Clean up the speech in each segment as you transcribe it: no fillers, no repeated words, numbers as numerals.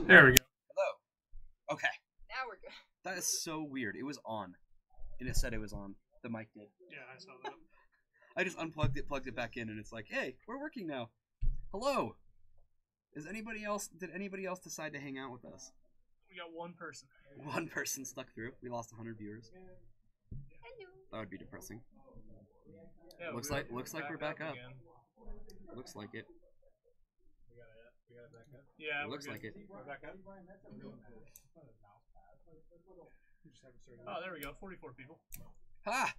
There we go. Hello. Okay. Now we're good. That is so weird. It was on. And it said it was on. The mic did. Yeah, I saw that. I just unplugged it, plugged it back in, and it's like, hey, we're working now. Hello. Did anybody else decide to hang out with us? We got one person. One person stuck through. We lost 100 viewers. Hello. That would be depressing. Yeah, looks like we're back up. Again. Looks like it. We got it back up. Yeah, It looks like it. We're back up. Oh, there we go. 44 people. Ha!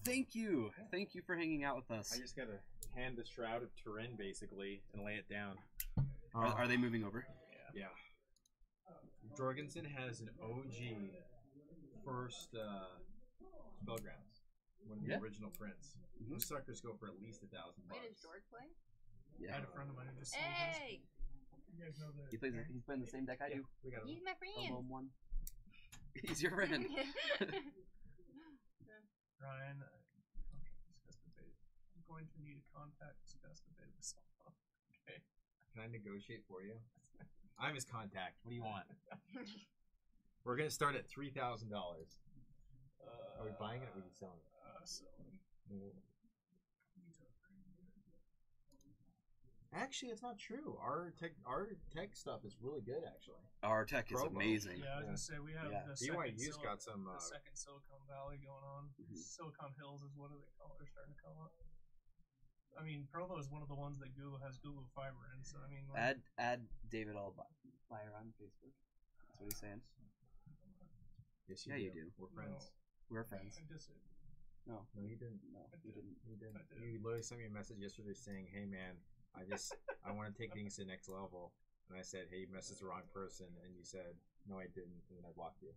Thank you. Thank you for hanging out with us. I just gotta hand the Shroud of Turin basically and lay it down. Are they moving over? Yeah. Jorgensen has an OG first spellgrounds. One of the original prints. Those suckers go for at least $1,000. Wait, is George playing? I Yeah. had a friend of mine who just sold Hey! You guys know that. He's playing the same deck I do. We got He's my A friend. lone one. He's your friend. Ryan, discuss debate. I'm going to need a contact to discuss debate with someone. Okay. Can I negotiate for you? I'm his contact. What do you want? We're gonna start at $3,000. Are we buying it or are we selling it? Actually, it's not true. Our tech stuff is really good. Actually, Our tech is Provo. amazing. Yeah, I was gonna say we have Yeah. the second BYU's got some. the second Silicon Valley going on. Silicon Hills is what do they call it? They're starting to call it. I mean, Provo is one of the ones that Google has Google Fiber in. So I mean, like, Add David Allbyer on Facebook. That's what he's saying. Yes, Yeah, you do. We're friends. We're friends. I just No, No, you didn't. no, you didn't. You didn't. I did. You literally sent me a message yesterday saying, "Hey, man, I want to take things to the next level." And I said, "Hey, you messaged the wrong person." And you said, "No, I didn't." And then I blocked you.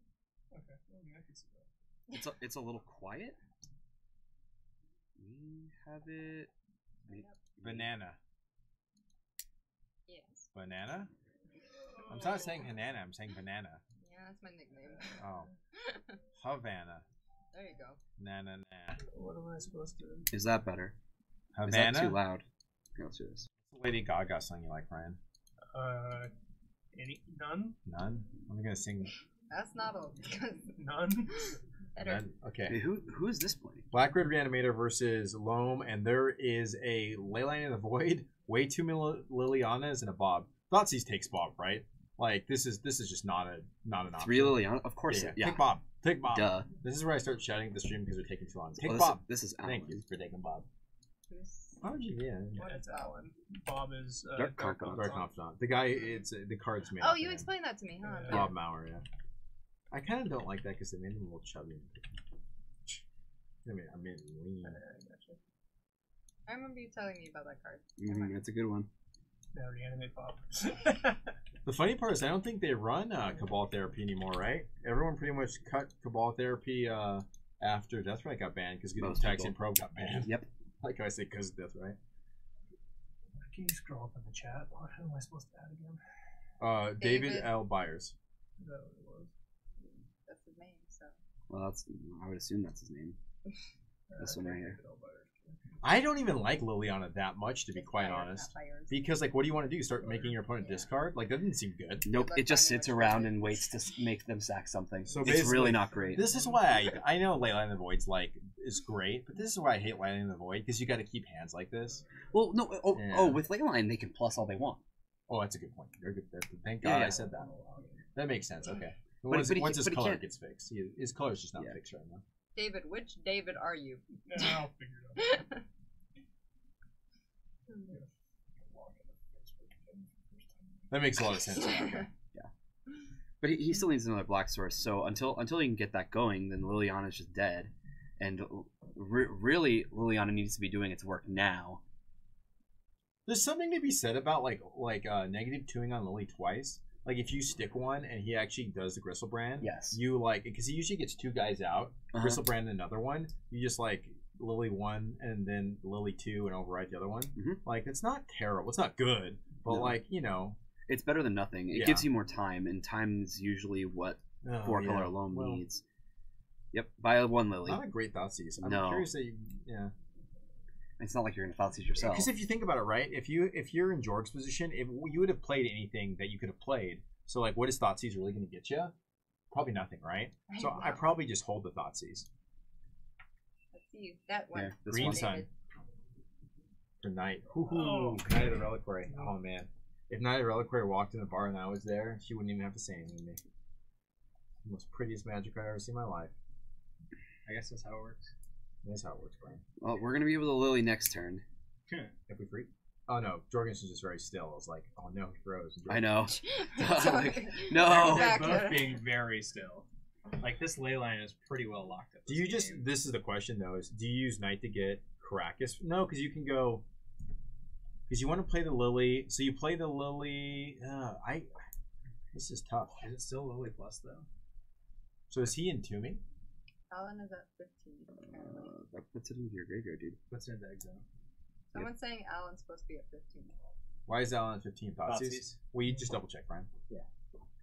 okay. I mean, I can see that. It's a little quiet. We have it. Banana. Yes. Banana? I'm not saying banana. I'm saying banana. Yeah, that's my nickname. Oh. Havana. There you go. Na na na. What am I supposed to? Is that better? Is Havana. that too loud? Okay, let's do this. Lady Gaga song you like, Ryan? None. None. I'm gonna sing. That's not all. None. Better. None? Okay. Hey, who is this playing? Black Red Reanimator versus Loam, and there is a Leyline in the Void, way too many Lilianas, and a Bob. Thoughtseize takes Bob, right? Like this is just not an option. 3 Liliana? Of course. Yeah. Take Bob. Take Bob. Duh. This is where I start shouting at the stream because they're taking too long. Take Oh, Bob. This is Thank Alan. you for taking Bob. Who's- How did you? Yeah. Yeah, it's Alan. Bob is Dark Dark Confidant. Dark Confidant. The guy. It's the cards made. Oh, after you him. explained that to me, huh? Yeah. Bob Maurer. Yeah. I kind of don't like that because they made him a little chubby. I mean, lean. I remember you telling me about that card. That's a good one. Yeah, reanimate Bob. The funny part is I don't think they run Cabal Therapy anymore, right? Everyone pretty much cut Cabal Therapy after Deathright got banned because Most Taxi people. and Probe got banned. Yep. Like I say, because of Deathright. Can you scroll up in the chat? What am I supposed to add again? David David. L. Byers. Is that what it was? That's his name, so. Well, I would assume that's his name. This one right here. I don't even like Liliana that much, to be It's quite fire, honest. not fires. Because, like, what do you want to do? Start making your opponent Yeah. discard? Like, that didn't seem good. Nope. Good It just luck sits finding around which and one. waits to make them sack something. So It's basically- really not great. This is why I know Leyline in the Void's, like, is great, but this is why I hate Leyline in the Void, because you got to keep hands like this. Well, no. Yeah. Oh, with Leyline, they can plus all they want. Oh, that's a good point. They're good. Thank Yeah, God yeah. I said that. That makes sense. Okay. But Once, he- once his but he color can't- gets fixed, his color's just not Yeah. fixed right now. David, which David are you? Yeah, I'll figure it out. That makes a lot of sense. Okay. But he still needs another black source. So until he can get that going, then Liliana's just dead. And really, Liliana needs to be doing its work now. There's something to be said about like negative 2ing on Lily twice. Like if you stick one and he actually does the Gristlebrand, Yes. you like because he usually gets 2 guys out, Uh-huh. Gristlebrand and another one. You just like Lily 1 and then Lily 2 and override the other one. Mhm. Like it's not terrible. It's not good, but No. like you know. It's better than nothing. It Yeah. gives you more time, and time is usually what Oh, 4-color yeah. alone Well, needs. Yep, buy one Lily. Not a great Thoughtseize. I'm No. curious that yeah. It's not like you're gonna Thoughtseize yourself. Because if you think about it, right? If you're in Jorg's position, if you would have played anything that you could have played, So like, what is Thoughtseize really going to get you? Probably nothing, right? So I probably just hold the Thoughtseize. Let's see that one. Yeah, Green one. Sun. For Knight. Knight of the Reliquary. Oh man. If Knight of the Reliquary walked in the bar and I was there, she wouldn't even have to say anything to me. The most prettiest magic card I've ever seen in my life. I guess that's how it works. That's how it works, Brian. Well, we're gonna be able to Lily next turn. If we free? Oh no, Jorgensen's just very still. I was like, oh no, he froze. I know. Sorry. No. They're both being very still. Like, this ley line is pretty well locked up. Do you just, this is the question though, is do you use Knight to get Caracas? No, because you can go, because you want to play the Lily, so you play the Lily, this is tough. Is it still Lily Plus, though? So is he entombing? Alan is at 15, apparently. That puts it into your graveyard, dude. What's in the exile? Someone's saying Alan's supposed to be at 15. Why is Alan 15? Thoughtseize? Thoughtseize. Well, you just double check, Brian. Yeah.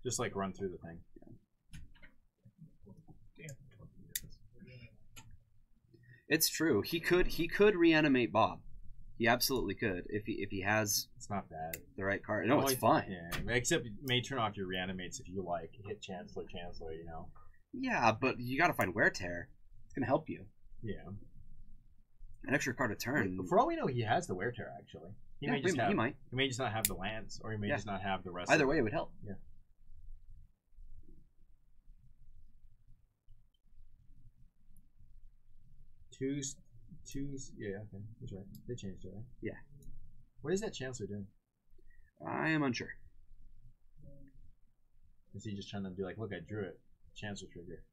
Just like run through the thing. It's true. He could reanimate Bob. He absolutely could if he has It's not bad. the right card. No, it's fine. Yeah, except you may turn off your reanimates if you like. Hit Chancellor, you know. Yeah, but you gotta find Wear Tear. It's gonna help you. Yeah. An extra card a turn. For all we know, he has the Wear Tear actually. He Yeah, may just he might. He may just not have the lands, or he may Yeah. just not have the rest. Either of way, it would help. Yeah. Twos. Yeah, okay, that's right. They changed it, right? Yeah. What is that Chancellor doing? I am unsure. Is he just trying to be like, look, I drew it, Chancellor trigger?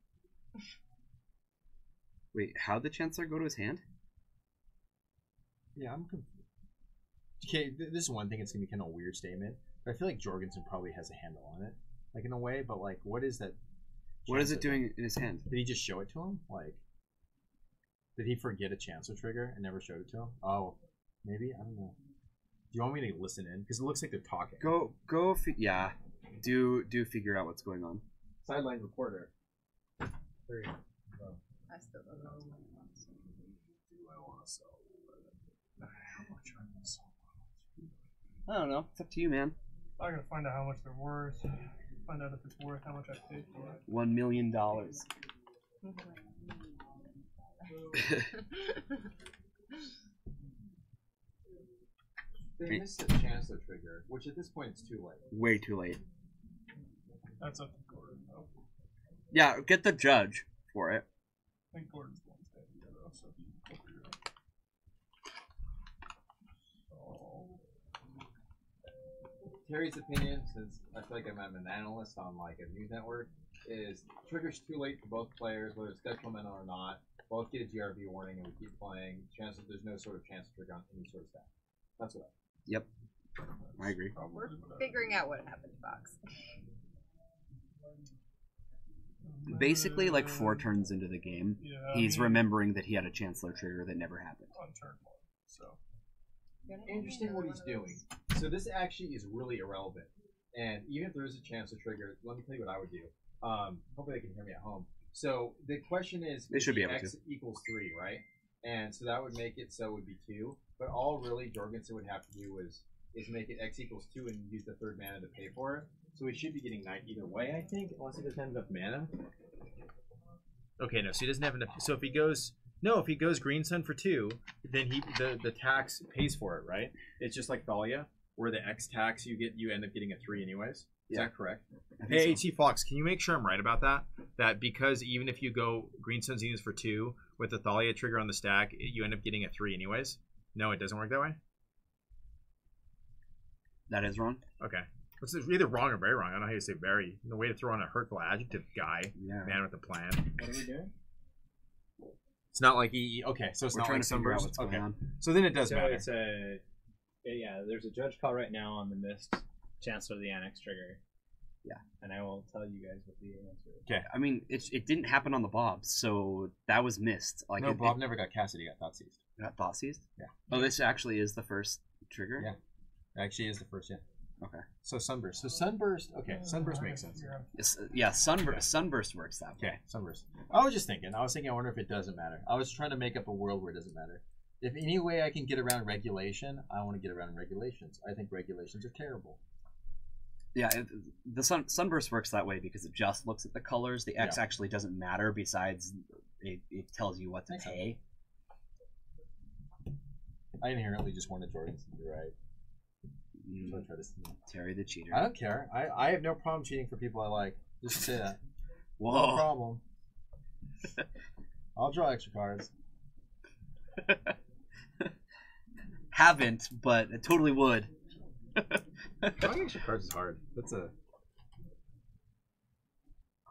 Wait, how'd the Chancellor go to his hand? Yeah, I'm confused. Okay, this is one thing. It's gonna be kind of a weird statement, but I feel like Jorgensen probably has a handle on it, like in a way. But like, what is that? What is it Chancellor doing in his hand? Did he just show it to him? Like, did he forget a Chancellor trigger and never showed it to him? Oh, maybe, I don't know. Do you want me to listen in? Because it looks like they're talking. Go. Yeah. Do figure out what's going on. Sideline reporter. I still don't know what's going on. So. Do I want to sell? How much are they selling? I don't know. It's up to you, man. I gotta find out how much they're worth. Find out if it's worth how much I paid for it. $1 million. They missed the Chancellor trigger, which at this point it's too late. Way too late. That's up to Gordon, though. Yeah, get the judge for it. I think Gordon's the one that's dead, though, so he can figure it out. Terry's opinion, since I feel like I'm an analyst on like a news network, is triggers too late for both players, whether it's detrimental or not. Both get a GRB warning and we keep playing. Chances there's no sort of chance to trigger on any sort of stat. That's what. Yep. I agree. We're figuring out what happened to Fox. Basically, like 4 turns into the game, he's remembering that he had a Chancellor trigger that never happened. On turn 1, so. Interesting what he's doing. So this actually is really irrelevant. And even if there is a chance to trigger, let me tell you what I would do. Hopefully they can hear me at home. So the question is, they should be able X to. equals 3, right? And so that would make it so it would be 2. But all really Jorgensen would have to do is make it X equals 2 and use the 3rd mana to pay for it. So he should be getting 9 either way, I think, unless he doesn't have enough mana. Okay, no, so he doesn't have enough. So if he goes Green Sun for 2, then the tax pays for it, right? It's just like Thalia, where the X tax you end up getting a 3 anyways. Is that correct? Hey, HC Fox, can you make sure I'm right about that? That because even if you go Green Sun Zenith for 2 with the Thalia trigger on the stack, you end up getting a 3 anyways? No, it doesn't work that way? That is wrong. Okay. It's either wrong or very wrong. I don't know how you say very. The way to throw on a hurtful adjective guy. Yeah. Man with a plan. What are we doing? It's not like okay, so it's We're not trying like to figure out Sunburst. what's going Okay. on. So then it does So matter. it's there's a judge call right now on the missed Chancellor of the Annex trigger. Yeah. And I will tell you guys what the answer is. Okay. I mean, it didn't happen on the Bobs, so that was missed. Like No, Bob never got Cassidy, got Thoughtseized. Got thought seized? Yeah. Oh, this actually is the first trigger? Yeah. Actually is the first, yeah. Okay. So Sunburst. So Sunburst, okay, Sunburst makes sense. Yeah, Sunburst works that way. Okay, Sunburst. I was thinking, I wonder if it doesn't matter. I was trying to make up a world where it doesn't matter. If any way I can get around regulation, I want to get around regulations. I think regulations are terrible. Yeah, the Sunburst works that way because it just looks at the colors. The X actually doesn't matter. Besides, it tells you what to pay. I inherently just wanted Jordans to be right. So I try to Terry the cheater. I don't care. I have no problem cheating for people I like. Just say that. Whoa. No problem. I'll draw extra cards. Haven't, but I totally would. Drawing extra cards is hard. That's a.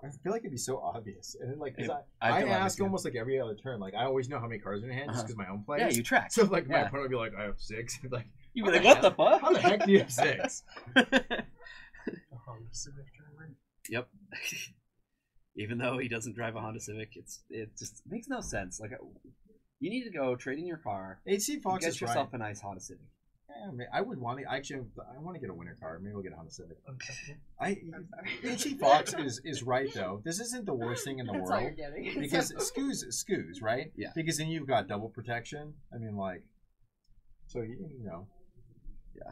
I feel like it'd be so obvious, and then, like, cause I ask almost like every other turn. Like, I always know how many cards are in your hand just because my own plays. Yeah, you track. So like my opponent would be like, I have 6. Like, you'd be like, what the fuck? How the heck do you have 6? Yep. Even though he doesn't drive a Honda Civic, it just makes no sense. Like, you need to go trade in your car. HC Fox get is yourself right. a nice Honda Civic. Yeah, I would want to. Actually, I want to get a winter car. Maybe we'll get a Honda Civic. HC Fox is right though. This isn't the worst thing in the That's world all you're getting. because scoos, right? Yeah. Because then you've got double protection. I mean, like, so you know. Yeah.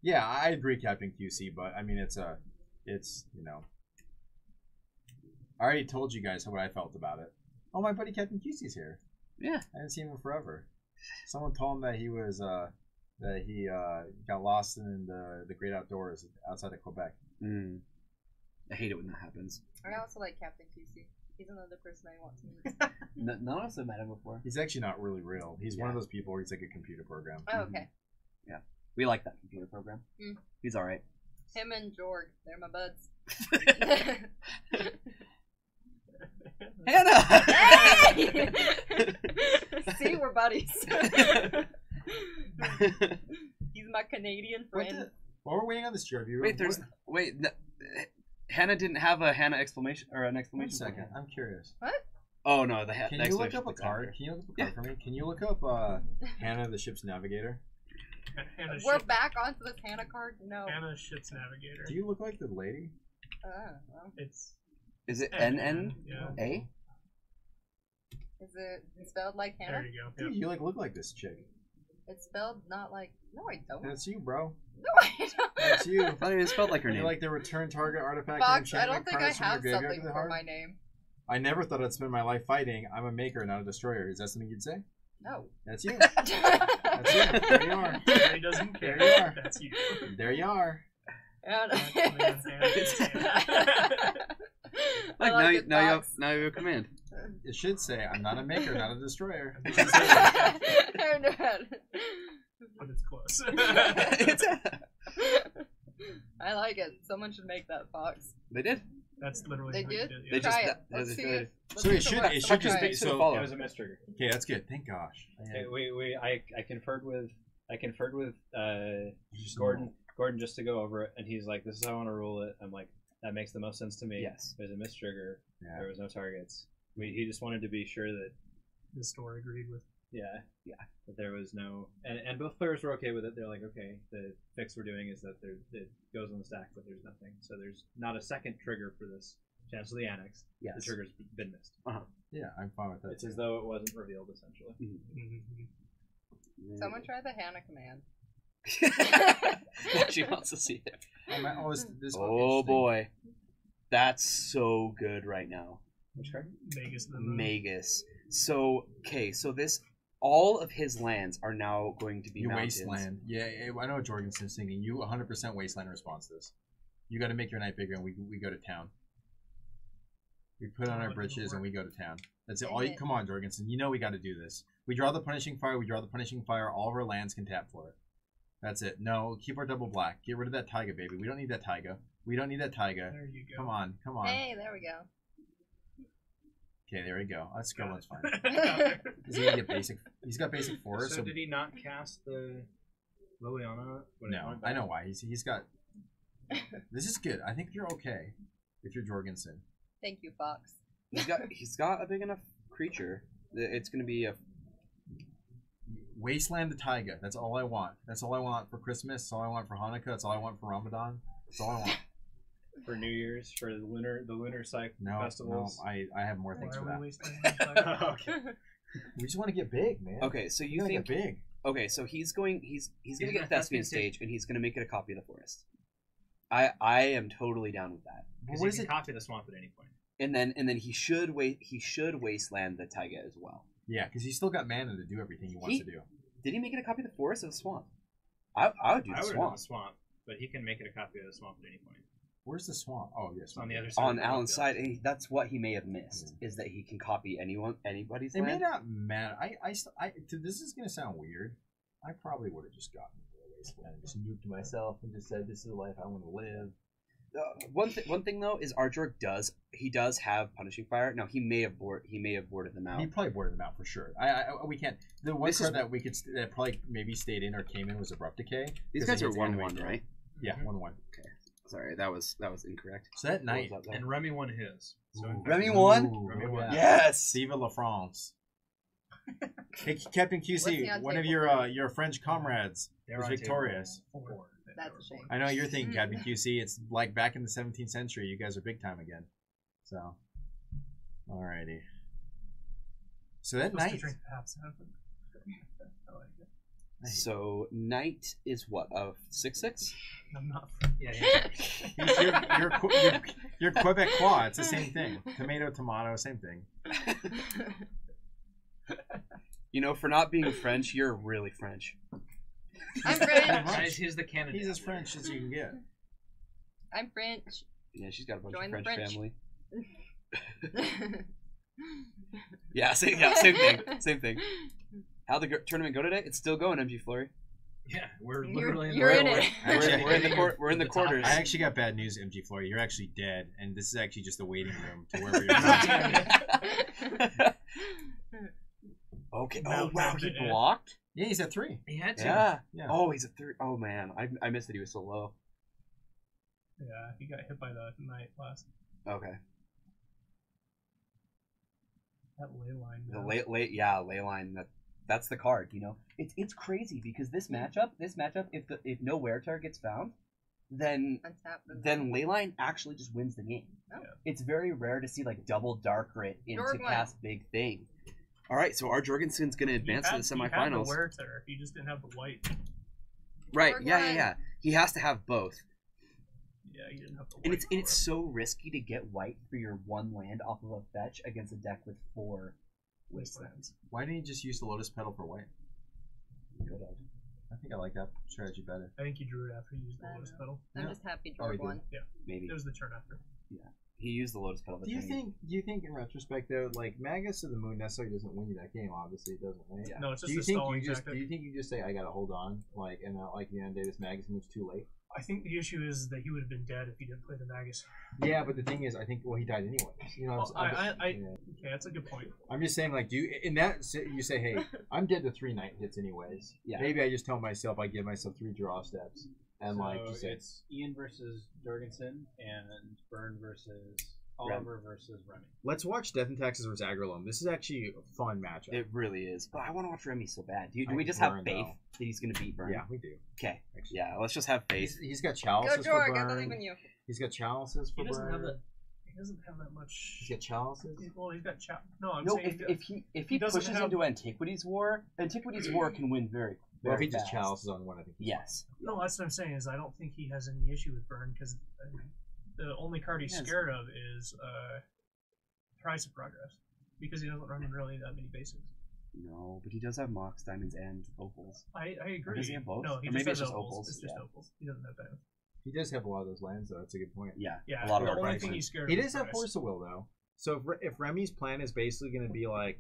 Yeah, I agree, Captain QC, but I mean, it's you know. I already told you guys what I felt about it. Oh, my buddy Captain QC's here. Yeah. I haven't seen him forever. Someone told him that he was that he got lost in the great outdoors outside of Quebec. I hate it when that happens. I also like Captain QC. He's another person I want to meet. None of us have met him before. He's actually not really real. He's one of those people where he's like a computer program. Oh, okay. Yeah. We like that computer program. He's alright. Him and Jorg, they're my buds. Hannah! Hey! See, we're buddies. He's my Canadian friend. While we're waiting on this chair review, Hannah didn't have a Hannah exclamation or an One exclamation. second, I'm curious. What? Oh no, Can you look up a card? Can you look up a card for me? Can you look up Hannah the ship's navigator? We're back onto this Hannah card? No. Hannah ship's navigator. Do you look like the lady? Well. Is it NNA? A? Is it spelled like Hannah? There you go. Dude, you like look like this chick. It's spelled not like. No, I don't. That's you, bro. No, I don't. That's you. I thought it was spelled like her You're name. like the return target artifact. Fox, and I don't think I cards from your have graveyard something to the for heart. my name. I never thought I'd spend my life fighting. I'm a maker, not a destroyer. Is that something you'd say? No. That's you. That's you. There you are. He doesn't care. There you are. That's you. There you are. And Like, I like now you have a command. It should say, I'm not a maker, not a destroyer. But But it's close. I like it. Someone should make that Fox. They did. That's literally They what you did? did. They Yeah. just Try it. Let's see it. So it should just be Try it. so. It was a mistrigger. Okay, that's good. Thank gosh. I conferred with Just Gordon just to go over it, and he's like, "This is how I want to rule it." I'm like, "That makes the most sense to me." Yes. There's a mistrigger. Yeah. There was no targets. He just wanted to be sure that The store agreed with. that there was no, and both players were okay with it. They're like, okay, the fix we're doing is that it goes on the stack, but there's nothing. So there's not a second trigger for this chance of the annex. Yes. The trigger's been missed. Yeah, I'm fine with that. It's as though it wasn't revealed, essentially. Someone try the Hannah command. She wants to see it. Oh Boy, that's so good right now. Which card? Magus. So this all of his lands are now going to be You mountains. wasteland. Yeah, I know what Jorgensen's thinking. You 100% wasteland response to this. You got to make your night bigger, and we go to town. We put on our britches and we go to town. That's it. Come on, Jorgensen. You know we got to do this. We draw the punishing fire. We draw the punishing fire. All of our lands can tap for it. That's it. No, keep our double black. Get rid of that taiga, baby. We don't need that taiga. We don't need that taiga. There you go. Come on. Hey, there we go. Okay, there we go. That's good. One's fine. Is he gonna get basic? He's got basic forest. So did he not cast the Liliana? No, I know why. He's got. This is good. I think you're okay if you're Jorgensen. Thank you, Fox. He's got a big enough creature. It's going to be a wasteland the taiga. That's all I want. That's all I want for Christmas. That's all I want for Hanukkah. That's all I want for Ramadan. That's all I want. For New Year's, for the lunar cycle festivals. No, I have more things for that. Okay. We just want to get big, man. Okay, so you think think get big? Okay, so he's going to get a gonna thespian thespian stage, and he's going to make it a copy of the forest. I am totally down with that. Because What you is can it? copy the swamp at any point. And then he should wasteland the taiga as well. Yeah, because he's still got mana to do everything he wants to do. Did he make it a copy of the forest or the swamp? I would do I the would have swamp. the swamp, but he can make it a copy of the swamp at any point. Where's the swamp? Oh, yes. It's on the other side. On of the Alan's field. side, and that's what he may have missed, is that he can copy anybody's It may land. not matter. This is gonna sound weird. I probably would have just gotten into the wasteland and just nuked myself and just said, "This is the life I want to live." One thing though is Arjorg does have punishing fire. Now he may have boarded them out. He probably boarded them out for sure. We can't. The one card that we could that probably maybe stayed in or came in was Abrupt Decay. These 'cause guys are it's 1-1, animated. right? Yeah, 1-1. Okay, sorry, that was incorrect. So that night, What was that, though? And Remy won his. So in fact, Remy won? Ooh, Remy look won. at that. Yes. Vive la France. Hey, Captain What's QC, the odd one of table? your French comrades they was on table victorious. 4. That's a shame. I know you're thinking, Captain QC. It's like back in the 17th century. You guys are big time again. So, alrighty. So that Supposed to night, drink Pabst. I like it. So knight is what, of 6/6? I'm not. Yeah, you're Quebecois. It's the same thing. Tomato, same thing. You know, for not being French, you're really French. I'm French. Guys, he's the Canada. He's as French as you can get. I'm French. Yeah, she's got a bunch Join of the French, French. family. Yeah, same thing. Same thing. How'd the tournament go today? It's still going, MG Flurry. Yeah, we're You're- literally you're the in middle. it. Actually, We're in the top. quarters. I actually got bad news, MG Flory. You're actually dead, and this is actually just the waiting room to wherever you're going. Okay. Oh Mount wow, Mount he it. blocked. Yeah, he's at 3. He had to. Yeah. Yeah. Oh, he's a 3. Oh man, I missed that he was so low. Yeah, he got hit by the knight last. Okay. That ley line. The now. ley line. That's the card. You know, it's crazy because this matchup, if no wear tar gets found, then Untap them. Leyline actually just wins the game. Oh. It's very rare to see like double dark grit into Jorgland. cast big thing. All right, so our Jorgensen's going to advance to the He had the semifinals. wear tear. He just didn't have the white. Right? Jorgland. Yeah. He has to have both, Yeah, he didn't have the white. and it's for it. so risky to get white for your one land off of a fetch against a deck with 4 wastelands. Why didn't you just use the Lotus Petal for white? Good of. I think I like that strategy better. I think he drew it after he used the I lotus know. petal. I'm Yeah. just happy Oh, he Jorg won. Maybe It was the turn after. he used the lotus petal. Do you think in retrospect though, like Magus of the Moon necessarily doesn't win you that game? Obviously, it doesn't, right? Yeah. No, it's just Do you a think stalling you just tactic. say I gotta hold on, like, and like the end day this Magus moves too late? I think the issue is that he would have been dead if he didn't play the Magus. Yeah, but the thing is, I think he died anyways. You know, Well, yeah. okay, that's a good point. I'm just saying, like, do you in that you say, hey, I'm dead to 3 night hits anyways. Yeah. Maybe I just tell myself I give myself 3 draw steps, and So like you said, it's Ian versus Jorgensen and Byrne versus Oliver versus Remy. let's watch Death and Taxes versus Agrolome. This is actually a fun matchup. It really is. But I want to watch Remy so bad. Do I we just Burn, have faith though. that he's going to beat Burn? Yeah, we do. Okay. Yeah, let's just have faith. He's got Go chalices for Jorg, I Burn. believe in you. He's got chalices for He doesn't Burn. have that. He doesn't have that much. He's got chalices. Well, he's got No, I'm No, saying if he doesn't pushes have- into Antiquities War can win very, Well, if very he just fast. chalices on one, I think. he's Yes. No, that's what I'm saying is I don't think he has any issue with Burn because the only card he's Yes. scared of is Price of Progress because he doesn't run really that many basics. No, but he does have Mox, Diamonds, and Opals. I agree. does he have both? No, he Or just maybe has it's just opals. opals, It's just yeah. opals. He doesn't have diamonds. He does have a lot of those lands, though. That's a good point. Yeah. Yeah, A lot of the our only price thing lands. he's scared He of does is have price. Force of Will, though. So if Remy's plan is basically going to be like,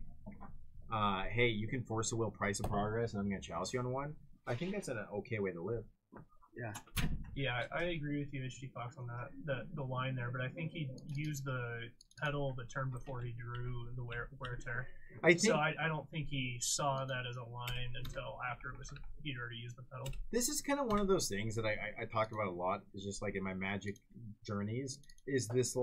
hey, you can Force of Will Price of Progress, and I'm going to chalice you on one, I think that's an okay way to live. Yeah, I agree with you, HG Fox, on that the line there, but I think he used the pedal the turn before he drew the wear tear. I think So I don't think he saw that as a line until after he'd already used the pedal. this is kind of one of those things that I talk about a lot. Is just like in my Magic journeys, is this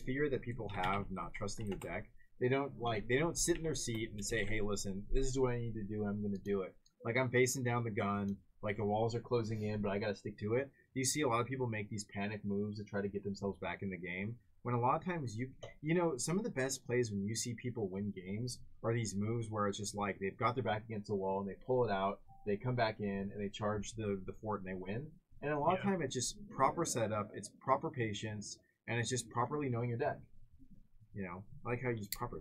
fear that people have not trusting the deck. They don't sit in their seat and say, hey, listen, this is what I need to do. I'm going to do it. Like I'm facing down the gun. Like the walls are closing in, but I got to stick to it. You see a lot of people make these panic moves to try to get themselves back in the game. When a lot of times you know, some of the best plays when you see people win games are these moves where it's just like they've got their back against the wall and they pull it out they come back in and they charge the fort and they win. And a lot of time it's just proper setup, it's proper patience, and it's just properly knowing your deck. You know, I like how you use proper.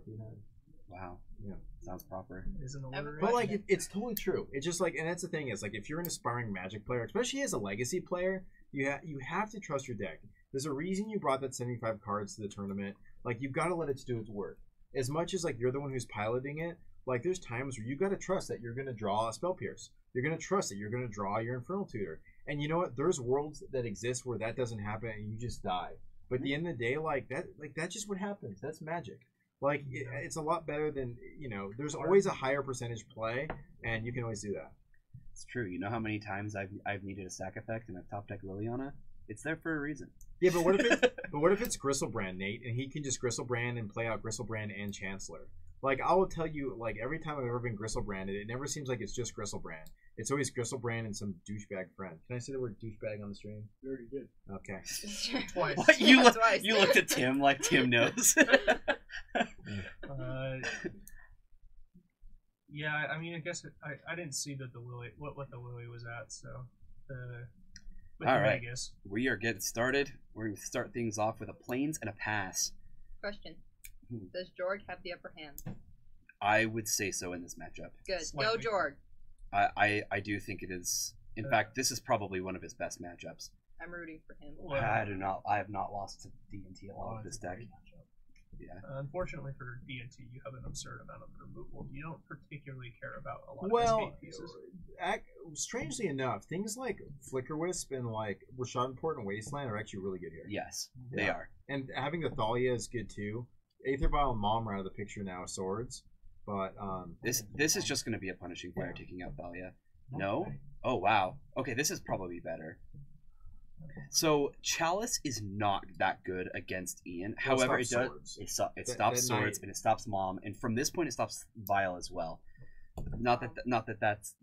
Wow. Yeah. Sounds proper. Isn't the word But right? like, it's totally true. It's just like, and that's the thing is like, if you're an aspiring Magic player, especially as a Legacy player, you have to trust your deck. There's a reason you brought that 75 cards to the tournament. Like, you've got to let it do its work. As much as like you're the one who's piloting it, like there's times where you got to trust that you're going to draw a Spell Pierce. You're going to trust that you're going to draw your Infernal Tutor. And you know what? There's worlds that exist where that doesn't happen and you just die. But at the end of the day, that's just what happens. That's Magic. Like, it's a lot better than, you know, there's always a higher percentage play, and you can always do that. It's true. You know how many times I've needed a sack effect in a top deck Liliana? It's there for a reason. Yeah, but what if it's Gristlebrand, Nate, and he can just Gristlebrand and play out Gristlebrand and Chancellor? Like, I will tell you, like, every time I've ever been Gristlebranded, it never seems like it's just Gristlebrand. It's always Gristlebrand and some douchebag friend. Can I say the word douchebag on the stream? You already did. Okay. Twice. What? You looked at Tim like Tim knows. Yeah, I mean, I guess I didn't see that the Lily what the Lily was at, so All right. Vegas. We are getting started. We're going to start things off with a plains and a pass. Question. Does Jorg have the upper hand? I would say so in this matchup. Good. Slightly. Go Jorg. I do think it is. In fact, this is probably one of his best matchups. I'm rooting for him. Well, I have not lost to D&T a lot with this deck. Yeah. Unfortunately for D&T, you have an absurd amount of removal. You don't particularly care about a lot Well, of escape pieces. strangely enough, things like Flicker Wisp and like Rashadport and Wasteland are actually really good here. Yes, they Yeah. are. And having the Thalia is good too. Aether Vial and Mom are out of the picture now, swords. But This is just going to be a punishing fire taking out Thalia. No? Oh wow. Okay, this is probably better. So Chalice is not that good against Ian. Well, However, it it stops does. swords. It stops that swords night- and it stops Mom, and from this point it stops Vial as well. Not that that's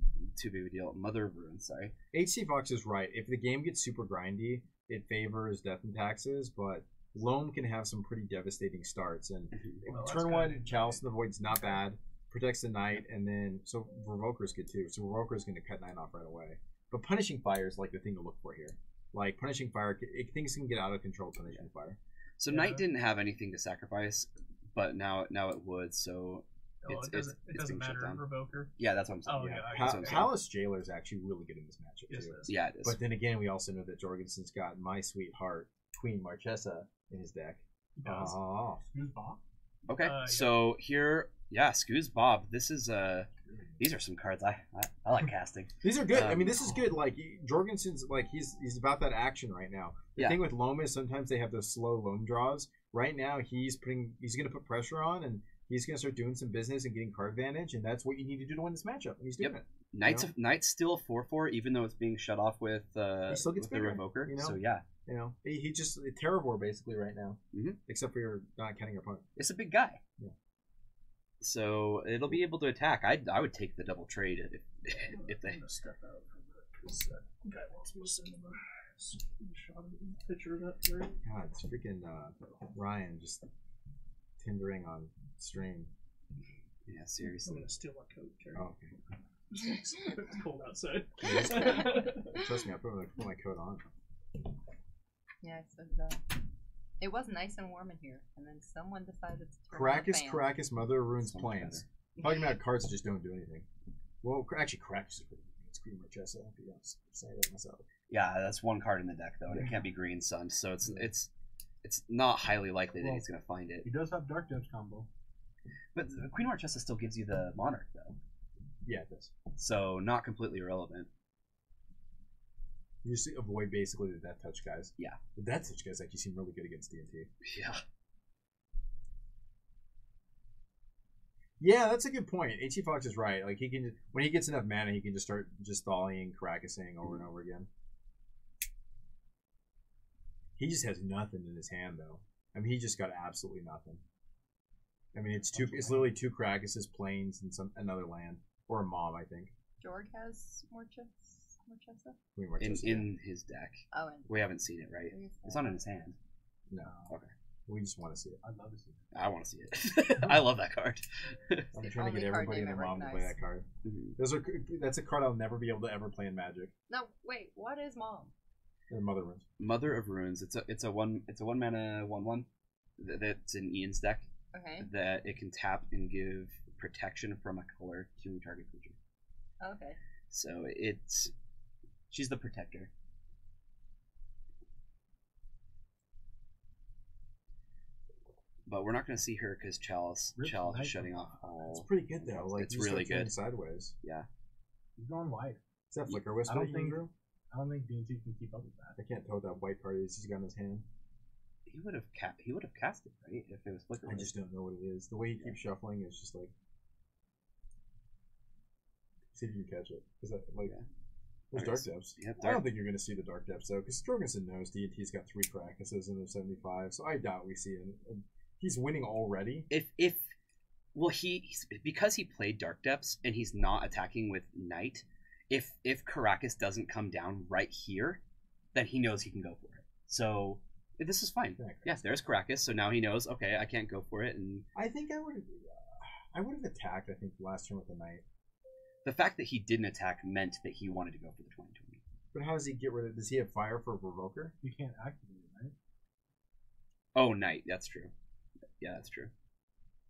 too big a deal. Mother of Ruin, sorry. HC Fox is right. If the game gets super grindy, it favors Death and Taxes, but Loam can have some pretty devastating starts. And Well, that's turn kinda one, interesting. Chalice in the Void's not bad. Protects the Knight, and then so Revoker's good too. So Revoker's going to cut Knight off right away. But Punishing Fire is like the thing to look for here. Like Punishing Fire, things can get out of control. with Punishing Fire. So Yeah. Knight didn't have anything to sacrifice, but now it would. So Oh, it doesn't being shut matter. down. Revoker. Yeah, that's what I'm saying. Oh, Yeah, yeah, I guess so. Palace Jailer is actually really good in this matchup Yes, too. it is. Yeah, it is. But then again, we also know that Jorgensen's got my sweetheart Queen Marchesa in his deck. He does. Oh, Okay, yeah. so here, Scooz Bob. This is these are some cards I like casting. these are good. I mean, this is good. Like Jorgensen's, like he's about that action right now. The Yeah. thing with Loam is sometimes they have those slow Loam draws. Right now, he's going to put pressure on, and he's going to start doing some business and getting card advantage, and that's what you need to do to win this matchup. And he's doing Yep. it. Knight's still a 4/4, even though it's being shut off with He still gets with the bigger, Revoker. you know? So yeah, You know, he just a Terravore basically right now, Mhm. except for you're not counting your opponent. it's a big guy. Yeah. So it'll be able to attack. I would take the double trade if they. I'm gonna step out from that because that guy wants me to send him a screenshot of the picture of that player. God, it's freaking Ryan just tindering on stream. Yeah, I'm seriously. gonna steal my coat, Terry. Oh, okay. It's cold outside. Trust me, I put my coat on. Yeah, so it was nice and warm in here, and then someone decided to turn on the fan. Caracas, Mother of Ruins, So much Plains. Talking about cards that just don't do anything. Well, actually, Caracas is pretty good. It's Queen Marchesa, if you don't say that myself. Yeah, that's one card in the deck though, and it can't be Green Sun, so it's not highly likely that he's gonna find it. He does have Dark Depths combo. But Queen Marchesa still gives you the Monarch though, Yeah, it does. so not completely irrelevant. You just avoid basically the Death Touch guys. Yeah. The Death Touch guys actually seem really good against D&T. Yeah. Yeah, that's a good point. HC Fox is right. Like he can, when he gets enough mana, he can just start just thawing, Caracasing over and over again. He just has nothing in his hand though. I mean, he just got absolutely nothing. I mean, it's literally two Caracases, Plains, and another land or a Mom, I think. Jorg has Marchesa? Queen Marchesa. In his deck. Oh, and We haven't seen it, right? It's not in his hand. No. Okay. We just want to see it. I'd love to see it. I want to see it. I love that card. I'm the trying to only get card everybody and name their I mom to play recognize. that card. Mhm. That's a card I'll never be able to ever play in Magic. No, wait. What is mom? The Mother Runes. Mother of Runes. It's a one mana 1/1 that's in Ian's deck Okay. that it can tap and give protection from a color to target creature. Okay. So she's the protector. But we're not going to see her because Chalice is shutting off all. It's pretty good though. Like It's you just really start turning good. Sideways. Yeah. He's going wide. Is that Flicker Whisper? I don't you think- drew? I don't think D&T can keep up with that. I can't tell what that white card is he's got in his hand. He would have cast it, right? If it was Flicker. I just don't know what it is. The way he keeps shuffling is just like. See if you can catch it. Is that like? Yeah. There's Okay, Dark so- Depths. Yeah, I don't think you're going to see the Dark Depths though, because Jorgensen knows D&T's got 3 practices and there's 75, so I doubt we see it. And he's winning already. He's because he played Dark Depths and he's not attacking with Knight. If Caracas doesn't come down right here, then he knows he can go for it. So this is fine. Yeah, Yes, there's Caracas, so now he knows. Okay, I can't go for it, and I think I would have attacked. I think last turn with the Knight. the fact that he didn't attack meant that he wanted to go for the 2020. But how does he get rid of? Does he have fire for Provoker? You can't activate it, right? Oh, Knight. That's true. Yeah, that's true.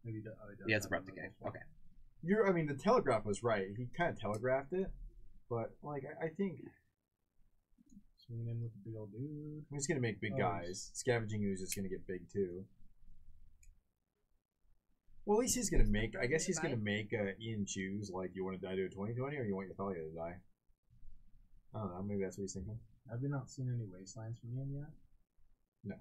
Maybe he does He has have abrupt another decay. one. Okay. I mean, the telegraph was right. He kind of telegraphed it, but like I think Swinging in with the big old dude. he's gonna make big Oh, guys. Scavenging Ooze is gonna get big too. Well, at least he's gonna make. I guess he's gonna make Ian choose. Like, do you want to die to a 2020 or you want your Thalia to die? I don't know. Maybe that's what he's thinking. Have we not seen any wastelands from Ian yet? No.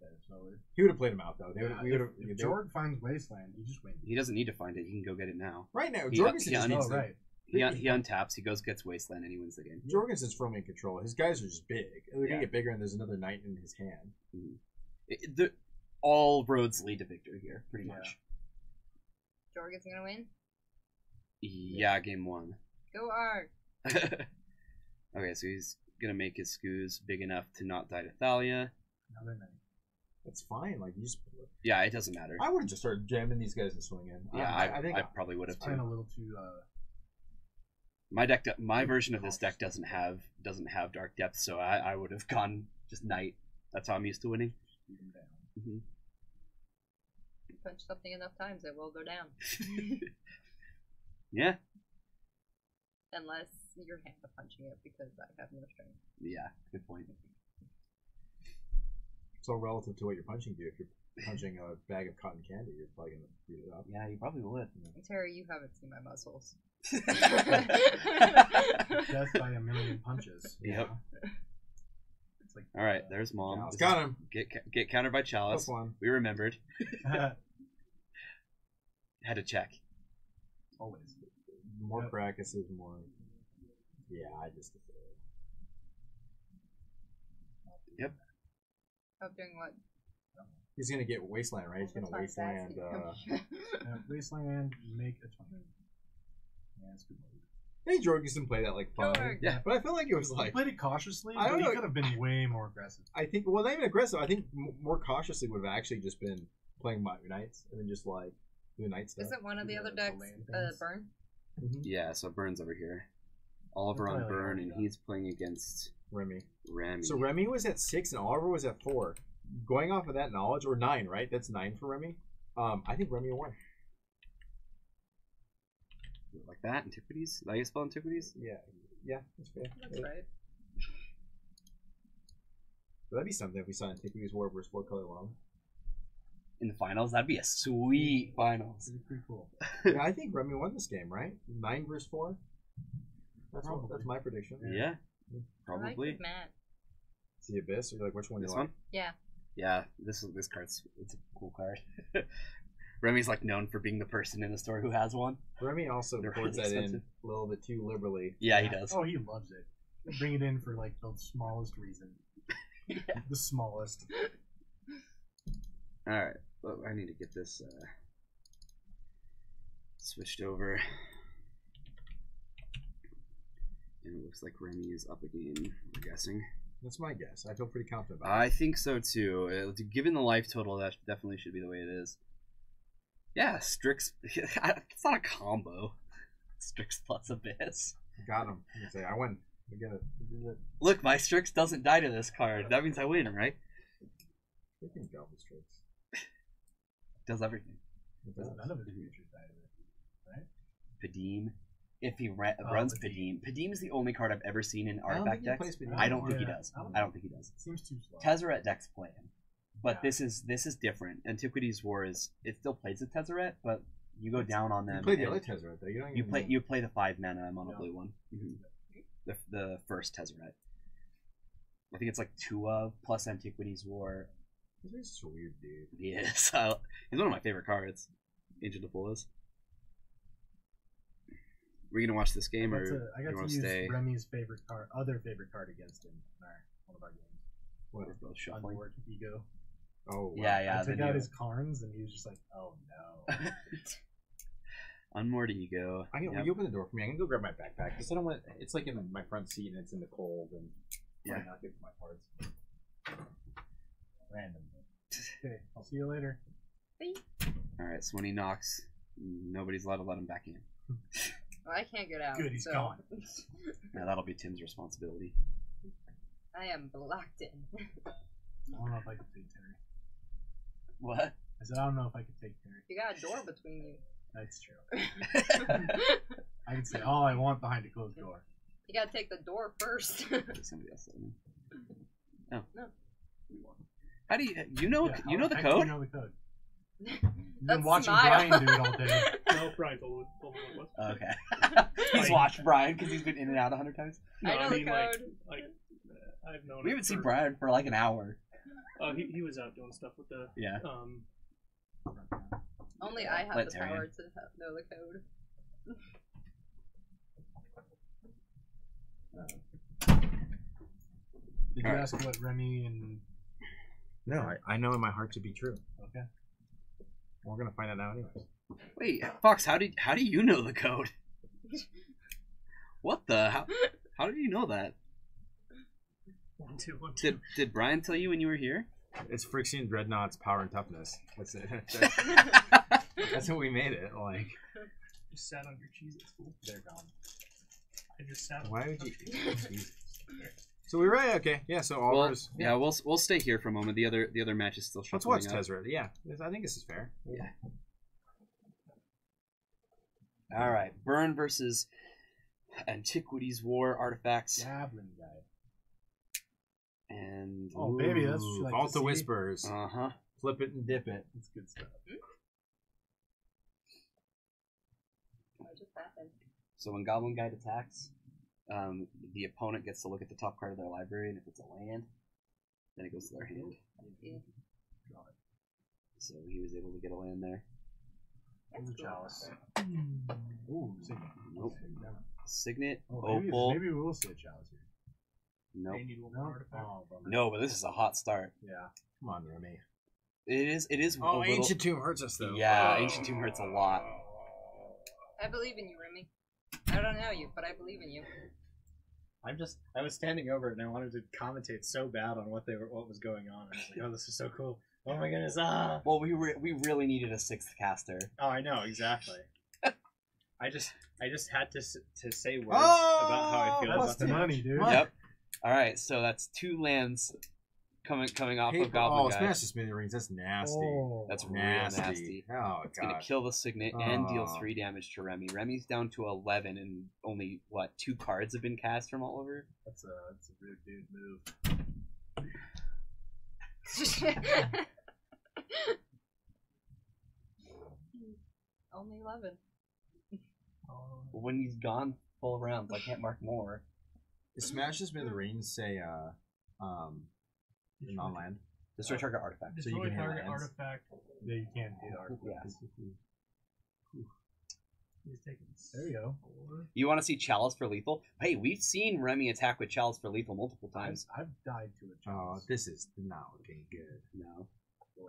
Okay, so He would have played him out though. if Jorg finds wasteland, he just wins. He doesn't need to find it. He can go get it now. Right now, He- Jorgensen he just un- needs Oh, to. right. He untaps. He gets Wasteland, and he wins the game. Jorgensen's firmly in control. His guys are just big. They're Yeah. gonna get bigger, and there's another Knight in his hand. All roads lead to victory here, pretty Yeah. much. Jorgen's gonna win. Yeah, game 1. Go Arg. Okay, so he's gonna make his Skoos big enough to not die to Thalia. Another night. That's fine. Like you just. Yeah, it doesn't matter. I would have just started jamming these guys and swinging. Yeah, I think I probably would have It's playing a too. little too. My version of this deck doesn't have Dark Depth, so I would have gone just Knight. That's how I'm used to winning. Keep him down. Hmm. You punch something enough times, it will go down. Yeah, Unless you're hand punching it because I have no strength. yeah, good point. it's all relative to what you're punching. If you're punching a bag of cotton candy, you're probably gonna beat it up. Yeah, you probably would. And Terry, you haven't seen my muscles. Death by a million punches. Yep. It's like All right, there's Mom. Chalice got him. Get countered by Chalice. Plus one. We remembered. Had to check. always. More Yep. practices, more. Yeah, I just. Of doing what? He's gonna get Wasteland, right? He's gonna That's why I was Wasteland. asking. Wasteland, make a 20. Yeah, it's good. Hey, Jorgensen played that like fun. Jorg. Yeah. But I feel like it was He like. played it cautiously, I but don't he know. could have been way more aggressive. I think. Well, not even aggressive. I think more cautiously would have actually just been playing my Knights and then just like do Knight stuff. Isn't one of the Yeah, other the decks land things. burn? Mhm. Yeah, so Burns over here. Oliver That's on probably Burn, all and we he's playing against Remy. Remy. So Remy was at 6 and Oliver was at 4. Going off of that knowledge, or 9, right? That's 9 for Remy. I think Remy won. Like that, Antiquities? Is that how you spell Antiquities? Yeah, that's fair. That's right. That'd be something if we saw Antiquities War versus 4 color long. In the finals? That'd be a sweet finals. It'd be pretty cool. Yeah, I think Remy won this game, right? 9 versus 4. Probably. That's my prediction. Yeah, I like probably. this mat. It's the Abyss, or like which one This you one? like? Yeah. Yeah, this card's it's a cool card. Remy's like known for being the person in the store who has one. Remy also They're pours really that in expensive. a little bit too liberally. Yeah, he does. Oh, he loves it. He'll bring it in for like the smallest reason. The smallest. All right, well, I need to get this switched over. And it looks like Remy is up again, I'm guessing. That's my guess. I feel pretty confident about I think so too. Given the life total, that definitely should be the way it is. Yeah, Strix. It's not a combo. Strix plus Abyss. it. Got him. I win. We get it. We did it. Look, my Strix doesn't die to this card. That means I win, right? We can go with Strix. Does everything. None of his creatures die to it. Padim. If he runs Padim. Padim is the only card I've ever seen in artifact decks. I don't think he does. I don't think he does. Seems too slow. Tezzeret decks play him. But this is different. Antiquities War it still plays with Tezzeret, but you go down on them. You play the other Tezzeret though. You play the 5 mana mono blue one. Mm-hmm. The first Tezzeret. I think it's like 2 of plus Antiquities War. He's just a weird dude. He is. He's one of my favorite cards. Ancient of Fullest. We're gonna watch this game, or I got you want to to use stay? Remy's other favorite card against him in one of our games. What? Both shuffling. Unmoored Ego. Oh, wow. Yeah. I took out his Karns, and he was just like, "Oh no." Unmoored Ego. Will you open the door for me? I'm gonna go grab my backpack because I don't want. It's like in my front seat and it's in the cold and not good for my parts. Random. Okay, I'll see you later. All right. So when he knocks, nobody's allowed to let him back in. Well, I can't get out. Good, he's so. gone. Yeah, that'll be Tim's responsibility. I am blocked in. I don't know if I could take Terry. What? I said I don't know if I could take Terry. You got a door between you. That's true. I can say all I want behind a closed door. You gotta take the door first. Somebody else let me. Oh. No. How do you know? Yeah, you know the I code? do know the code. You've That's been watching smile. Brian do it all day. No, Brian told me what it was. Okay. He's watched Brian because he's been in and out 100 times. No, I know the like, code. I've known. We him haven't seen for- Brian for like an hour. He was out doing stuff with the Yeah. Only I have Let the Terry power in. to know the code. Did you Alright. ask what Remy and? No, I know in my heart to be true. Okay. We're gonna find out now anyways. Wait, Fox, how do you know the code? What the? How did you know that? 1, 2, 1, 2. Did Brian tell you when you were here? It's Phyrexian Dreadnought's power and toughness. That's it. That's what we made it. Like, Just sat on your cheese at school. They're gone. I just sat. why would you? Jesus. So we right? Okay, yeah. So all Well, ours. yeah, we'll stay here for a moment. The other match is still Let's shuffling watch up. Tezzeret. Yeah, I think this is fair. Yeah. All right, Burn versus Antiquities War artifacts. Javelin guy. And Oh, baby, that's what you like Vault to the see. Whispers. uh-huh. Flip it and dip it. That's good stuff. What just happened? So when Goblin Guide attacks, the opponent gets to look at the top card of their library, and if it's a land, then it goes to their hand. Yeah. So he was able to get a land there. Ooh, chalice. Ooh, signet. Nope. Signet, Oh, Opal. maybe we will see a chalice here. Nope. They need one No. more artifact. Oh, bummer. No, but this is a hot start. Yeah. Come on, Remy. It is a Oh, little, Ancient Tomb hurts us though. Yeah, Ancient Tomb hurts a lot. I believe in you, Remy. I don't know you, but I believe in you. I was standing over it and I wanted to commentate so bad on what was going on. I was like, oh, this is so cool. Oh my goodness, ah! Well, we really needed a 6th caster. Oh, I know, exactly. I just had to say words Oh, about how I feel That's about the the money, match. dude. What? Yep. All right, so that's 2 lands coming off of Paper. Goblin Oh, Guide. smash the smithereens. That's nasty. Oh. That's real nasty. nasty. Oh It's gonna god. kill the Signet and deal Oh. 3 damage to Remy. Remy's down to 11, and only 2 cards have been cast from Oliver. That's a rude dude move. Only 11. When he's gone full rounds, I can't mark more. Is smash the smithereens say non-land? Destroy target artifact. So you Destroy can hit target lands. artifact. Yeah, you can't hit art. Yeah. He's taking There you go. 4. You want to see Chalice for lethal? Hey, we've seen Remy attack with Chalice for lethal multiple times. I've died to a Oh, chalice. this is not looking good. No.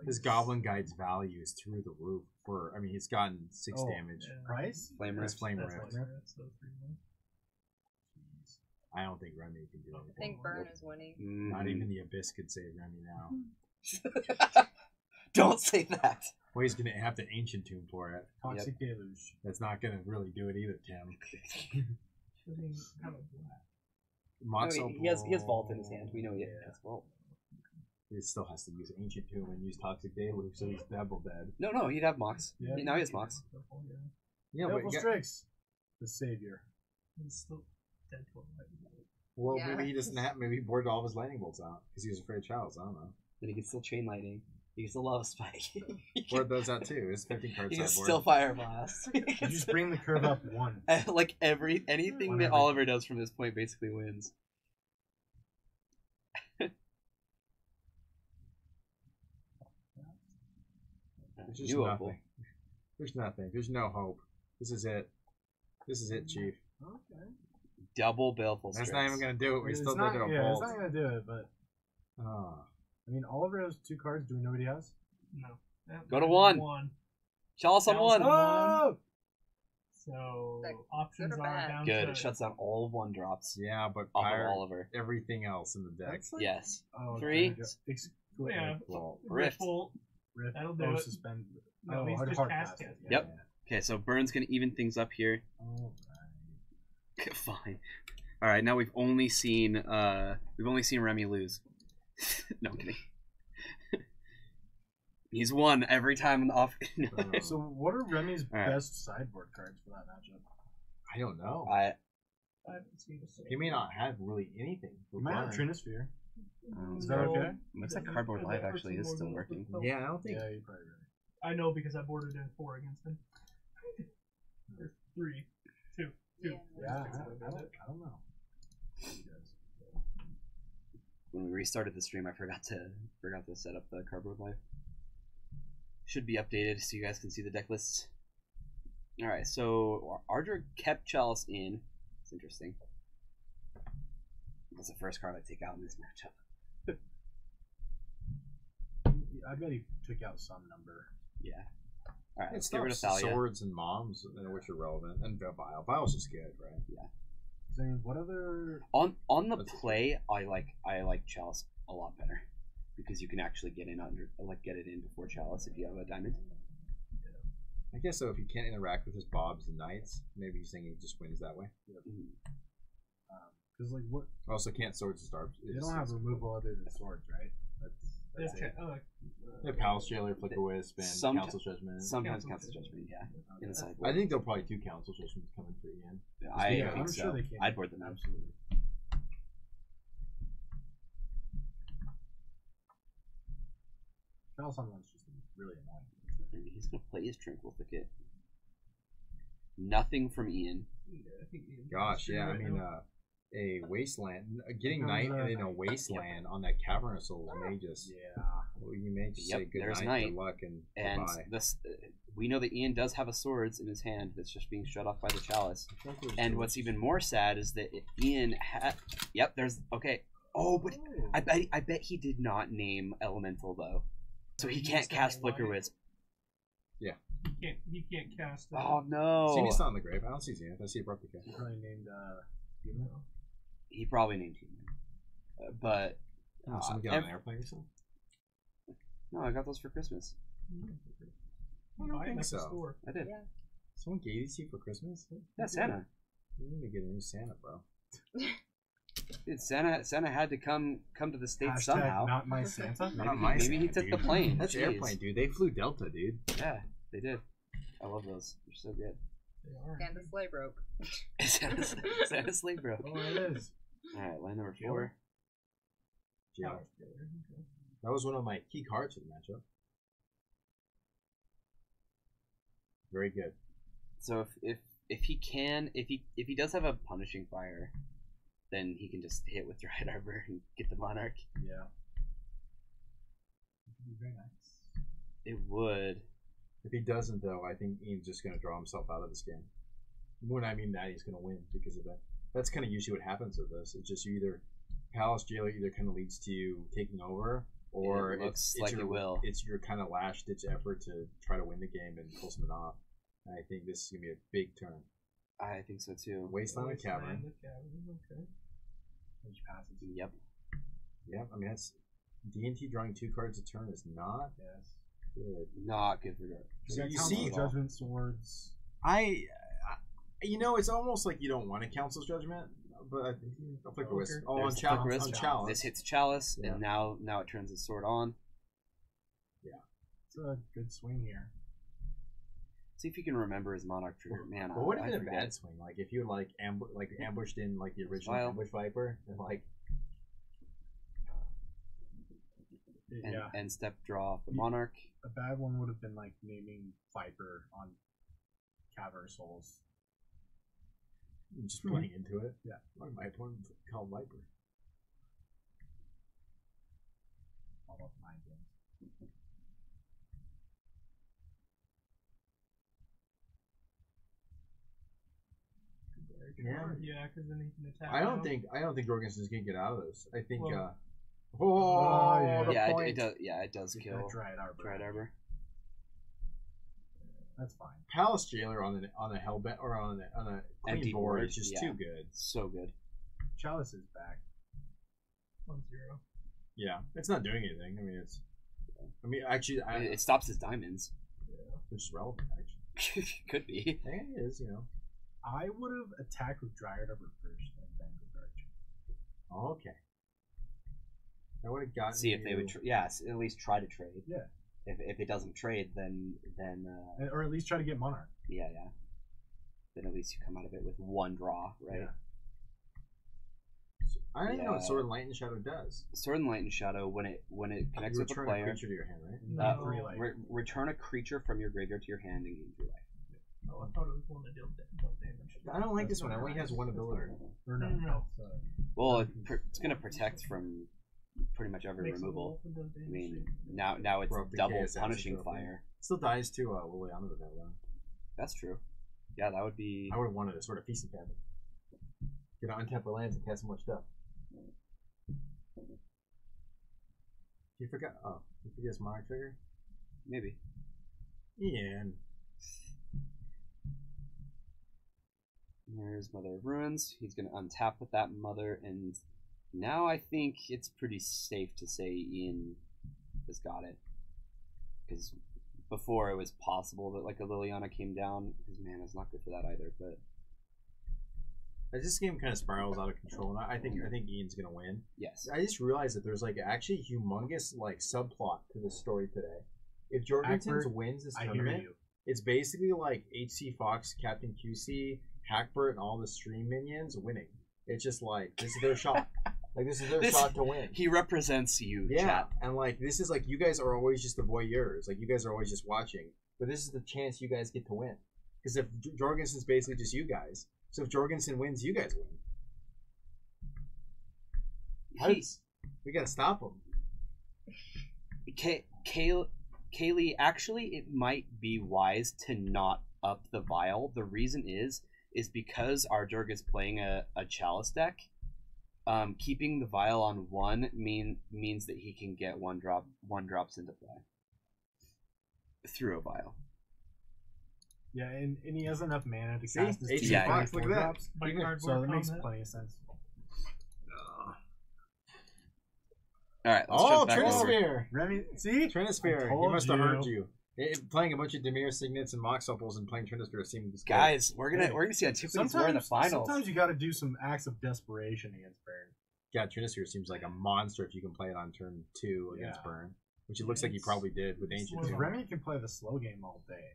This Goblin Guide's value is through the roof. He's gotten 6 Oh, damage. Yeah. Price? Flame That's Rift. flame That's rift. like that, so 3-1. I don't think Remy can do I anything. think Burn is winning. Not even the Abyss could save Remy now. Don't say that. Well, he's gonna have to Ancient Tomb for it. Toxic Deluge. That's not gonna really do it either, Tim. No, he has Vault in his hand. We know he has Vault. He still has to use Ancient Tomb and use Toxic Deluge, so he's double dead. No, he'd have Mox. Yeah. Now he has Mox. Yeah, Double but Strix. The savior. He's still dead to it. well, Yeah. maybe he doesn't have. Maybe he boarded all of his lightning bolts out because he was afraid of Childs. I don't know. Then he can still Chain Lightning. He can still Lava Spike. Board those out too. It's 15 cards He can sideboard. still Fire Blast. You just bring the curve up one. Like anything that Whenever. Oliver does from this point basically wins. There's just You nothing. Opal. There's nothing. There's no hope. This is it. This is it, Chief. Okay. Double Baleful That's Strix. not even gonna do it. We It's still not, did it a yeah, bolt. it's not gonna do it, but Ah. I mean, Oliver has 2 cards. Do we know what he has? No. Go to one. Chalice on Chalice one. on Oh! Is So that options good or are bad? down Good. to It shuts down all of 1-drops Yeah, but off fire of Oliver. everything else in the deck. That's like, Yes. oh, Three. okay. Yeah. Well, Rift. Rift. Rift. That'll do Oh, it. suspend. No, oh, he's just hard cast pass it. it. Yep. Okay, so Burns gonna even things up here. Oh, Fine. All right, now we've only seen Remy lose. No I'm kidding. He's won every time in the off. right. So, what are Remy's All right. best sideboard cards for that matchup? I don't know. I I haven't seen the He may not have really anything. You for might have Burn. Trinosphere. Is No. that okay? looks like Cardboard Live actually is still working. Yeah, I don't think. Yeah, you're probably right. I know because I boarded in 4 against him. Or 3. 2. Yeah. Yeah, I don't know. He does. When we restarted the stream, I forgot to set up the Cardboard Live. Should be updated so you guys can see the deck lists. All right, so Ardra kept Chalice in. It's interesting. That's the first card I take out in this matchup. I bet he took out some number. Yeah. All right, let's It's get rid of Thalia. swords and moms, which are relevant, and Vile. Vile's just good, right? I mean, what other? On the That's- play, I like Chalice a lot better because you can actually get it in before Chalice if you have a diamond. I guess so. If he can't interact with his Bobs and Knights, maybe he's thinking he just wins that way. Because like what? Also, can't swords and stars. They don't have removal other than swords, right? That's it. They have Palace Jailer, Flicker Wisp, and Somet- Council Judgment. Sometimes Council Council Judgment, yeah, in the I sideboard. think there'll probably 2 Council Judgments coming for Ian. I Yeah, think I'm so. sure they can. I'd board them out. Absolutely. Chalice on one's just really annoying. And he's gonna play his Tranquil Thicket. Nothing from Ian. Gosh, yeah. I mean, a wasteland, getting Becomes Knight a and in a wasteland on that Cavernous Soul may just, Yeah. well, you may just Yep, say good there's night, Knight. good luck, and And goodbye. this, we know that Ian does have a swords in his hand that's just being shut off by the Chalice. And what's even more sad is that Ian had. Yep, there's okay. Oh, but I bet he did not name Elemental though, so he can't cast Flicker Wisp. He can't cast. Oh no! Zenith's not in the grave. I don't see Zenith. I see Abrupt Decay. He probably named Human. He probably named him, but Oh, someone get on an airplane or something? no, I got those for Christmas. I don't think so. I did. Yeah. Someone gave these to you for Christmas? Yeah, Santa. You need to get a new Santa, bro. Dude, Santa had to come to the States Hashtag somehow. not my Santa. Maybe he took the plane. That's Jeez. airplane, dude. They flew Delta, dude. Yeah, they did. I love those. They're so good. And the sleigh broke. Santa's sleep, bro. Oh, it is. All right, line number 4. Yeah. That was one of my key cards for the matchup. Very good. So if he does have a punishing fire, then he can just hit with Dried Arbor and get the Monarch. Yeah. Very nice. It would. If he doesn't, though, I think Ian's just going to draw himself out of this game. When I mean that, he's going to win because of that. That's kind of usually what happens with this. It's just you either Palace Jailer either kind of leads to you taking over, or It looks it's like your, it will. It's your kind of last ditch effort to try to win the game and pull something off. And I think this is going to be a big turn. I think so too. Wasteland and Cavern. Okay. Which passes. Yep. Yeah, I mean that's D&T drawing 2 cards a turn is not Yes. good. Not good for Dark. So you Council see, Judgment Swords. it's almost like you don't want a Council's Judgment, but I think I'll flicker Wisp. Oh, on There's the Chalice. Flicker On Wisp. Chalice. This hits Chalice, Yeah. and now it turns its sword on. It's a good swing here. See if you can remember his Monarch trigger. Man, What would have I been a forget. bad swing? Like if you had ambushed in like the original Vile. Ambush Viper and like And Yeah. end step draw off the Monarch. A bad one would have been like naming Viper on Caver Souls. just playing into it. Yeah. Like my opponent called Viper. All of 9 games. Yeah, because then he can attack. I don't now. think Jorgensen's gonna get out of this. I think Well- the Yeah, point. it does. Yeah, it does It's kill gonna Dryad Arbor. Dryad Arbor. That's fine. Palace Jailer on a Hellbent or on a clean Empty board board, is just yeah. too good. So good. Chalice is back. 1-0. Yeah, it's not doing anything. I mean, actually, It stops his diamonds. which is relevant. Actually, Could be. yeah, it is. I would have attacked with Dryad Arbor first and then with Arch. Okay. That would have gotten. See if they would. Yes, at least try to trade. Yeah. If it doesn't trade, then Or at least try to get Monarch. yeah. Then at least you come out of it with 1 draw, right? Yeah. I don't even know what Yeah. Sword and Light and Shadow does. Sword and Light and Shadow, when it connects You with a return player, creature to your hand, right? No. 3 life. return a creature from your graveyard to your hand and gain 3 life. Oh, I thought it was one that dealt damage. I don't like this one. It only has 1 ability. Or no. No. Well, it's going to protect from pretty much every Makes a removal. wolf and does damage I mean, too. now it's We're up to double KSS punishing trophy. fire. Still dies to Liliana with that though. That's true. Yeah, that would be. I would have wanted a sort of feast and famine. Get on untap lands and cast some more stuff. You forgot. Oh, you forget his Monarch trigger. Maybe. Yeah. There's Mother of Ruins. He's going to untap with that Mother, and now I think it's pretty safe to say Ian has got it. Because before it was possible that like a Liliana came down. His mana is not good for that either, but This game kind of spirals out of control, and I think Ian's gonna win. yes. I just realized that there's like actually a humongous like subplot to this story today. If Jorgensen Hackbird, wins this I hear tournament, you. it's basically like HC Fox, Captain QC, Hackbird, and all the stream minions winning. It's just like this is their shot. Like this is their shot to win. He represents you, Yeah, chat. and like this is like you guys are always just the voyeurs. Like you guys are always just watching, but this is the chance you guys get to win. Because if Jorgensen's basically just you guys, so if Jorgensen wins, you guys win. We gotta stop him. Kaylee, actually, it might be wise to not up the vial. The reason is because our Durg is playing a Chalice deck. Keeping the vial on 1 means that he can get 1 drops into play through a vial. Yeah, and he has enough mana to See? cast his 2 Yeah, Fox, four look at that. drops. By cardboard So that makes combat. plenty of sense. All right, let's Oh, jump back over. Trinisphere! Remy, see? Trinisphere, I he told must have you. heard you. Playing a bunch of Demir Signets and Mox Supples and playing Trinisphere seems good. Guys, we're gonna see how Tiffany's we're in the finals. Sometimes you got to do some acts of desperation against Burn. Yeah, Trinisphere seems like a monster if you can play it on turn 2 against Yeah. Burn, which it looks like he probably did with Ancient. Slow. too. Remy can play the slow game all day.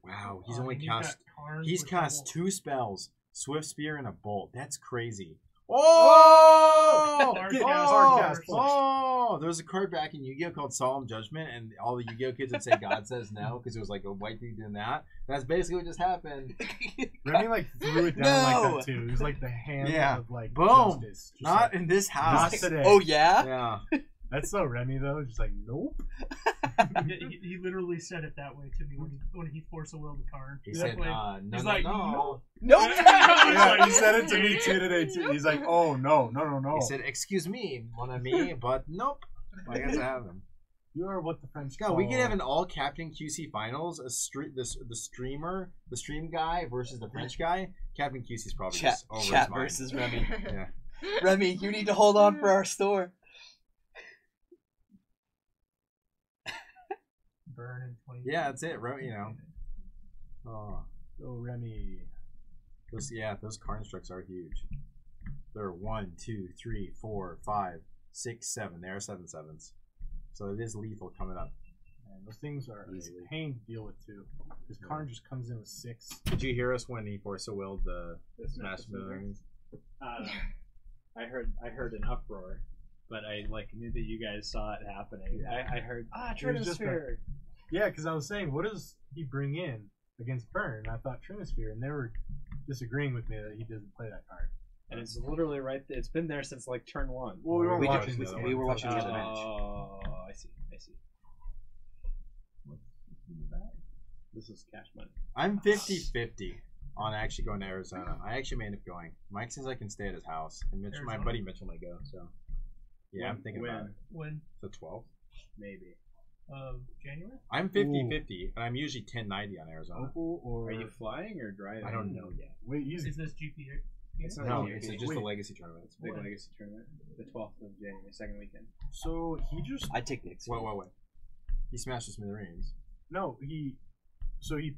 Wow, he's I only mean, he's cast got Karns he's with cast double- 2 spells, Swift Spear and a Bolt. That's crazy. Oh! Hard Get cast, hard hard cast. Oh! There's a card back in Yu-Gi-Oh called Solemn Judgment, and all the Yu-Gi-Oh kids would say God says no because it was like a white dude doing that. That's basically what just happened. Remy like threw it down like No! that too. He was like the hand Yeah. of like Boom. justice. Just Not like, in this not house. today. Oh yeah. Yeah. That's so Remy though. Just like nope. He literally said it that way to me when he forced a will to Karn. He said, no, He's no, like, no. Nope. Yeah, he said it to me too today too. He's like, oh no. He said, excuse me, mon ami, but nope. I guess I haven't. You are what the French God, call. we could have an all Captain QC finals. The stream guy versus the French guy. Captain QC's probably Chat, just over chat his mind. versus Remy. Yeah. Remy, you need to hold on for our store. Burn in 20. Yeah, that's it, right? You know. Oh, Oh, Remy. those constructs are huge. They're 1, 2, 3, 4, 5, 6, 7. They are 7 sevens. So it is lethal coming up. And those things are Easily. a pain to deal with too. Because Karn just comes in with 6. Did you hear us when he force willed the Smash Millions? I heard an uproar, but I knew that you guys saw it happening. Yeah. I heard It was just Trinosphere. Yeah, because I was saying, what does he bring in against Burn? And I thought Trinosphere, and they were disagreeing with me that he doesn't play that card. And it's literally right there. It's been there since like turn 1. Well, we weren't We watching did- this game. we were watching the other match. Oh, I see. What's in the bag? This is cash money. I'm 50-50 on actually going to Arizona. I actually may end up going. Mike says I can stay at his house, and Mitch, my Arizona? buddy Mitchell may go. So yeah, I'm thinking about it. When? The 12th. Maybe. January? I'm 50-50, and I'm usually 10-90 on Arizona. Opal or Are you flying or driving? I don't know yet. Wait, easy. Is this GP? It's not No, GP. it's just Wait. a legacy tournament. It's a big When? legacy tournament. The 12th of January, second weekend. So he just I take Nick's. Wait. He smashed the smithereens. no he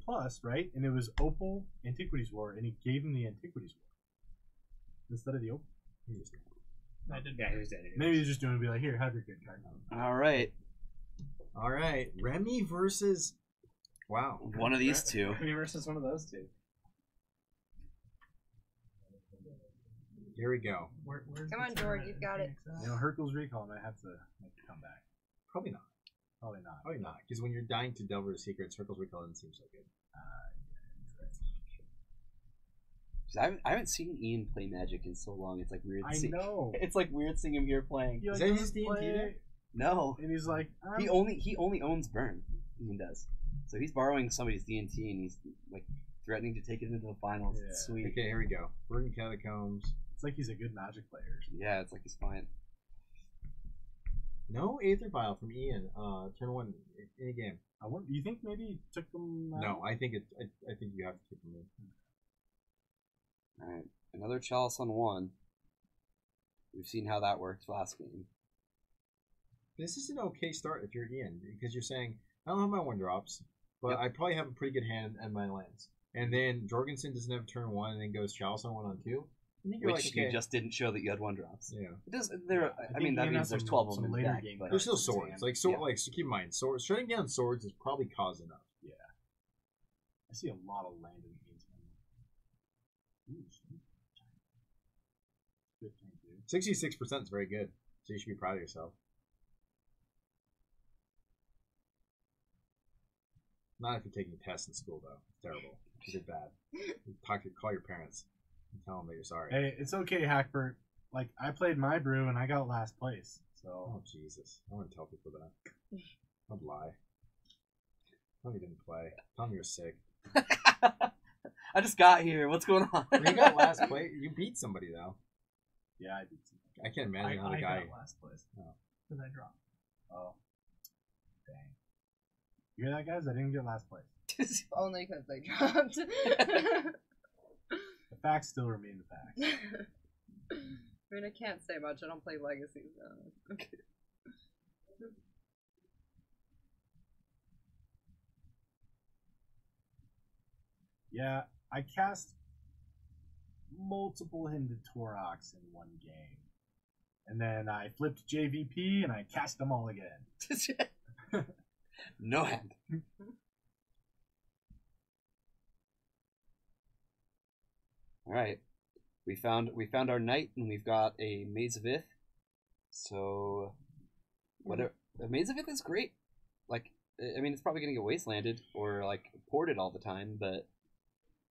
plus right, and it was Opal Antiquities War, and he gave him the Antiquities War instead of the Opal. He just I didn't. Yeah, he was dead. Maybe he's just doing it. Be like, here, have your good card. All right, All right, Remy versus. Wow. one of these two. Me versus one of those two. Here we go. Where's Come the on, tournament George, you've in got it. Phoenix at? You know, Hercules Recall might have to make a comeback. Probably not. Probably not. Probably not. Because when you're dying to delve into secrets, Circles Recall doesn't seem so good. I haven't seen Ian play Magic in so long. It's like weird. I know. It's like weird seeing him here playing. He, Is like, that goes his to D&D play, deck? No, and he's like, he only owns Burn. Ian does. So he's borrowing somebody's D&T, and he's like threatening to take it into the finals. It's Yeah. sweet. Okay, here we go. Verdant Catacombs. it's like he's a good Magic player. Yeah, it's like he's fine. No Aether Vial from Ian. Turn 1 any game. I wonder, you think maybe he took them out? No, I think I think you have to keep them in. All right, another Chalice on 1. We've seen how that worked last game. This is an okay start if you're Ian, because you're saying, I don't have my 1-drops, but Yep. I probably have a pretty good hand and my lands. And then Jorgensen doesn't have turn 1 and then goes Chalice on 1 on 2. I think you're Which like, okay. you just didn't show that you had 1-drops. Yeah. It does. There. I I think mean, that Ian means has there's some- 12 of some them in later deck. game But There's still cards in his swords. hand. Like, so keep in mind, shutting down swords is probably cause enough. I see a lot of land in Ian's hand. Ooh, sweet. Good thing, dude. 66% is very good, so you should be proud of yourself. Not if you're taking tests in school, though. It's terrible. You did bad. Call your parents and tell them that you're sorry. Hey, it's okay, Hackbert. Like, I played my brew and I got last place. So Oh, Jesus. I want to tell people that. Don't lie. Tell me you didn't play. Tell me you're sick. I just got here. What's going on? You got last place. You beat somebody, though. yeah, I beat some. I can't imagine how the I guy. got last place Oh. because I dropped. Oh, dang. You hear that, guys? I didn't get last place. Only because they dropped. The facts still remain the facts. I mean, I can't say much. I don't play Legacies. So. Yeah, I cast multiple Hidden Torox in one game. And then I flipped JVP and I cast them all again. No hand. All right, we found our knight, and we've got a Maze of Ith. So, whether a Maze of Ith is great. Like, I mean, it's probably gonna get wastelanded or like ported all the time, but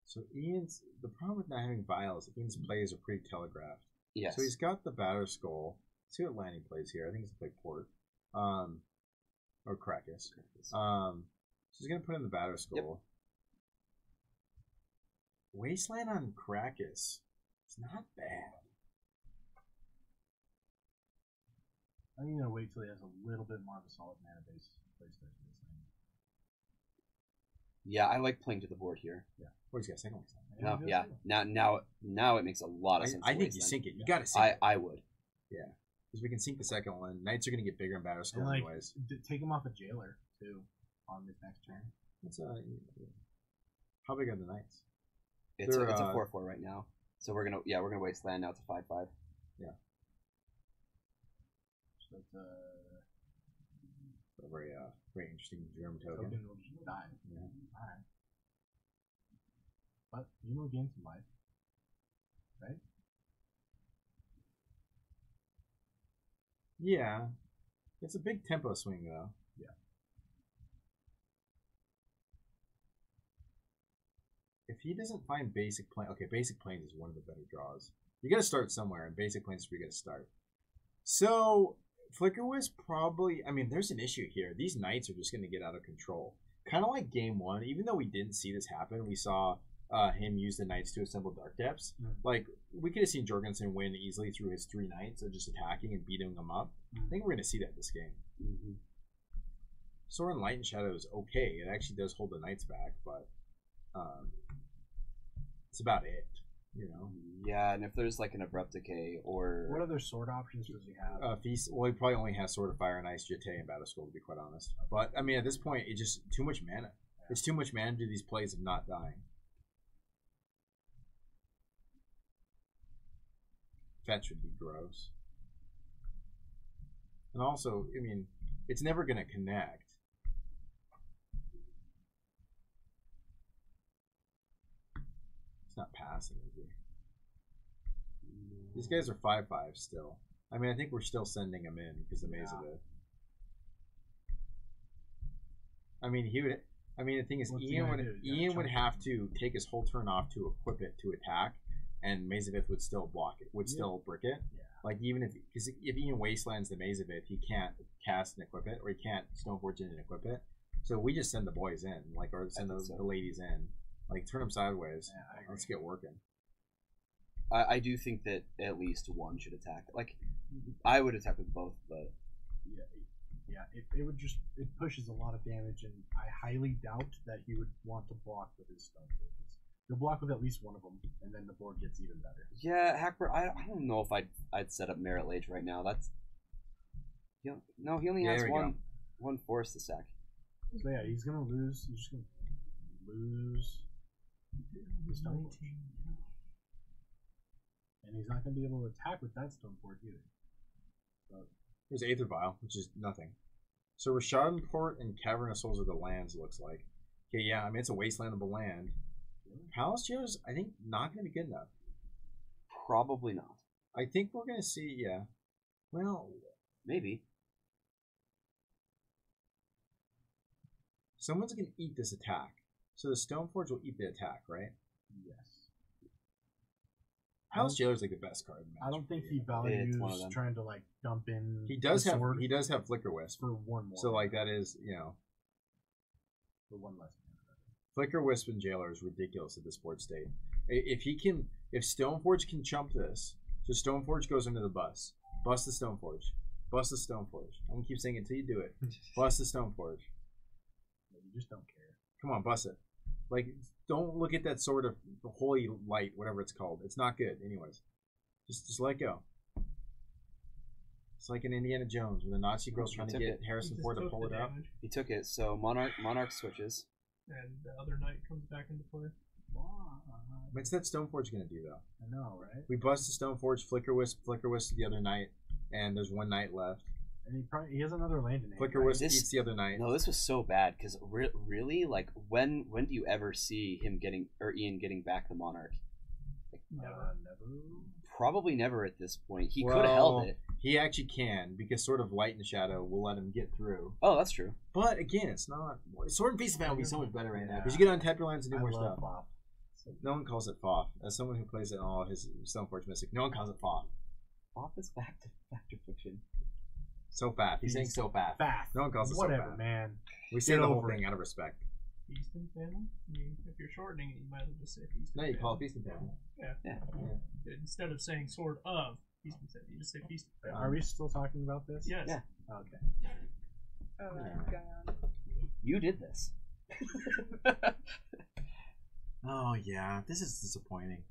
So Ian's the problem with not having vials. Ian's plays are pretty telegraphed. yes. So he's got the Batter Skull. Let's see what landing plays here. I think he's gonna play Port, or Krakus. So he's gonna put in the Batter Skull. Wasteland on Krakus. It's not bad. I'm gonna wait till he has a little bit more of a solid mana base. Yeah, I like playing to the board here. What he's got second wasteland. No, yeah. Now it makes a lot of sense. I to think you wasteland. sink it. You got to sink it. I would. Because we can sink the second one. Knights are going to get bigger and better still And like, anyways. take him off a jailer too on this next turn. It's, how big are the Knights? It's They're, a 4/4 right now. So we're gonna wasteland now. It's a 5/5. So it's A very very interesting German token. token will just die. Yeah. Alright. But you will gain some life. Right? Yeah. It's a big tempo swing though. Yeah. If he doesn't find basic plane, okay, basic planes is one of the better draws. You got to start somewhere, and basic planes is where you got to start. So Flicker was probably. I mean, there's an issue here. These Knights are just going to get out of control. Kind of like game one. Even though we didn't see this happen, we saw him use the Knights to assemble Dark Depths. Like we could have seen Jorgensen win easily through his 3 Knights of just attacking and beating them up. I think we're going to see that this game. Soren Light and Shadow is okay. It actually does hold the Knights back, but it's about it, you know. Yeah, and if there's like an Abrupt Decay or What other sword options does he have? Feast. Well, he probably only has Sword of Fire and Ice, Jete, and Battle Scroll, to be quite honest. But I mean, at this point, it's just too much mana. It's too much mana to do these plays of not dying. Fetch would be gross. And also, I mean, it's never going to connect. It's not passing, is he? These guys are 5/5 still. I mean, I think we're still sending him in because of Maze of it. I mean, he would. I mean, the thing is, Ian would have to take his whole turn off to equip it to attack, and Mazavith would still block it, would still brick it. Yeah. Like, even if Ian wastelands the Mazavith, he can't cast and equip it, or he can't Stoneforge in and equip it. So we just send the boys in, like, or send the ladies in, like, turn them sideways. Yeah, Let's get working. I do think that at least one should attack. Like, I would attack with both, but Yeah, it pushes a lot of damage, and I highly doubt that he would want to block with his stone forges. He'll block with at least one of them, and then the board gets even better. yeah, Hackbird. I don't know if I'd set up Merit Lage right now. That's no, he only has one force to sack. So yeah, he's gonna lose. He's just gonna lose the stone forge, and he's not gonna be able to attack with that stone forge either. So, There's Aether Vial, which is nothing. So Rashadenport and Cavernous Souls are the lands, it looks like. Okay, yeah, I mean, it's a wastelandable land. Palace Geo's, I think, not going to be good enough. Probably not. I think we're going to see, yeah. Well, Maybe. someone's going to eat this attack. So the Stoneforge will eat the attack, right? yes. Palace Jailer's like the best card in the match. I don't think he It's values one of them. trying to like dump in. He does the have sword Flicker Wisp. for one more. So like that is, you know, for one less. Flicker Wisp and Jailer is ridiculous at this board state. If Stoneforge can chump this, so Stoneforge goes into the bus. Bust the Stoneforge. Bust the Stoneforge. I'm gonna keep saying it until you do it. Bust the Stoneforge. You just don't care. Come on, bust it. Like, don't look at that sort of holy light, whatever it's called. It's not good, anyways. Just let go. It's like in Indiana Jones when the Nazi girl's trying to took get it. Harrison He Ford to just pull took it the up. damage, He took it. So Monarch switches. and the other knight comes back into play. What's that Stoneforge gonna do though? I know, right? We bust the Stoneforge, Flicker Wisp the other night, and there's one night left. And he has another land in it. Flicker right? Wisp This- eats the other night. No, this was so bad because really, like, when do you ever see him Ian getting back the Monarch? Never. Probably never at this point. He Well, could have held it. He actually can, because sort of Light and Shadow will let him get through. Oh, that's true. But again, it's not. Sword and Peace of Battle would be so much better right now. Yeah. Because you get on tap your lands and do I more love stuff. Bob. No one calls it FOF. As someone who plays it in all his Stoneforge Mystic, no one calls it FOF. Office back to fiction. So fat. He's saying so fat. Fast. No one calls it Whatever, so fat. man. We say Get the whole over thing it. out of respect. Feast and famine. I mean, if you're shortening it, you might as well just say feast. No, and you call it famine. Feast and Famine. Yeah. Instead of saying sword of feast and famine, you just say feast and famine. Are we still talking about this? Yes. Yeah. Okay. Oh, what's going on? You did this. Oh yeah, this is disappointing.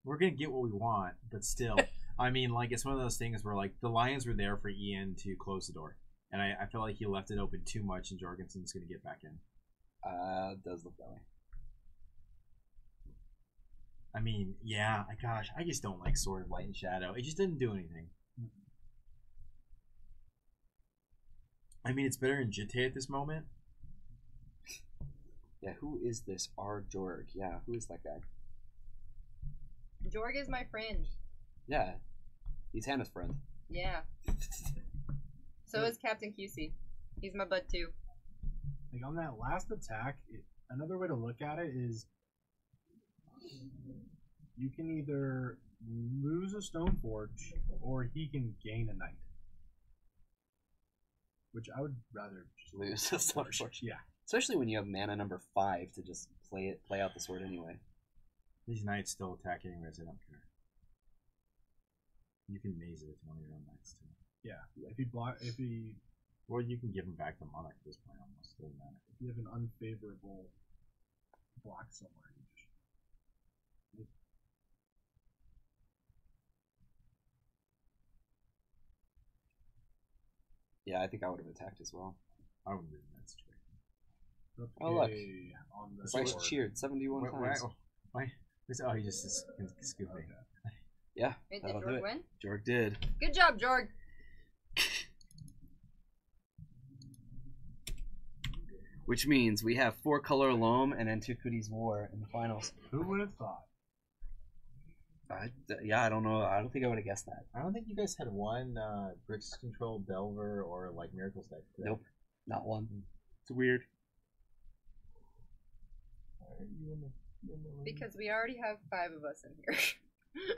We're gonna get what we want, but still, I mean, like it's one of those things where like the Lions were there for Ian to close the door, and I feel like he left it open too much, and Jorgensen's gonna get back in. Does look that way. I mean, yeah, gosh, I just don't like Sword of Light and Shadow. It just didn't do anything. I mean, it's better than Jite at this moment. Yeah, who is this R. Jorg? Yeah, who is that guy? Jorg is my friend. Yeah, he's Hannah's friend. Yeah. So is Captain QC. He's my bud too. Like on that last attack, another way to look at it is you can either lose a Stoneforge or he can gain a knight. Which I would rather just Lose a Stoneforge. Yeah. Especially when you have mana number 5 to just play out the sword anyway. These knights still attack anyways. I don't care. You can maze it with one of your own knights too. Yeah. If he Or you can give them back to Monarch at this point almost. Doesn't matter. if you have an unfavorable block somewhere, you just Yeah, I think I would have attacked as well. I wouldn't do that situation. Oh, look. On the Bryce sword. cheered 71 times. Why? Oh, he just is scooping. Yeah, Wait, did that'll do Jorg it. win? Jorg did. Good job, Jorg. Which means we have 4-color Loam and Antiquities War in the finals. Who would have thought? Yeah, I don't know. I don't think I would have guessed that. I don't think you guys had one Bricks Control Delver or like Miracles deck. Correct? Nope, not one. It's weird. Because we already have 5 of us in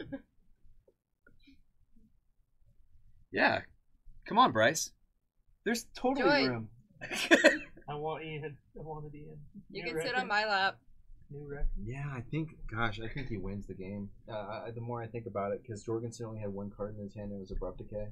here. Yeah, come on, Bryce. There's totally Joy. room. I want Ian. I wanted Ian. You New can sit record. on my lap. New record. Yeah, I think he wins the game. The more I think about it, because Jorgensen only had one card in his hand, it was Abrupt Decay,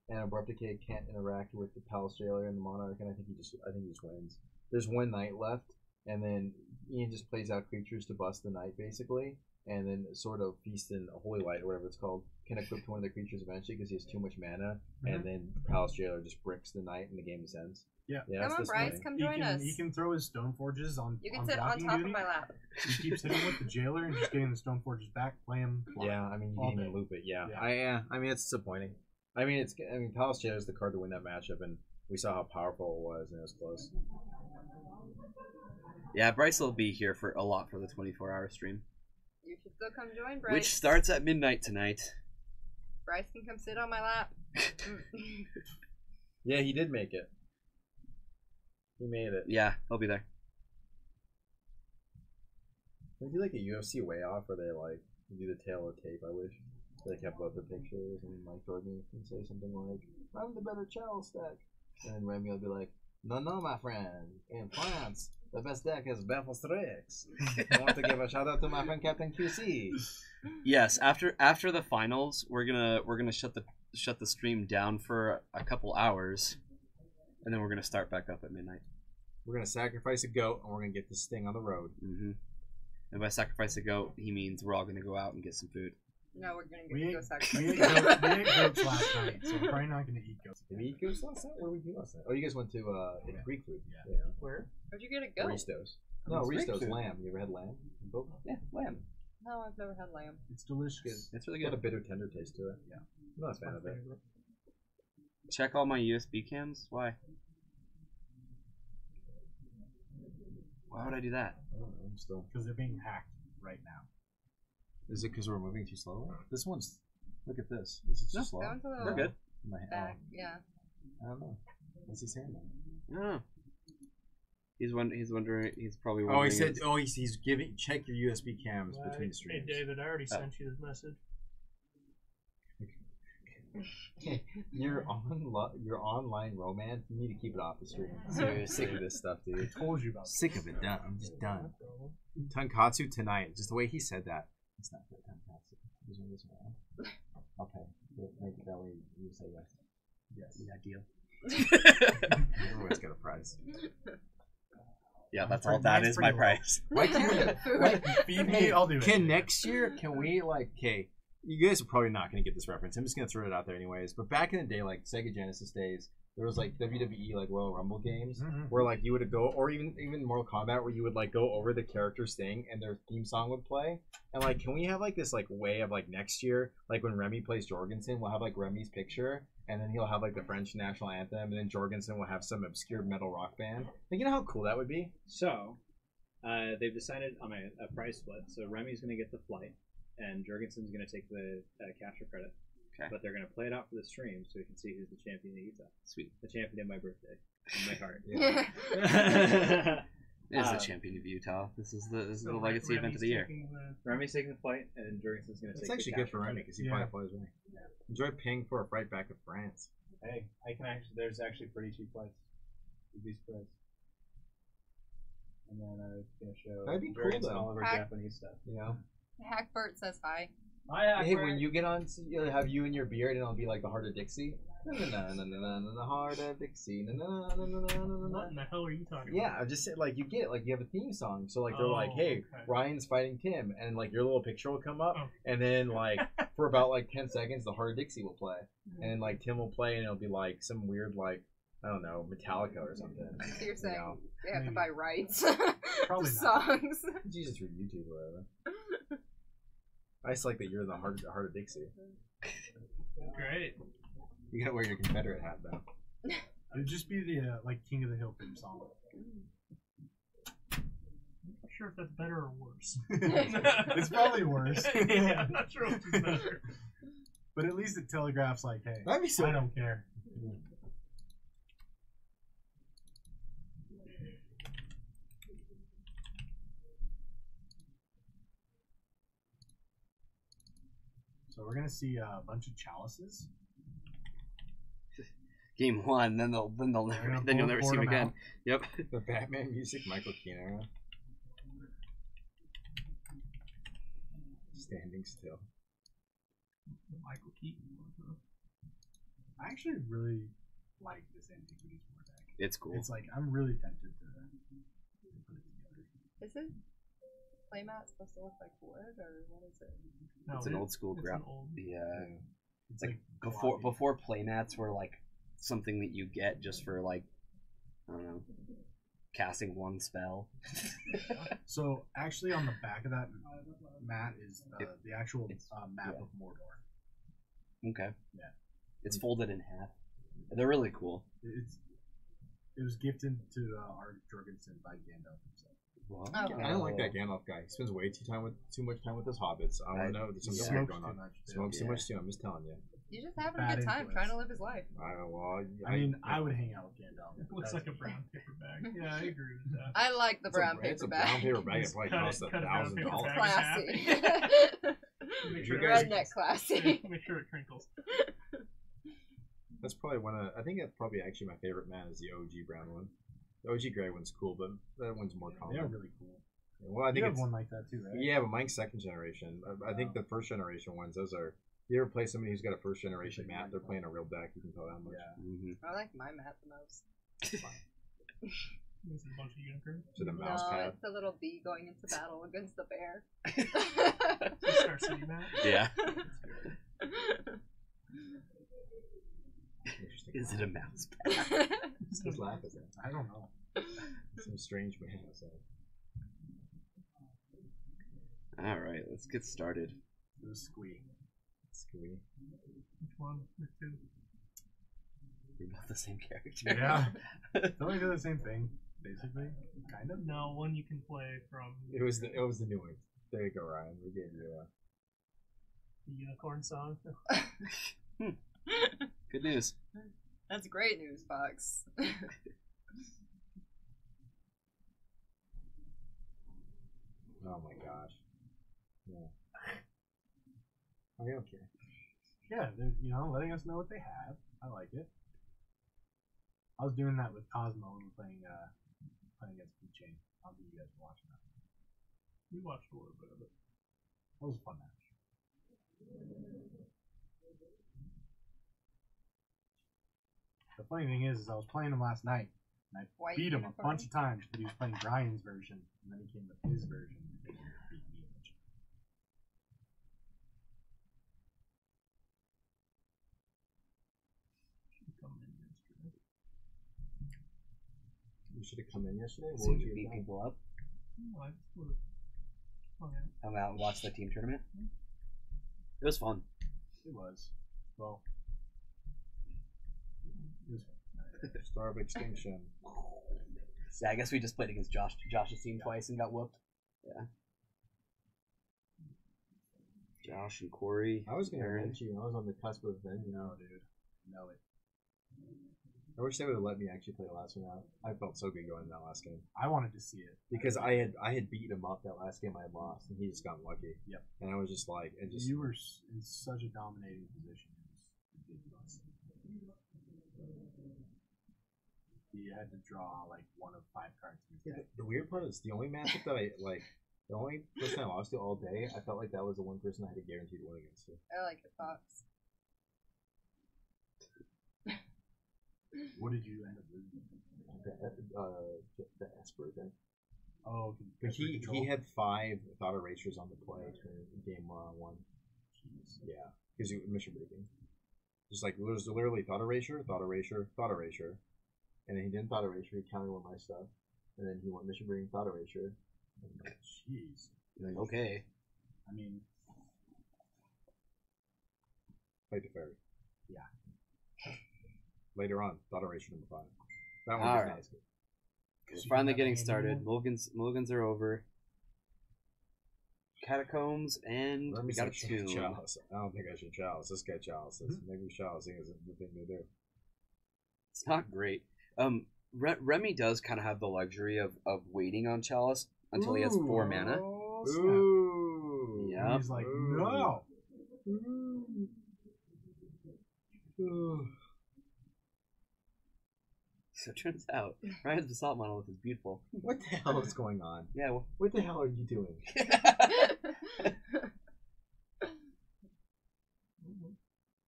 and Abrupt Decay can't interact with the Palace Jailer and the Monarch, and I think he just wins. There's one knight left, and then Ian just plays out creatures to bust the knight basically, and then sort of Feast and Holy Light or whatever it's called can equip to one of the creatures eventually because he has too much mana, and then Palace Jailer just bricks the knight and the game just ends. Yeah. Come that's on, Bryce, disappointing. come join us. He can throw his Stoneforges on. You can sit on blocking top duty. of my lap. He keeps hitting with the jailer and just getting the Stoneforges back. Play him. Yeah, I mean you All didn't even day. loop it. Yeah, Yeah. I mean it's disappointing. I mean Palace Jailer is the card to win that matchup, and we saw how powerful it was, and it was close. Yeah, Bryce will be here for a lot for the 24-hour stream, You should still come join Bryce. which starts at midnight tonight. Bryce can come sit on my lap. Yeah, he did make it. He made it. Yeah, I'll be there. Can we do like a UFC way off where they like do the tail of tape? I wish they kept up the pictures and like Jordan can say something like, "I'm the better chalice deck," and then Remy will be like, "No, my friend. In France, the best deck is Baffle Strix. I want to give a shout out to my friend Captain QC." Yes, after the finals, we're gonna shut the stream down for a couple hours, and then we're gonna start back up at midnight. We're gonna sacrifice a goat and we're gonna get this thing on the road. Mm-hmm. And by sacrifice a goat, he means we're all gonna go out and get some food. No, we're gonna We go ate sacrifice. goats last night, so we're probably not going to eat goats. Did we eat goats last night? Where did we do last night? Oh, you guys went to Greek food. Yeah. Where? Where'd you get a goat? Ristos. No, It's Greek Ristos food. lamb. You ever had lamb? Both? Yeah, lamb. No, I've never had lamb. It's delicious. It's really Got a good. bitter, tender taste to it. Yeah. I'm not a fan of it. Check all my USB cams. Why? Why would I do that? I don't know, I'm still. Because they're being hacked right now. Is it because we're moving too slowly? This one's. Look at this. This is too No, slow. That one's a little We're good. back. Yeah. I don't know. What's he saying? No. He's wondering. He's probably Oh, wondering. he said. if- Oh, he's giving. Check your USB cams between the Hey, streams. David, I already sent you this message. Your online romance. You need to keep it off the stream. Seriously. Sick of this stuff, I dude. told you about Sick of it. Done. I'm just done. Tonkatsu tonight. Just the way he said that. It's not good. Tonkatsu. This one, this one. Okay. Make it that way. You say yes. Yes. Yeah, deal. Everyone's got a prize. Yeah, that's all. That is my pretty low. price. Why can't we? Feed me, I'll do it. Can next year? Can we okay? You guys are probably not going to get this reference. I'm just going to throw it out there anyways. But back in the day, like Sega Genesis days, there was like WWE like Royal Rumble games where like you would go, or even Mortal Kombat, where you would like go over the character's thing and their theme song would play. And like, can we have like this like way of like next year, like when Remy plays Jorgensen, we'll have like Remy's picture, and then he'll have like the French national anthem, and then Jorgensen will have some obscure metal rock band. Like, you know how cool that would be? So, they've decided on a prize split. So Remy's going to get the flight, and Jorgensen's going to take the capture credit. Okay. But they're going to play it out for the stream so we can see who's the champion of Utah. Sweet. The champion of my birthday. In my heart. Is the champion of Utah. This is the legacy event of the year. Remy's taking the flight, and Jorgensen's going to take It's actually the good for capture Remy credit. because he probably flies Remy. Enjoy paying for a flight back to France. Hey, I can actually. There's actually pretty cheap flights. You'd be surprised. And then I was gonna show That'd be cool, Jorgensen though. all of our Hack- Japanese stuff. You know. Hackbert says hi. Hey, when you get on, you'll have you and your beard, and it'll be like the Heart of Dixie. The Heart of Dixie. What in the hell are you talking Yeah, about? I'm just saying, like, you get it, like, you have a theme song, so like they're like, Oh, hey, okay. Ryan's fighting Tim, and like your little picture will come up, Oh. and then like for about like 10 seconds, the Heart of Dixie will play, and then like Tim will play, and it'll be like some weird like I don't know Metallica or something. So you're saying You know? they have to Maybe. buy rights Probably to not. songs. You just read YouTube or whatever. I just like that you're the Heart of Dixie. Great. You gotta wear your Confederate hat though. It'd just be the like King of the Hill theme song. I'm not sure if that's better or worse. It's probably worse. Yeah, I'm not sure which is better. But at least it telegraphs like, hey, That'd be so. I don't care. So we're gonna see a bunch of chalices. Game one, then you'll never see him them again. out. Yep. The Batman music, Michael Keaton era. Standing still. Michael Keaton. I actually really like this Antiquities War deck. It's cool. It's like I'm really tempted to put it together. Is it playmat supposed to look like wood or what is it? No, It's an old school it's graph. an old- Yeah. It's Like before playmats were like something that you get just for like I don't know casting one spell. So actually, on the back of that mat is the actual map yeah. of Mordor. Okay. Yeah. It's folded in half. They're really cool. It was gifted to Art Jorgensen by Gandalf himself. Wow. Oh. I don't like that Gandalf guy. He spends way too much time with his hobbits. I want to know there's some yeah. shit Smokes going too on. much. too. Smokes too Yeah. much too. I'm just telling you. He's just having Bad a good time influence. trying to live his life. I mean, I would hang out with Gandalf. It looks like a brown paper bag. Yeah, I agree with that. I like the brown It's a paper brown bag. paper bag. It Just probably cut costs it- cut a brown paper $1,000. bag. Classy. Make sure You guys- Redneck classy. Make sure it crinkles. That's probably I think that's probably actually my favorite man is the OG brown one. The OG gray one's cool, but that one's more common. They are really cool. Well, I You think have it's one like that too, right? yeah, but mine's second generation. I think the first generation ones, those are. You ever play somebody who's got a first generation map? They're playing a real deck. You can tell that much. Yeah. Mm-hmm. I like my mat the most. This is a bunch of unicorns. To the mouse No, pad. it's a little bee going into battle against the bear. Star City map. Yeah. Interesting. Is it a mouse pad? Just laugh at that. I don't know. Some strange man. So. All right, let's get started. It was squee. Screwy. Which one? Which two? We're both the same character. Yeah. Don't we do the same thing, basically? Kind of. No, one you can play from It was the new one. There you go, Ryan. We gave you the unicorn song. Good news. That's great news, Fox. Oh my gosh. Yeah. I don't care. Yeah, they're, letting us know what they have. I like it. I was doing that with Cosmo when we were playing against Blue Chain. I don't think you guys were watching that. We watched a little bit of it. That was a fun match. The funny thing is I was playing him last night, and I White beat him a unicorn? bunch of times, but he was playing Brian's version, and then he came with his version. And he beat me a bunch. You should have come in yesterday. What See would you you beat have done? people up. No, I just would've- Oh, yeah. Come out and watch the team tournament. It was fun. It was. Well, it was Star of Extinction. Yeah, I guess we just played against Josh's team twice and got whooped. Yeah. Josh and Corey. I was gonna Aaron. bench you. I was on the cusp of bench. no, dude. No, it. I wish they would have let me actually play the last one out. I felt so good going in that last game I wanted to see it because I had beaten him up that last game I had lost, and he just got lucky. Yep. And I was just like, and just You were in such a dominating position. It was ridiculous. You had to draw like one of 5 cards. in his Yeah, deck. the weird part is the only matchup that I like, the only person I lost to all day, I felt like that was the one person I had a guaranteed win against. I like your thoughts. What did you end up losing? The Esper deck. Oh, But he had 5 thought erasures on the play in game 1. Yeah, because you mission breaking. Just like it was literally thought erasure, thought erasure, thought erasure, and then he didn't thought erasure. He countered one of my stuff, and then he went mission breaking, thought erasure. Jeez. And then Okay. I mean, played the fairy. Yeah. Later on, thought erasure number 5. That one All was right. nice. We're So you finally have getting any started. more? Mulligans are over. Catacombs and Let we me got a say tomb. Chalice. I don't think I should Chalice. This guy Chalice. Maybe Chalice isn't the thing to do. It's not great. Remy does kind of have the luxury of waiting on Chalice until he has 4 mana. Oh, snap. Ooh. Yeah. He's like, Ooh. no. Ooh. So it turns out Ryan's Basalt Monolith is beautiful. What the hell is going on? Yeah, well, What the hell are you doing?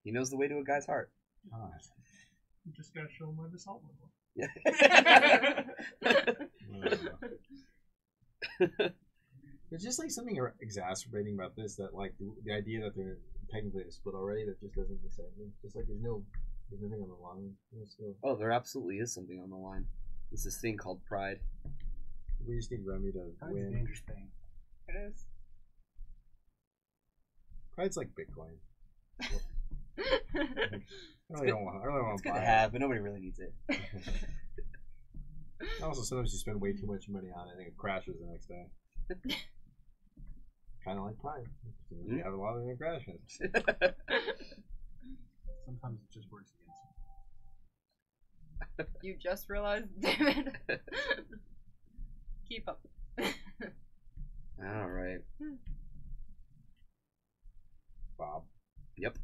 he knows the way to a guy's heart. God. You just gotta show him my basalt level. Yeah. There's just like something exacerbating about this that like the idea that they're technically split already that just doesn't excite me. Just like there's nothing on the line. Oh, there absolutely is something on the line. It's this thing called pride. We just need Remy to That's a win. dangerous thing. It is. Pride's like Bitcoin. I really don't want It's to good buy to it. have, but nobody really needs it. Also, sometimes you spend way too much money on it and it crashes the next day. Kind of like Pride. You have a lot of it and it crashes. Sometimes it just works against you. You just realized, David. Keep up. All right. Bob. Yep.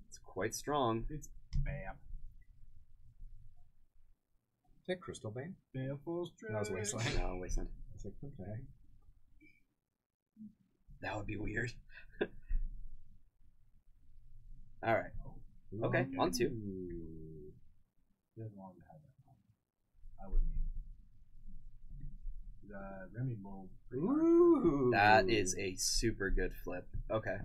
It's quite strong. It's bam. Is that Crystal Bane? Baleful Strike. That was Wasteland. No, Wasteland. It's like, okay. That would be weird. All right. Okay, on 2. He doesn't want him to have that problem. I wouldn't either. Remy will pretty hard. Ooh. That is a super good flip. Okay.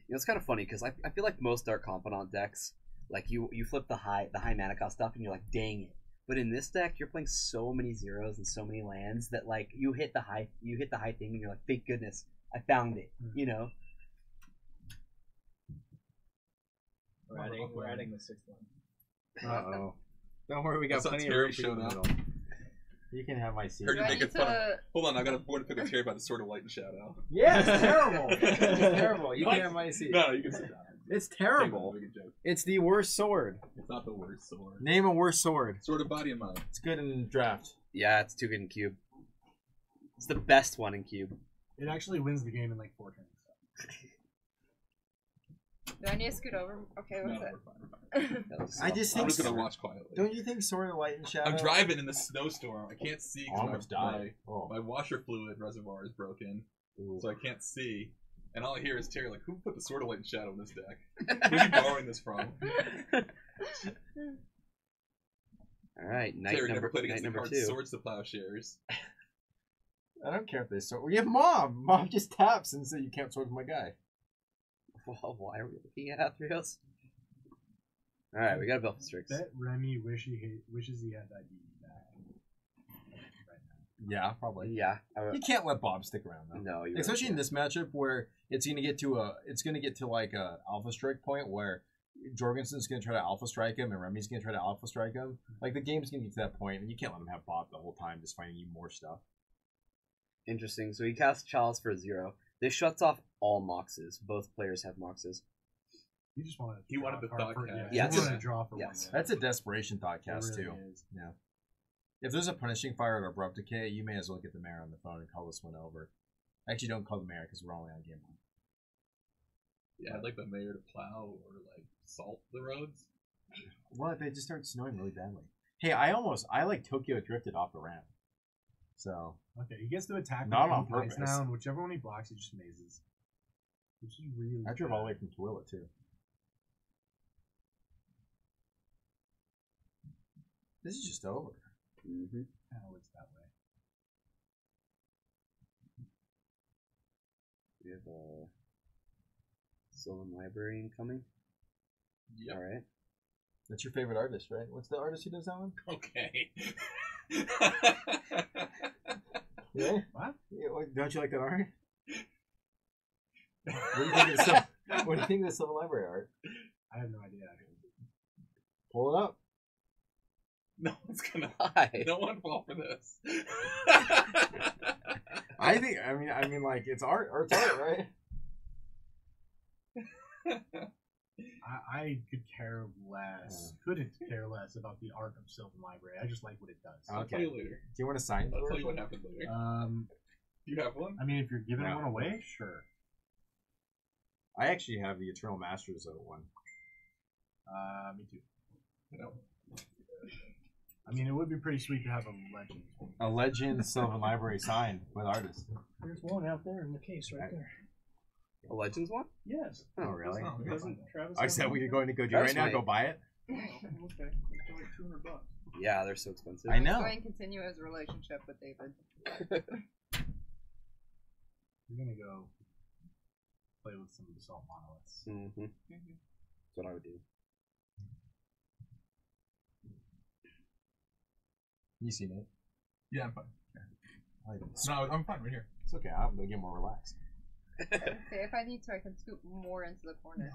You know, it's kind of funny because I feel like most Dark Confidant decks, like you flip the high mana cost stuff and you're like, dang it. But in this deck, you're playing so many zeros and so many lands that like you hit the high thing and you're like, thank goodness, I found it. You know. We're adding the 6th one. Uh-oh. Don't worry, we got That's not plenty of Terry room for you in the showing middle. You can have my seat. Heard Do you I making need fun. to? Hold on, I got a board to pick a Terry about the Sword of Light and Shadow. Yeah, it's terrible. It's terrible. You What? can have my seat. No, you can sit down. It's Take terrible. one, make a joke. It's the worst sword. It's not the worst sword. Name a worse sword. Sword of Body and Mind. It's good in draft. Yeah, it's too good in Cube. It's the best one in Cube. It actually wins the game in like 4 turns. Do I need to scoot over? Okay, No, what's we're it? fine, we're fine. That was I just I'm think just gonna so. watch quietly. Don't you think Sword of Light and Shadow? I'm driving in the snowstorm. I can't see Almost because died. Oh. my washer fluid reservoir is broken, Ooh. so I can't see. And all I hear is Terry like, who put the Sword of Light and Shadow in this deck? Who's he borrowing this from? All right, night Terry never number played night against the number card 2. Swords to Plowshares. I don't care if they sword. We have Mom. Mom just taps and says you can't sword with my guy. Well, why are we looking at Athreos? All right, we got a Belfast Strix. Bet Remy wishes he had that DD back. Yeah, probably. Yeah, You can't let Bob stick around though. no, you Especially in this matchup where it's gonna get to like a alpha strike point where Jorgensen's gonna try to alpha strike him and Remy's gonna try to alpha strike him. Like the game's gonna get to that point and you can't let him have Bob the whole time just finding you more stuff. Interesting. So he casts Chalice for 0. This shuts off all Moxes. Both players have Moxes. He just wanted. He wanted the thought cast. Yes. He wanted to draw for Yes. one. That's a desperation thought cast It really too. is. Yeah. If there's a punishing fire or abrupt decay, you may as well get the mayor on the phone and call this one over. Actually, don't call the mayor because we're only on game 1. Yeah, I'd like the mayor to plow or like salt the roads. What? They just started snowing really badly. Hey, I like Tokyo drifted off the ramp. So Okay, he gets to attack Not with on both knights purpose. now, and whichever one he blocks, he just mazes. Which is really. I drove all the way bad. from Tooele too. This is just over. Mm-hmm. Oh, it's that way. We have a Sylvan Library incoming. Yep. All right. That's your favorite artist, right? What's the artist who does that one? Okay. Yeah. What? Yeah, don't you like that art? What do you think of the Sylvan, what do you think of the Sylvan Library art? I have no idea. Pull it up. No one's gonna. Hi. No one fall for this. I think. I mean, like it's art. Art's art, right? I could care less. Couldn't care less about the art of Sylvan Library. I just like what it does. I'll tell you later. Do you want to sign? I'll for tell it? you what happened later. Do you have one? I mean, if you're giving Yeah. one away, sure. I actually have the Eternal Masters of one. Me too. No. I mean, it would be pretty sweet to have a legend. A Legend Sylvan Library sign with artist. There's one out there in the case right there. A Legends one? Yes. Oh, really? Oh, Doesn't Travis? I have said one? we could go into go do Travis right now. might. Go buy it. Oh, okay. It's like $200. Yeah, they're so expensive. I know. Go and continue his relationship with David. We're gonna go play with some of the salt monoliths. Mm-hmm. Mm-hmm. That's what I would do. You seen it? Yeah, I'm fine. I like it. No, I'm fine right here. It's okay. I'm gonna get more relaxed. Okay, if I need to, I can scoot more into the corner.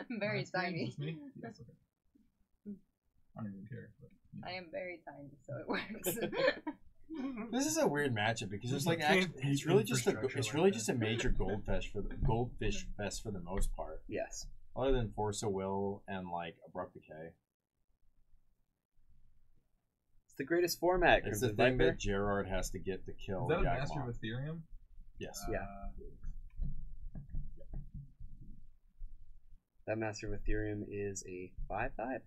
Very That's fine, tiny. just me? Yes, okay. I don't even care. But, I am very tiny, so it works. This is a weird matchup because there's like You can't actually, it's beat really just infrastructure it's like really that. just a major goldfish fest for the most part, Yes. other than Force of Will and like Abrupt Decay. It's the greatest format. It's the Crimson thing Viper. that Gerard has to get to kill. is that a Yagmoth. Master of Ethereum? Yes. Yeah. That Master of Ethereum is a 5/5.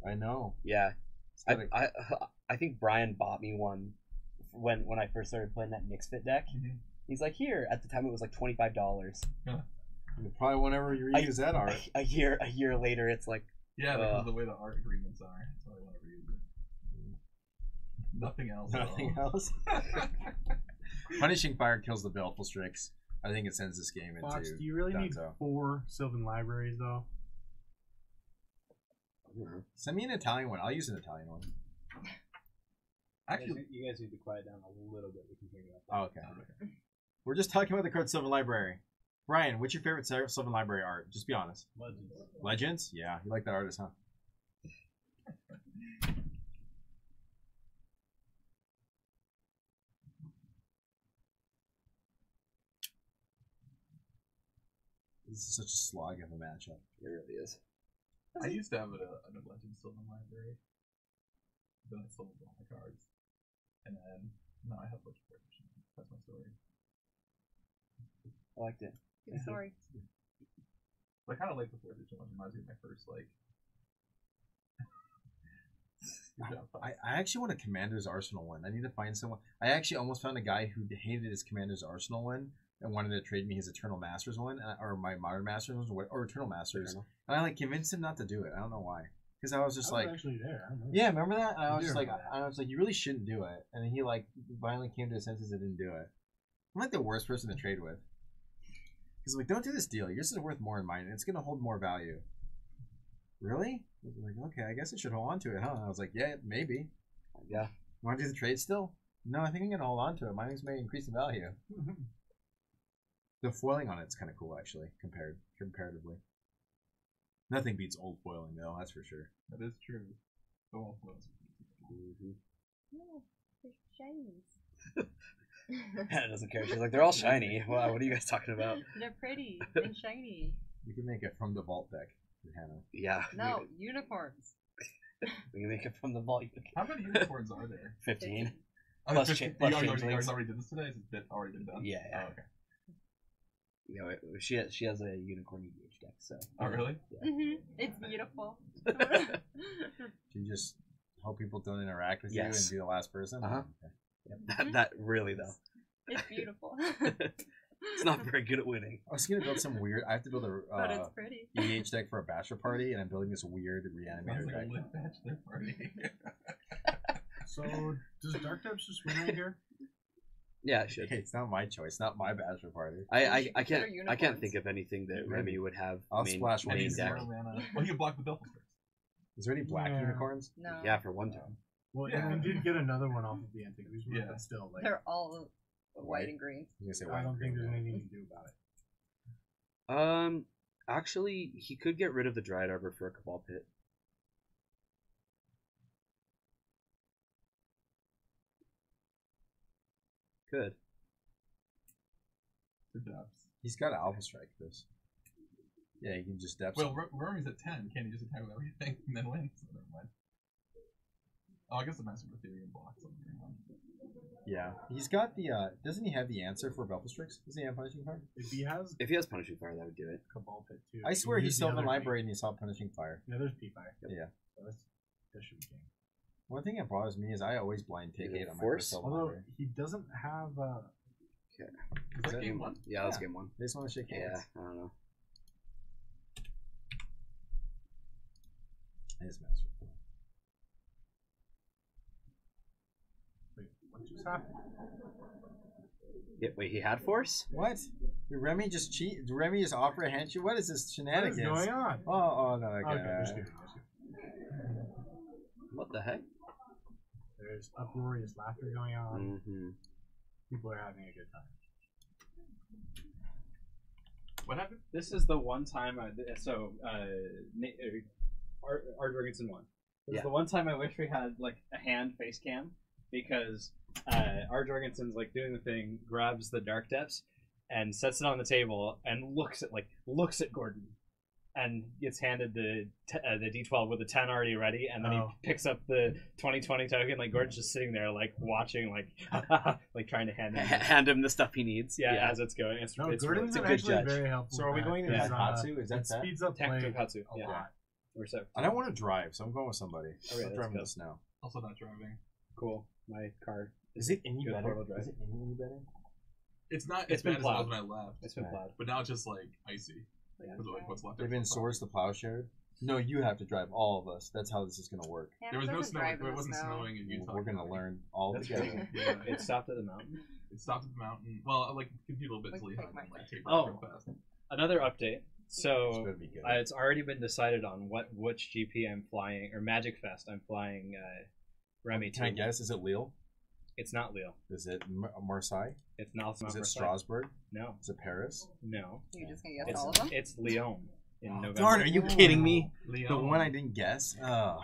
I know. Yeah. It's gotta- I think Brian bought me one when I first started playing that Mixfit deck. Mhm. He's like, here. At the time, it was like $25. Probably whenever you reuse that art. A year later, it's like, Yeah, because of the way the art agreements are. That's why I want to reuse it. Nothing else. at all. Nothing else. Punishing Fire kills the Baleful Strix. I think it sends this game into. Fox, do you really need Dunzo. 4 Sylvan Libraries, though? Send me an Italian one. I'll use an Italian one. Actually, You guys need to quiet down a little bit. We can hear you out Oh, okay. We're just talking about the card Sylvan Library. Brian, what's your favorite Sylvan Library art? Just be honest. Legends. Legends? Yeah, you like that artist, huh? This is such a slog of a matchup. it really is. I used to have a Legend Sylvan Library. Then I sold all my cards. And then, now I have a bunch of cards. That's my story. I liked it. Good story. But I kind of like the 4th edition one. It reminds me of my first, like, I actually want a Commander's Arsenal one. I need to find someone. I actually almost found a guy who hated his Commander's Arsenal one and wanted to trade me his Eternal Masters one, or my Modern Masters one, or Eternal Masters. And I like convinced him not to do it. I don't know why. Because I was just like, actually there. yeah, remember that? And I was just like, you really shouldn't do it. And then he like finally came to his senses and didn't do it. I'm like the worst person to trade with. He's like, don't do this deal. Yours is worth more than mine, and it's gonna hold more value. Really? I was like, okay, I guess I should hold on to it, huh? And I was like, yeah, maybe. Yeah. Want to do the trade still? No, I think I'm gonna hold on to it. Mine may increase the value. The foiling on it's kind of cool, actually, comparatively. Nothing beats old foiling, though. That's for sure. That is true. The old foils. No, they're shinies. Hannah doesn't care. She's like, they're all shiny. Wow, what are you guys talking about? They're pretty and shiny. You can make it from the vault deck, Hannah. Yeah. No, unicorns. We can make it from the vault. How many unicorns are there? 15. Oh, Plus 15. plus You already changelings. did this today? Has it already been done? Yeah. Oh, okay. You know, she has a unicorn EDH deck, so. Oh, really? Mm-hmm. It's beautiful. You just hope people don't interact with you Yes. and be the last person? Uh-huh. Okay. Yep. That really, though. It's beautiful. It's not very good at winning. I was going to build some weird... I have to build But it's a pretty. EDH deck for a bachelor party, and I'm building this weird reanimator Sounds like deck. a lit bachelor party. So, does Dark Depths just win right here? Yeah, it should. Hey, it's not my choice. Not my bachelor party. I can't Consider I can't unicorns. think of anything that Remy would have I'll splash one main in deck. there. Well, you block the Belfast Strix. Is there any black Yeah. unicorns? No. Yeah, for one time. Well, Yeah. and we did get another one off of the Antiquities one, Yeah. but still, like, They're all white and green. I'm gonna say I white don't and think green. there's anything you can do about it. Actually, he could get rid of the Dryad Arbor for a Cabal Pit. Could. To depths. He's got Alpha Strike this. Yeah, you can just depth. Well, Remy's at 10. Can't he just attack with everything and then win? So never mind. Oh, I guess the Master of Ethereum blocks on the ground. Yeah, he's got the. Doesn't he have the answer for Belfastrix? Doesn't he have Punishing Fire? If he has If he has Punishing Fire, that would do it. Cabal Pit too, I swear can he use the still in the other library and he saw Punishing Fire. Yeah, there's P5. Yeah. So that should be game. One thing that bothers me is I always blind take Is it 8 on my Force? first Sylvan Although library. he doesn't have. Is that that game one? Yeah, that's Yeah. game one. They just want to shake Yeah, hands. I don't know. His master. Wait, what just happened? Yeah, wait, he had Force? What? Did Remy just cheat? Did Remy just offer a handshake? What is this What shenanigans? is going on? Oh no. Okay. Okay, just kidding, just kidding. What the heck? There's uproarious laughter going on. Mm-hmm. People are having a good time. What happened? This is the one time Art Jorgensen won. This Yeah. is the one time I wish we had like a hand face cam because Art Jorgensen's like doing the thing, grabs the Dark Depths and sets it on the table and looks at Gordon and gets handed the D12 with the 10 already ready, and then Oh. he picks up the 2020 token. Like Gordon's just sitting there like watching, like like trying to hand him Hand him the stuff he needs. yeah, as it's going. It's, No, it's Gordon's it's a been good actually judge. very helpful. So are we with that, going to Yeah. 'cause, Tatsu? Is that it set? speeds up play Tonkatsu, a yeah. lot. We're set. I don't want to drive, so I'm going with somebody. Okay, I'm let's driving go. this now. Also not driving. Cool. My car. Is it any Good better? four-wheel drive. Is it any better? It's not It's as been bad as it was plowed. when I left. It's been Right. plowed. But now it's just like icy. Yeah. Because of like what's left. They've of been the sourced to plowshare. No, you have to drive all of us. That's how this is going to work. Yeah, There was no doesn't snow. drive in It the wasn't snow. snowing in Utah. We're going to learn all That's together. Yeah. It stopped at the mountain. It stopped at the mountain. Well, like it could be a little bit Like, silly take how my it like mic. taper Oh. real fast. Another update. It's So going to be good. it's already been decided on which GP I'm flying, or Magic Fest I'm flying Remy Can I to. guess? Is it Lille? It's not Lille. Is it Marseille? It's not. Is it Marseille. Strasbourg? No. Is it Paris? No. You're just gonna guess It's all of them? it's Lyon in November. Darn, are you kidding me? Lyon, The one I didn't guess? the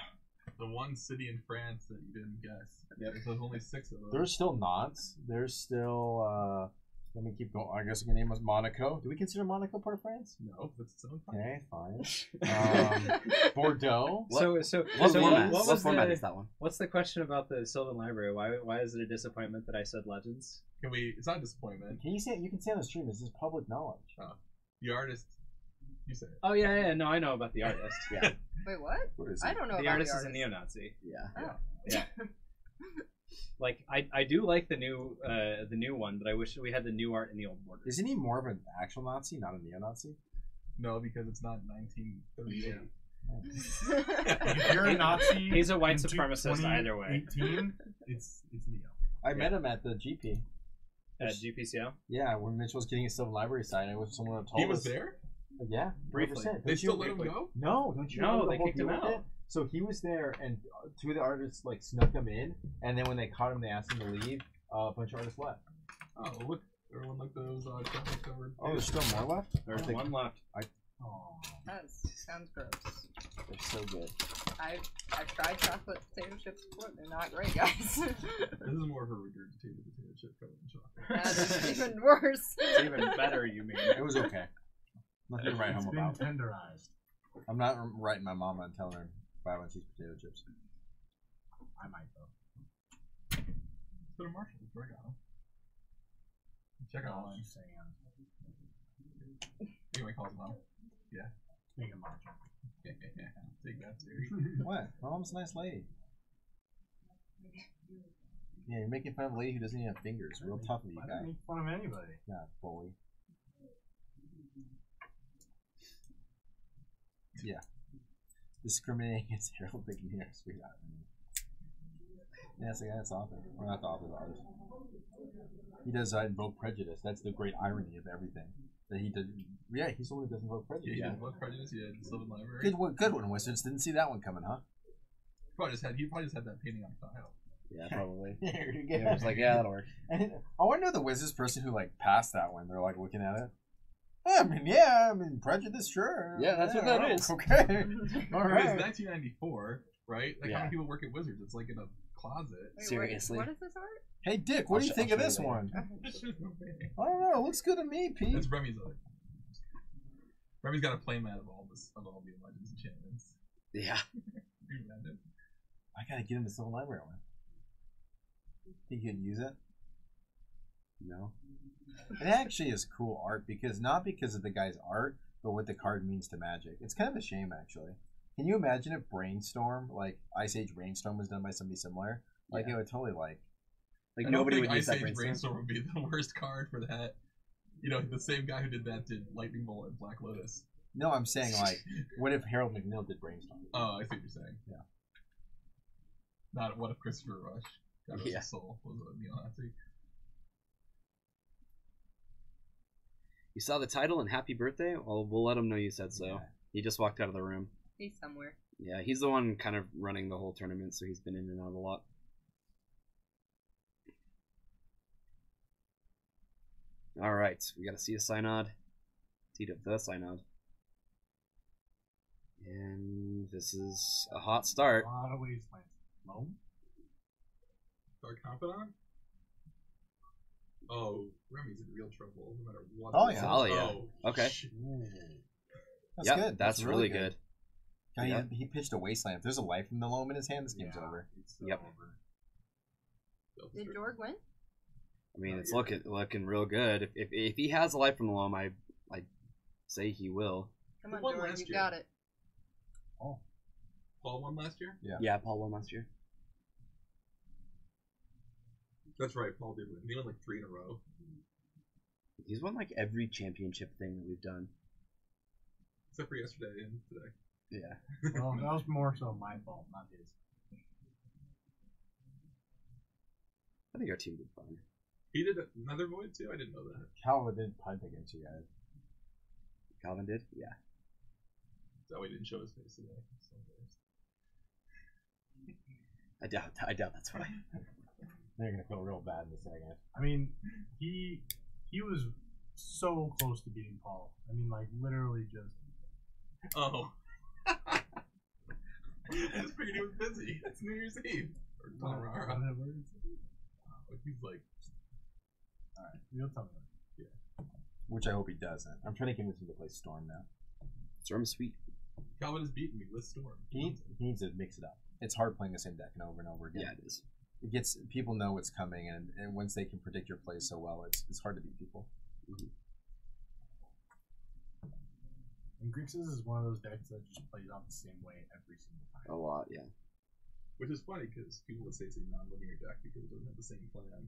one city in France that you didn't guess. Yep. There's only 6 of them. There's still Nantes. There's still, let me keep going. I guess your name was Monaco. Do we consider Monaco part of France? No, that's its own Okay, fine. Bordeaux. So What so format? what What was format the, is that one? What's the question about the Sylvan Library? Why is it a disappointment that I said Legends? Can we? It's not a disappointment. Can you say? You can say on the stream. This is public knowledge. The artist You say it. Oh yeah, no, I know about the artist. Yeah, Wait, what? What is I it? don't know the about artist the is a neo-Nazi. Yeah. Oh. Yeah. Like I do like the new one, but I wish we had the new art in the old border. Isn't he more of an actual Nazi, not a neo-Nazi? No, because it's not 1938. If you're a Nazi, He's a white in supremacist either way. 2018, it's Neo. I met him at the GP. At GPCO. Yeah, when Mitch was getting his Civil Library sign, it was someone that told He was us. there? Yeah, Briefly. 100%. They Don't still you- let him go? No, don't you No, remember the they whole kicked him deal with out. it? So he was there, and two of the artists like snuck him in, and then when they caught him, they asked him to leave. A bunch of artists left. Oh, look. Everyone like those chocolate covered. Oh, there's still more left. There's one left. Oh, That sounds gross. They're so good. I've tried chocolate potato chips before. They're not great, guys. This is more of a regurgitated potato chip covered in chocolate. That is even worse. It's even better, you mean? It was okay. Nothing to write it's home been about. tenderized. I'm not writing my mama and telling her to buy a bunch of these potato chips. I might though. Let's go to Marshall. That's where I got them. Check out online. Just saying. Anyway, calls mom. Being a macho. Take that, too. What? My mom's a nice lady. Yeah, you're making fun of a lady who doesn't even have fingers. Real tough of you I guy. didn't make fun of anybody. Yeah, bully. Yeah. Discriminating against heraldic mirrors. We got it. Yeah, it's the guy that's author. Or not the author, the artist. He does invoke prejudice. That's the great irony of everything. That he did. Yeah, he's the one who doesn't invoke prejudice. Yeah, what prejudice? Yeah, the Sylvan Library. Good one, Wizards. Didn't see that one coming, huh? He probably just had that painting on file. Yeah, probably. Here you Yeah, I was like, yeah, that'll work. And I wonder the Wizards person who like passed that one. They're like looking at it. I mean, prejudice, sure. Yeah, that's what that oh, is. Okay. All It right. was 1994, right? Like, how Yeah. many people work at Wizards? It's like in a closet. Wait, Seriously? What is this art? Hey, Dick, what do you think of I'll this show you one? Oh, I don't know. It looks good to me, Pete. That's Remy's art. Remy's got a playmat of all the Legends enchantments. Yeah. Can you imagine? I gotta get him the Civil Library one. Think he could use it? No. It actually is cool art not because of the guy's art, but what the card means to Magic. It's kind of a shame, actually. Can you imagine if Brainstorm, like Ice Age Brainstorm, was done by somebody similar? Like Yeah. it would totally Like I don't nobody think would use Ice that Age brainstorm. Brainstorm would be the worst card for that. You know, the same guy who did that did Lightning Bolt and Black Lotus. No, I'm saying like, what if Harold McNeil did Brainstorm? Oh, I see what you're saying. Yeah. Not what if Christopher Rush, God rest Yeah. his soul, was a neo-Nazi. You saw the title and happy birthday? Well, we'll let him know you said so. Yeah. He just walked out of the room. He's somewhere. Yeah, he's the one kind of running the whole tournament, so he's been in and out a lot. All right, we got to see a synod. Seat of the synod. And this is a hot start. A lot of wastelands. Loam? Dark Confidant? Oh, Remy's in real trouble, no matter what. Oh, it is. yeah. Oh, yeah. Okay. shit. That's Yep, good. that's really good. God, Yeah. he pitched a wasteland. If there's a life in the loam in his hand, this game's Yeah. over. Yep. Did Jorg win? I mean, it's looking real good. If he has a life from the loam, I say he will. Come Who on, won Jorg, last you year? got it. Paul won last year? Yeah, Paul won last year. That's right, Paul did win. He won like 3 in a row. He's won like every championship thing that we've done. Except for yesterday and today. Yeah. Well, that was more so my fault, not his. I think our team did fine. He did another void too? I didn't know that. Calvin did punt against you guys. Calvin did? Yeah. So he didn't show his face today. So I doubt that's why. They're gonna feel real bad in a second. I mean, he was so close to beating Paul. I mean, like literally just. Oh. I just figured he was busy. It's New Year's Eve. Or Tomorrow. He's like, Alright, you'll tell me. Which I hope he doesn't. I'm trying to convince him to play Storm now. Storm's sweet. Calvin has beaten me with Storm. He needs to mix it up. It's hard playing the same deck and over again. Yeah, it is. It gets people know what's coming, and once they can predict your play so well, it's hard to beat people. And Grixis is one of those decks that just plays out the same way every single time. A lot, yeah. Which is funny because people would say it's a non-linear deck because it doesn't have the same plan.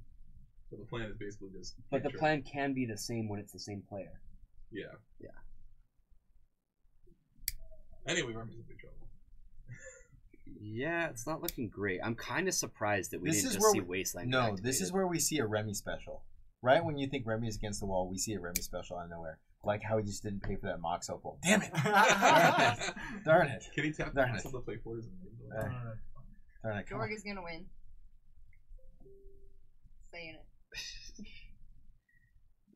But the plan is basically just. But the cantrip. plan can be the same when it's the same player. Yeah. Yeah. Anyway, Remy's in big trouble. Yeah, it's not looking great. I'm kind of surprised that we This didn't is just where see we- Wasteland. No, activated. this is where we see a Remy special. Right when you think Remy is against the wall, we see a Remy special out of nowhere. Like how he just didn't pay for that Mox Opal. Damn it! Darn it! Can he tap Darn the it. to play for his Darn it! Come on. Jorg is gonna win. Saying it.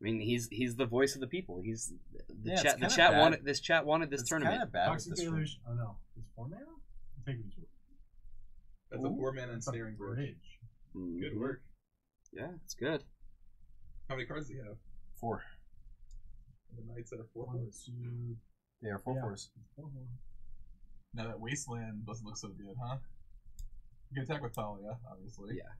I mean, he's the voice of the people. He's the Yeah, it's chat. The kinda chat bad. wanted this. Chat wanted this It's tournament. kind of bad with Toxic this. Deluge. Oh no, it's 4 mana. I'm taking these. That's a 4-mana That's a ensnaring bridge. bridge. Mhm. Good work. Yeah, it's good. How many cards do you have? 4. And the Knights that are 4 1, cards. 2, They are 4 yeah. 4s. 4, 4. Now that Wasteland doesn't look so good, huh? You can attack with Talia, obviously. Yeah.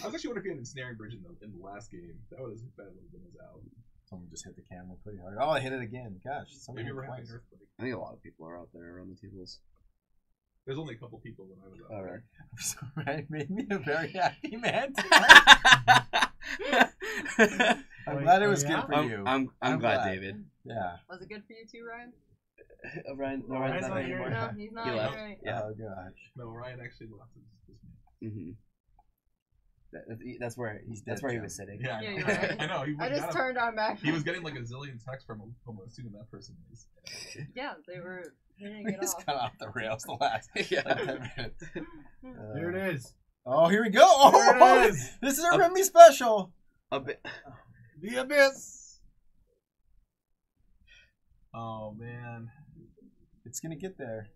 I was actually wondering if he had ensnaring bridge in the last game. That would have been his out. Someone just hit the camera pretty hard. Oh, I hit it again. Gosh, somebody Maybe hit we're having twice. an earthquake. I think a lot of people are out there around the tables. There's only a couple people when I was out. All right. Sorry, made me a very happy man. I'm Wait, glad it oh, was yeah? good for you. I'm glad, glad. David. Yeah. Was it good for you too, Ryan? Ryan, no, Ryan's Ryan's not not here here. anymore. No, he's not. He You're left. right. Yeah. Oh gosh. No, Ryan actually left. It's just me. Mm-hmm. That's where He's that's dead, where he Joe. was sitting. Yeah, I Yeah, know. you're right. I know. I just turned on back. He was getting like a zillion texts from as soon as that person is. Yeah, they were hitting We it just off. got off the rails the last Yeah. like 10 minutes. Here it is. Oh, here we go. Oh, There it is. This is our Remy special. A bit. The Abyss. Oh man. It's gonna get there.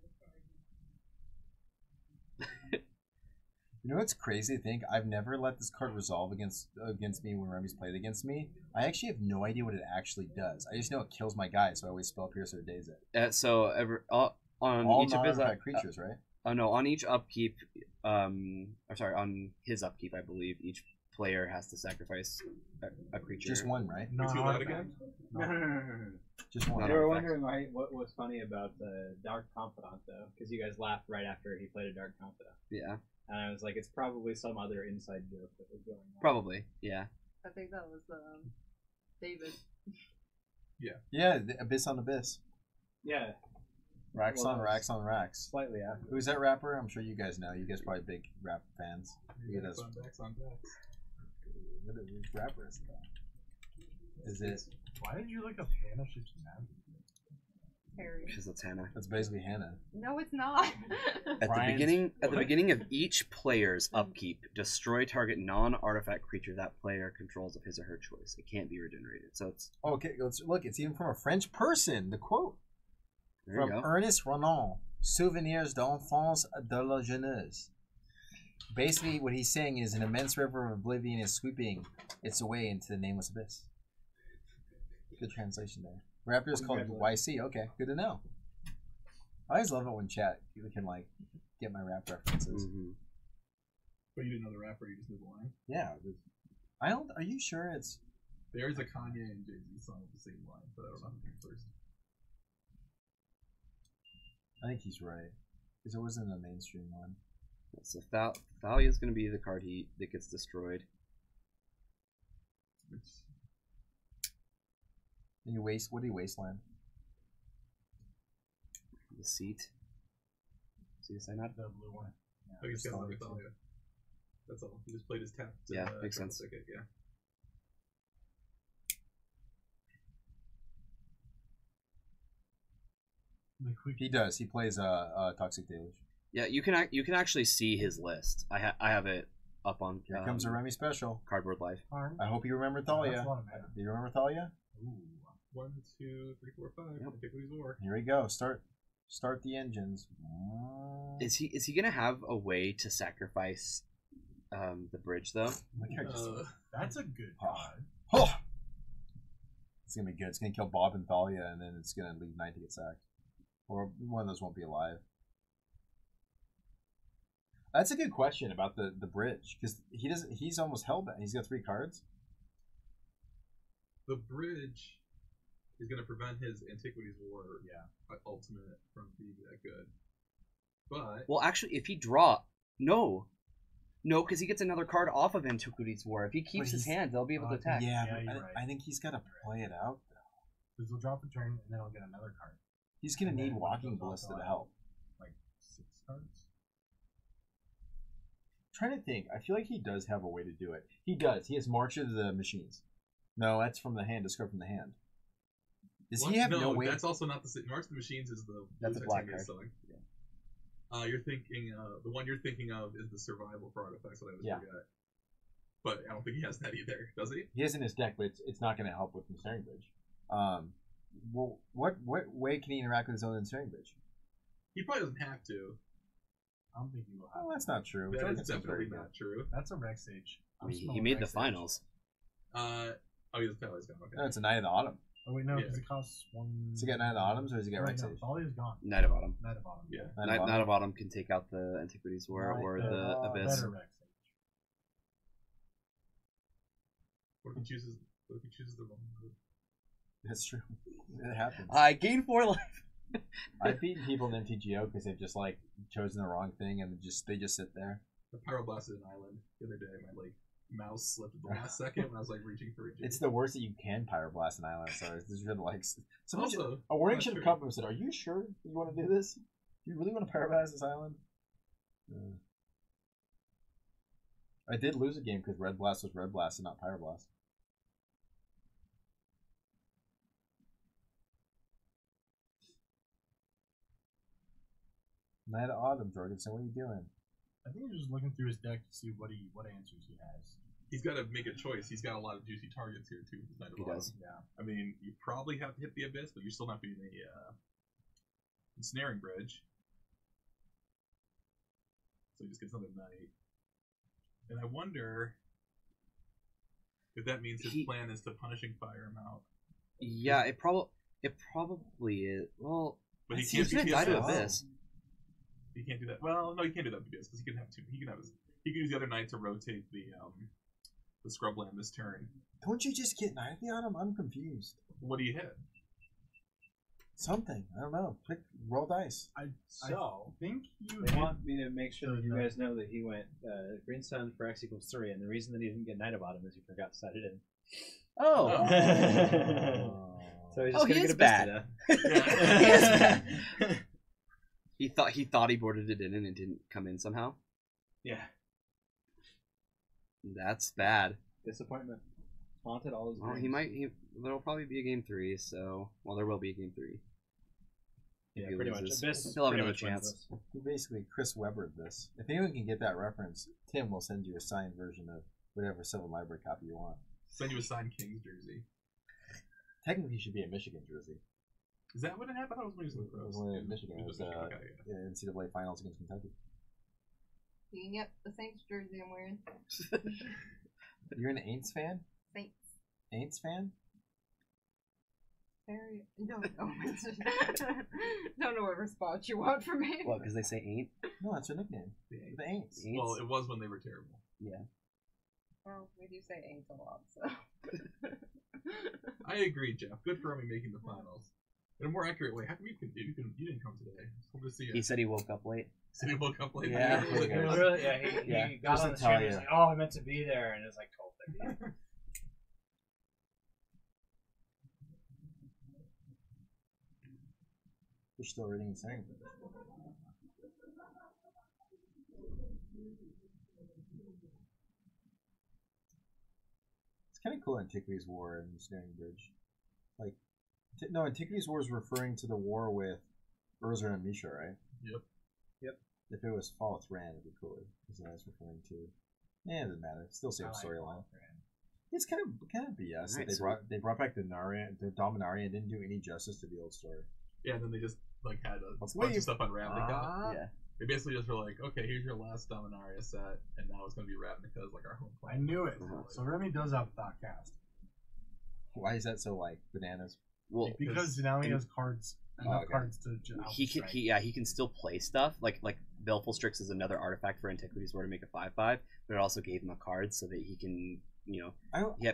You know what's crazy to think? I've never let this card resolve against me when Remy's played against me. I actually have no idea what it actually does. I just know it kills my guy, so I always spell pierce or daze it. So on All each of his non-artifact creatures, right? oh no, on each upkeep, on his upkeep, I believe each player has to sacrifice a creature. Just one, right? What's you allowed again? Just one. No, They no. were wondering what was funny about the Dark Confidant, though, because you guys laughed right after he played a Dark Confidant. Yeah, And I was like, it's probably some other inside joke that was going on. probably. Yeah. I think that was David. Yeah, the Abyss on Abyss. Yeah, Racks Well, on that racks on racks. slightly after. Who's that rapper? I'm sure you guys know. You guys probably big rap fans. You guys, On backs. which rapper is that? Is it? Why did you look up Hannah Ship's map? Harry. Because it's Hannah. That's basically Hannah. No, it's not. At Ryan's- the beginning of each player's upkeep, destroy target non-artifact creature that player controls of his or her choice. It can't be regenerated. So it's Okay, let's look. It's even from a French person. The quote there you from go. Ernest Renan, "Souvenirs d'enfance de la jeunesse." Basically, what he's saying is an immense river of oblivion is sweeping its way into the nameless abyss. Good translation there. Raptor is called YC. Okay, good to know. I always love it when chat people can like get my rap references. Mhm. But you didn't know the rapper, you just knew the line. Yeah, I don't. Are you sure it's? There's a Kanye and Jay-Z song with the same line, but I don't know who came first. I think he's right because it wasn't a mainstream one. So Thalia is going to be the card that gets destroyed. Which, And you waste. What do you wasteland? The seat. See the sign up? The blue one. I guess got Solid. another Thalia. That's all. He just played his tap. Yeah, makes sense. Ticket, yeah. He does. He plays Toxic Deluge. Yeah, you can actually see his list. I have it up on Here comes a Remy special. Cardboard Life. Arm. I hope you remember That's Thalia. a lot of mana. Do you remember Thalia? Ooh. 1, 2, 3, 4, 5. Yep. Antiquities War. Here we go. Start the engines. Is he gonna have a way to sacrifice the bridge though? Look how just- That's a good card. Oh! It's gonna be good. It's gonna kill Bob and Thalia, and then it's gonna leave Knight to get sacked, or one of those won't be alive. That's a good question about the bridge because he doesn't. He's almost hellbound. He's got 3 cards. The bridge is going to prevent his Antiquities War ultimate from being that good. But Well, actually, if he no, because he gets another card off of Antiquities War. If he keeps his hand, they'll be able to attack. Yeah, Yeah, but you're right. I think he's got to play it out though. Because he'll drop a turn and then he'll get another card. He's gonna And need then Walking he'll Ballista also to have, help. Like 6 cards. Trying to think. I feel like he does have a way to do it. He does. He has March of the Machines. No, that's from the hand. Discard from the hand. Does he have no way? That's also not the same. March of the Machines is the That's a blue black Titanium card. song. You're thinking the one you're thinking of is the survival for artifacts that I always forget. But I don't think he has that either, does he? He has in his deck, but it's not going to help with the Ensnaring Bridge. Well, what way can he interact with his own Ensnaring Bridge? He probably doesn't have to. I don't think he will have. Oh, that's not true. That is Jorgensen's definitely very not true. That's a Rex Age. I mean, he made the finals. Oh, he's he's gone. Okay. No, it's a Knight of the Autumn. Oh wait, no, Yeah. because it costs 1. Does he get Knight of the Autumns or does he get Rex no, Age? Thalia is gone. Knight of Autumn. Knight of Autumn. Yeah. Knight of Autumn can take out the Antiquities War or the Abyss. Better Rex Age. What if he chooses? What if he chooses the wrong move? That's true. It happens. I gain 4 life. I've beaten people in MTGO because they've just like chosen the wrong thing and they just sit there. The Pyroblasted an island the other day. My mouse slipped at the last second when I was reaching for it. It's the worst that you can Pyroblast an island. So this is really like someone Also, should, a warning not should have true. come and said, "Are you sure you want to do this? Do you really want to Pyroblast this island?" I did lose a game because Red Blast was Red Blast and not Pyroblast. Night of Autumn, Jorgensen, what are you doing? I think he's just looking through his deck to see what answers he has. He's got to make a choice. He's got a lot of juicy targets here too. With Knight of He Autumn. does. Yeah. I mean, you probably have to hit the Abyss, but you're still not beating the Ensnaring Bridge. So he just gets another Knight. And I wonder if that means his plan is to Punishing Fire him out. Yeah, it probably is. Well, But he he's can't gonna die to PSS. Abyss. He can't do that. Well, no, he can't do that because he can have two. He can use the other Knight to rotate the Scrubland this turn. Don't you just get Night of the Autumn? I'm confused. What do you hit? Something. I don't know. Roll dice. I So, think you they hit want me to make sure that you the- guys know that he went Greenstone for X equals 3, and the reason that he didn't get Knight of Autumn is he forgot to set it in. Oh. So he's Oh, just he gonna is get bad. a He is bad. He thought he boarded it in and it didn't come in somehow. Yeah. That's bad. Disappointment. Haunted all his Well, dreams. there'll probably be a game 3, so there will be a game 3. Yeah, If he pretty loses, much. Abyss he'll have pretty another much wins chance. this. He basically Chris Webbered this. If anyone can get that reference, Tim will send you a signed version of whatever Civil Library copy you want. Send you a signed Kings jersey. Technically, he should be a Michigan jersey. Is that what it happened? I was when he was in the pros. When Michigan was Okay, yeah. NCAA finals against Kentucky. You can get the Saints jersey I'm wearing. You're an Aints fan? Saints. Aints fan? Very. Don't know what response you want from me. What? Because they say ain't. No, that's their nickname. The The Aints. Aints? Well, it was when they were terrible. Yeah. Well, we do say ain't a lot, so. I agree, Jeff. Good for him making the finals. In a more accurate way, how come you didn't come today? It's cool to see you. He said he woke up late. Said he woke up late. Yeah. He was like, Yeah. Literally, yeah, Yeah. he got Just on to the stream and tell was you. like, oh, I meant to be there, and it was like 12:30. You're still reading and saying. It's kind of cool, Antiquities War and Ensnaring Bridge. Like, no, Antiquities War is referring to the war with Urza and Misha, right? Yep. If it was Fall with Rand, it'd be cooler. Because that's referring to. Yeah, it doesn't matter. It's still same storyline. It's kind of BS. Alright, That so- they brought back the Dominaria and didn't do any justice to the old story. Yeah, and then they just like had a Let's bunch leave. of stuff on Ravnica. Yeah. They basically just were like, okay, here's your last Dominaria set, and now it's gonna be Ravnica as like our home I planet. knew it. Uh-huh. So Remy does have thought cast. Why is that so like bananas? Well, Because now he has cards. Oh, okay. Cards to he can. He can still play stuff like Baleful Strix is another artifact for Antiquities War to make a 5/5, but it also gave him a card so that he can,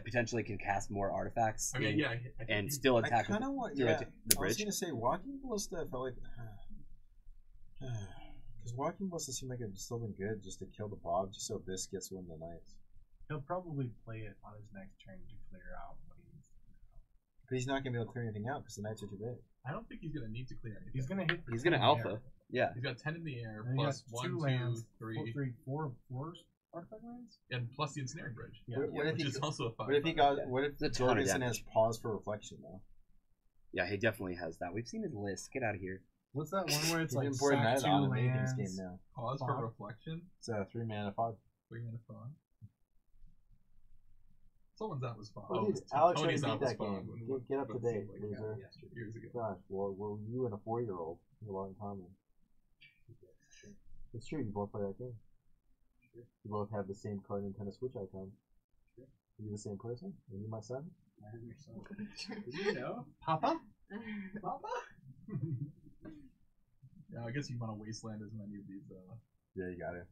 potentially can cast more artifacts. I mean, and still attack. I kind of want. the Yeah, bridge. I was gonna say Walking Ballista. I felt like because Walking Ballista seemed like it'd still been good just to kill the Bob, just so Abyss gets one of the Knights. He'll probably play it on his next turn to clear out what he needs to clear out. But he's not gonna be able to clear anything out because the Knights are too big. I don't think he's gonna need to clear anything. He's gonna hit. He's gonna alpha. Yeah. He's got 10 in the air And he plus has 1, two 2, lands, 3, four artifact lands. and plus the ensnaring bridge. Yeah. What if which he? is also a 5. What if he got? What if It's a ton of Jorgensen damage. has pause for reflection though? Yeah, he definitely has that. We've seen his list. Get out of here. What's that one where it's He's like importing sack that 2 on in Nathan's lands? game now. Pause for Bob. reflection. It's a 3 mana fog. 3 mana fog. Someone's out was fog. Well, Oh, dude, it was Alex Tony's tried to out beat was that fog. game. when- Get up to let's date, see, loser. years ago. Gosh, well, you and a 4-year-old have a lot in common. It's true. You both play that game. You both have the same card Nintendo Switch icon. Are you the same person? Are you my son? I am your son. Did you know? Papa? Papa? Yeah, I guess you want to wasteland as many of these. Yeah, you got it.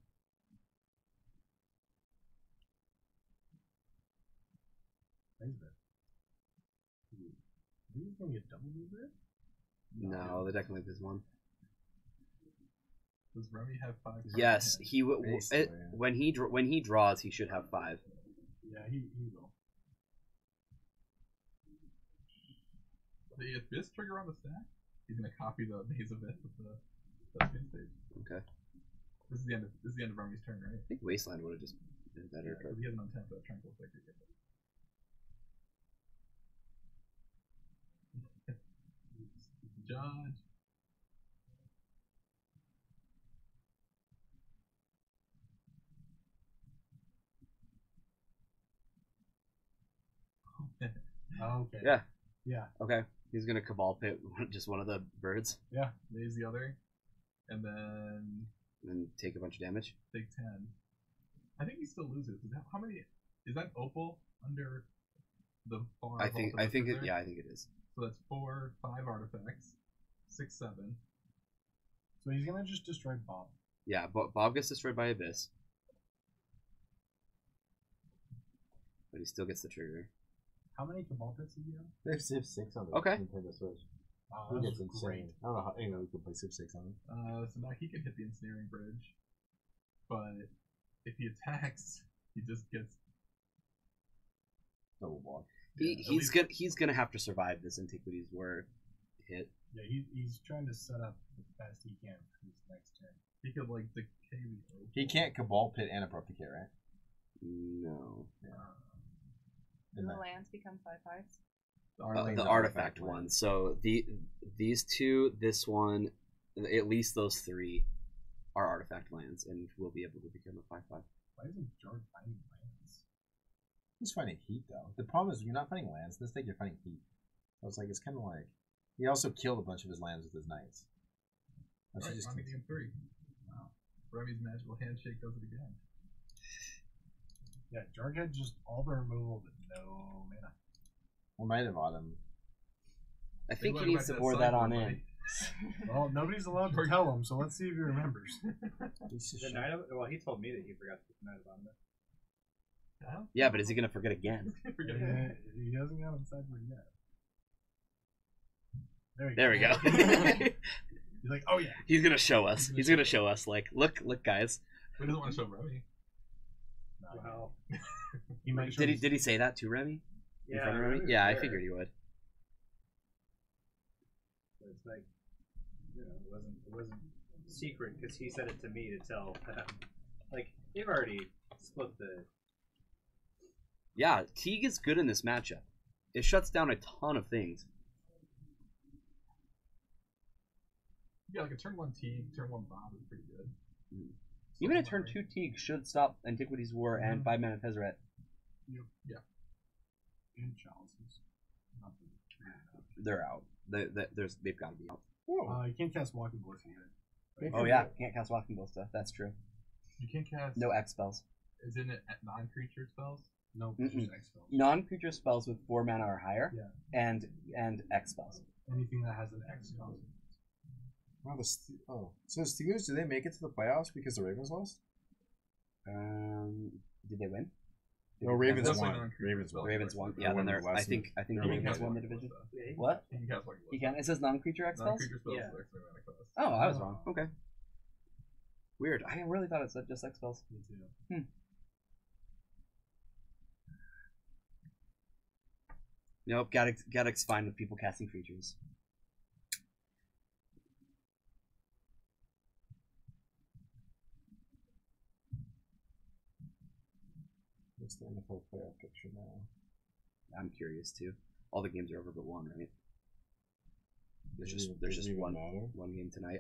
Thanks, man. Are you gonna get double move there? No, the deck only has one. Does Remy have 5? cards Yes, in hand? he Basically, yeah. when he draws, he should have 5. Yeah, he will. The Abyss trigger on the stack. He's gonna copy the Maze Abyss with the Thespian stage. Okay. This is the end of Remy's turn, right? I think Wasteland would have just been better. Because he has an untapped Tranquil Sacred. Judge. Okay. Yeah. Yeah. Okay. He's gonna Cabal Pit just one of the birds Maze the other. And then and take a bunch of damage. take 10. I think he still loses. How many? Is that Opal under the bar? I think vault it. there? Yeah, I think it is. So that's 4, 5 artifacts, 6, 7. So he's gonna just destroy Bob. Yeah, Bob gets destroyed by Abyss, but he still gets the trigger. How many Cabal Pits does he have? They have Civ 6 on the Okay. Nintendo Switch. Oh, He that's gets insane. great. I don't know how anyone can play Civ 6 on it. So now he can hit the ensnaring bridge, but if he attacks, he just gets. Double block. He's gonna have to survive this Antiquities War hit. Yeah, he's trying to set up the best he can for his next turn. He could like decay the Opal. He can't Cabal Pit and Abrupt Decay, right? No. Do the lands become 5/5s? The artifact one. So these two, this one, at least those 3 are artifact lands, and will be able to become a 5/5. Why isn't George finding lands? He's fighting heat though. The problem is you're not fighting lands. This deck you're fighting heat. So it's like it's kind of like he also killed a bunch of his lands with his knights. I should Alright, just on to game 3. Wow. Remy's magical handshake does it again. Yeah, Jarg had just all the removal but no mana. I might have autumn. I think Hey, he look, needs to back board that that on sideboard, in. Well, nobody's allowed to tell him, so let's see if he remembers. He's just The Knight of, well, he told me that he forgot to put the Knight of Omnibus. Yeah, but is he gonna forget again? Forget it. Yeah, he hasn't got on sideboard yet. There we go. He's like, oh yeah. He's gonna show us. He's gonna show us. Like, look, guys. He doesn't want to show Remy. Well, He might show Did he say that to Remy? In yeah, front of Remy? Remy's Yeah, I there. figured he would. But it's like, you know, it wasn't secret because he said it to me to tell them. Like, they've already split the. Yeah, Teague is good in this matchup. It shuts down a ton of things. Yeah, like a turn 1 T, turn 1 Bob is pretty good. Even a turn 2 Teague should stop Antiquities War and 5 mana Tezzeret. Yeah. And chalices. Not the- They're out. They've got to be out. you can't cast Walking Ballista either. Oh yeah, can't cast Walking Ballista. That's true. You can't cast. No X spells. Isn't it non-creature spells? No, it's just X spells. Non-creature spells with 4 mana or higher. Yeah. And X spells. Anything that has an X spell. Oh, so the Steelers, did they make it to the playoffs because the Ravens lost? Did they win? No, Ravens That's won. like non- Ravens won. Ravens won. They Yeah, won then the they're. last I think one. the They're Ravens winning won the that division. Though. What? You can cast like You can. It says non-creature X spells. non-creature spells. Yeah. With extra mana cost. Oh, I was wrong. Okay. Weird. I really thought it said just X spells. Me too. Nope. Gaddock's fine with people casting creatures. What's the NFL playoff picture now? I'm curious too. All the games are over but one, right? There's Does just it even one matter? game tonight.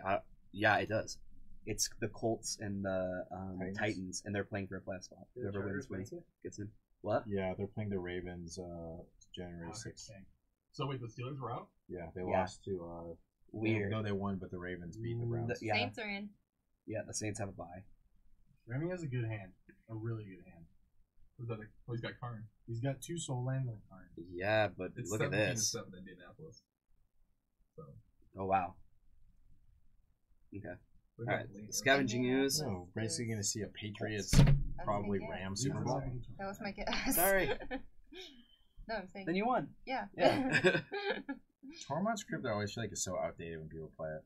Yeah, it does. It's the Colts and the Titans, and they're playing for a playoff spot. Whoever wins gets in. What? Yeah, they're playing the Ravens January 6th. So wait, the Steelers were out? Yeah, they Yeah. lost to Weird. No, they won, but the Ravens beat the Browns. Yeah, Saints are in. yeah. The Saints have a bye. Remy has a good hand. A really good hand. Was that he's got Karn. He's got 2 soul lands and a card. Yeah, but It's look at 17-7 this. Indianapolis. So Oh wow. Okay. we All got right. Lane. Scavenging ooze. So basically going to see a Patriots, I was probably gonna guess. Rams Super Bowl. That was my guess. Sorry. No, I'm saying. Then you won. Yeah. Yeah. Tormod's Crypt, I always feel like it's so outdated when people play it.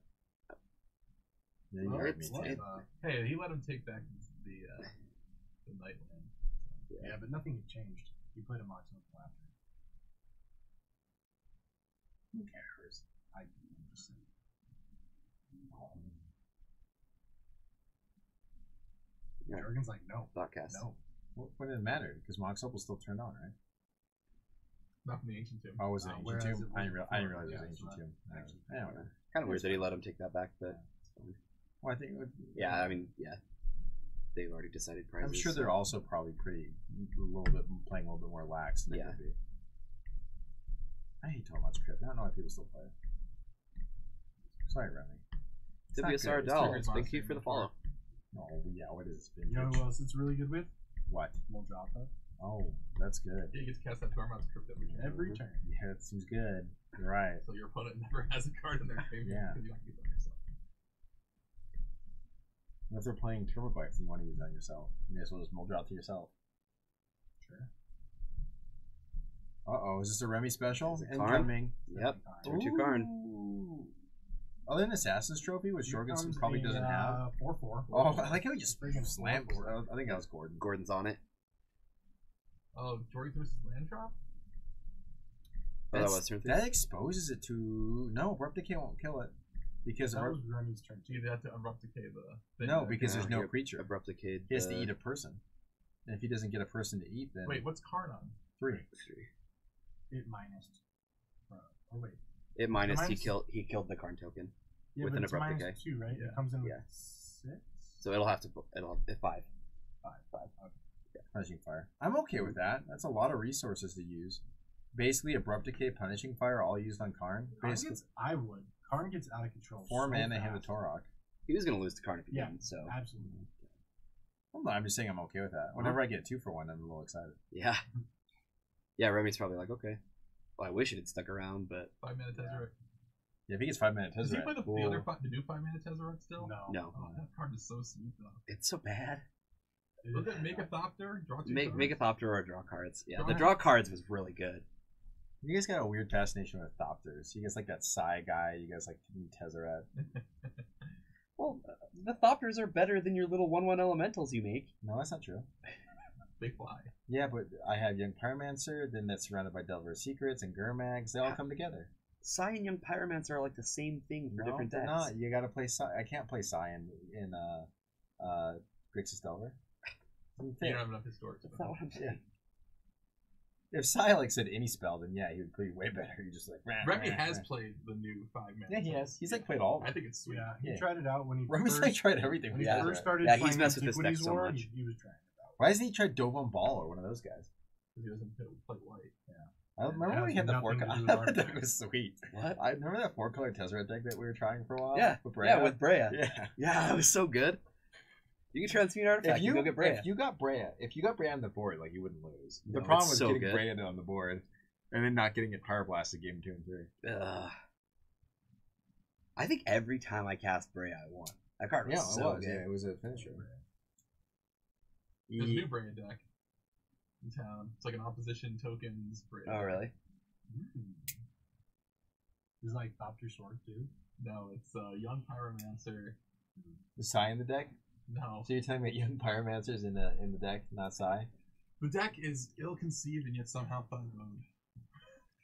Yeah, you Well, heard me it's too. hey, he let him take back the Nightland. Yeah, but nothing had changed. He played a Moxie after. Who cares? I'm just saying. Yeah. Jorgen's like, no. Thoughtcast. No. What did it matter? Because Mox Up was still turned on, right? Not from the ancient tomb. Oh, was it whereas Ancient Tomb? it I was didn't realize it before, was yeah, Ancient so Tomb. that actually- Anyway. Kind of weird that he let him take that back, but it's fine. Well, I think Yeah, I mean, yeah. They've already decided prizes. I'm sure they're so- also probably a little bit playing a little bit more lax than they Yeah. would be. I hate Tormod's Crypt. I don't know why people still play it. Sorry, Remy. It's not WSR good. It's Dell. triggers Thank monster you for the follow. Oh, yeah, what is it? You know who else it's really good with? What? Moldrotha. Oh, that's good. Yeah, you get to cast that Tormod's Crypt every turn. Every turn. Yeah, it seems good. You're right. So your opponent never has a card in their graveyard Yeah. because you don't use them yourself. And if they're playing Termabites and you want to use that yourself, you may as well just mold out to yourself. Sure. Uh-oh, is this a Remy special? Is it Karn? Incoming. Yep. Turn 2 Karn. Ooh. Other than Assassin's Trophy, which Jorgensen Becomes probably a, doesn't have. 4/4. Oh, I like how he just Friggin' slammed. Gordon. I think that was Gordon. Gordon's on it. Oh, Jordan versus Land Drop? Oh, that was turn 3. That exposes it to. No, Abrupt Decay won't kill it. Because That was Remy's turn So 2. you have to Abrupt Decay the thing. No, that- because there's no He creature. Abrupt Decayed. He has to eat a person. And if he doesn't get a person to eat, then Wait, what's Karn on? 3. 3. It minus. Oh, wait. It minus minus- he killed the Karn token. Yeah, With but an it's Abrupt minus Decay. 2, right? Yeah. It comes in with Yeah. 6? So it'll have 5. Punishing Fire. I'm okay with that. That's a lot of resources to use. Basically, Abrupt Decay, Punishing Fire, all used on Karn. Basically, I would. Karn gets out of control. 4 so mana, hit a fast. Torok. He was gonna lose to Karn if he Yeah. didn't, so Absolutely. I'm just saying I'm okay with that. Whenever I get 2 for 1, I'm a little excited. yeah. Yeah, Remy's probably like, okay. Well, I wish it had stuck around, but 5 mana Tezzeret. Yeah, if he gets 5 mana Does he play Tezzeret. the other the new 5 mana Tezzeret still? No. no. Oh, that card is so sweet though. It's so bad. Was it Megathopter? Draw 2 Make cards? a Thopter or draw cards. Yeah, Draw the cards. draw cards was really good. You guys got a weird fascination with Thopters. You guys like that Psy guy. You guys like Tezzeret. Well, the Thopters are better than your little 1/1 elementals you make. No, that's not true. Big fly. Yeah, but I have Young Pyromancer, then that's surrounded by Delver's Secrets and Gurmags. They all come together. Psy and Young Pyromancer are like the same thing for No, different they're decks. not. You gotta play Psy. I can't play Psy in Grixis Delver. You don't have enough historic. That's not what I'm saying. If Psy like said any spell, then yeah, he would play way better. You just like Remy has played the new 5 mana. Yeah, he has. He's like played all of I them. think it's sweet. Yeah, he Yeah. tried it out when he Remy's first, like tried everything. when he Yeah. first started Yeah, he's playing messed with this deck Antiquities so War, much. he was trying it out. Why hasn't he tried Dovan Ball or one of those guys? Because he doesn't play white. I remember It when he has had the nothing 4 to color. do with our That deck. was sweet. What? I remember that 4-color Tezzeret deck that we were trying for a while. Yeah, with yeah, with Brea. Yeah. Yeah, that was so good. You can transmute artifact. You go get Brea. If you got Brea on the board, like you wouldn't lose. The No, problem it's was so getting good. Brea on the board and then not getting it Pyro Blasted game 2 and 3. Ugh. I think every time I cast Bray, I won. That card was Yeah, so it was. good. Yeah, it was a finisher. There's a new Brea deck in town. It's like an opposition tokens Brea. Oh, really? Is it like Thopter Sword too? No, it's Young Pyromancer. The Psy in the deck? No. So you're telling me that Young Pyromancer's in the deck, not Psy? The deck is ill-conceived and yet somehow fun-owned.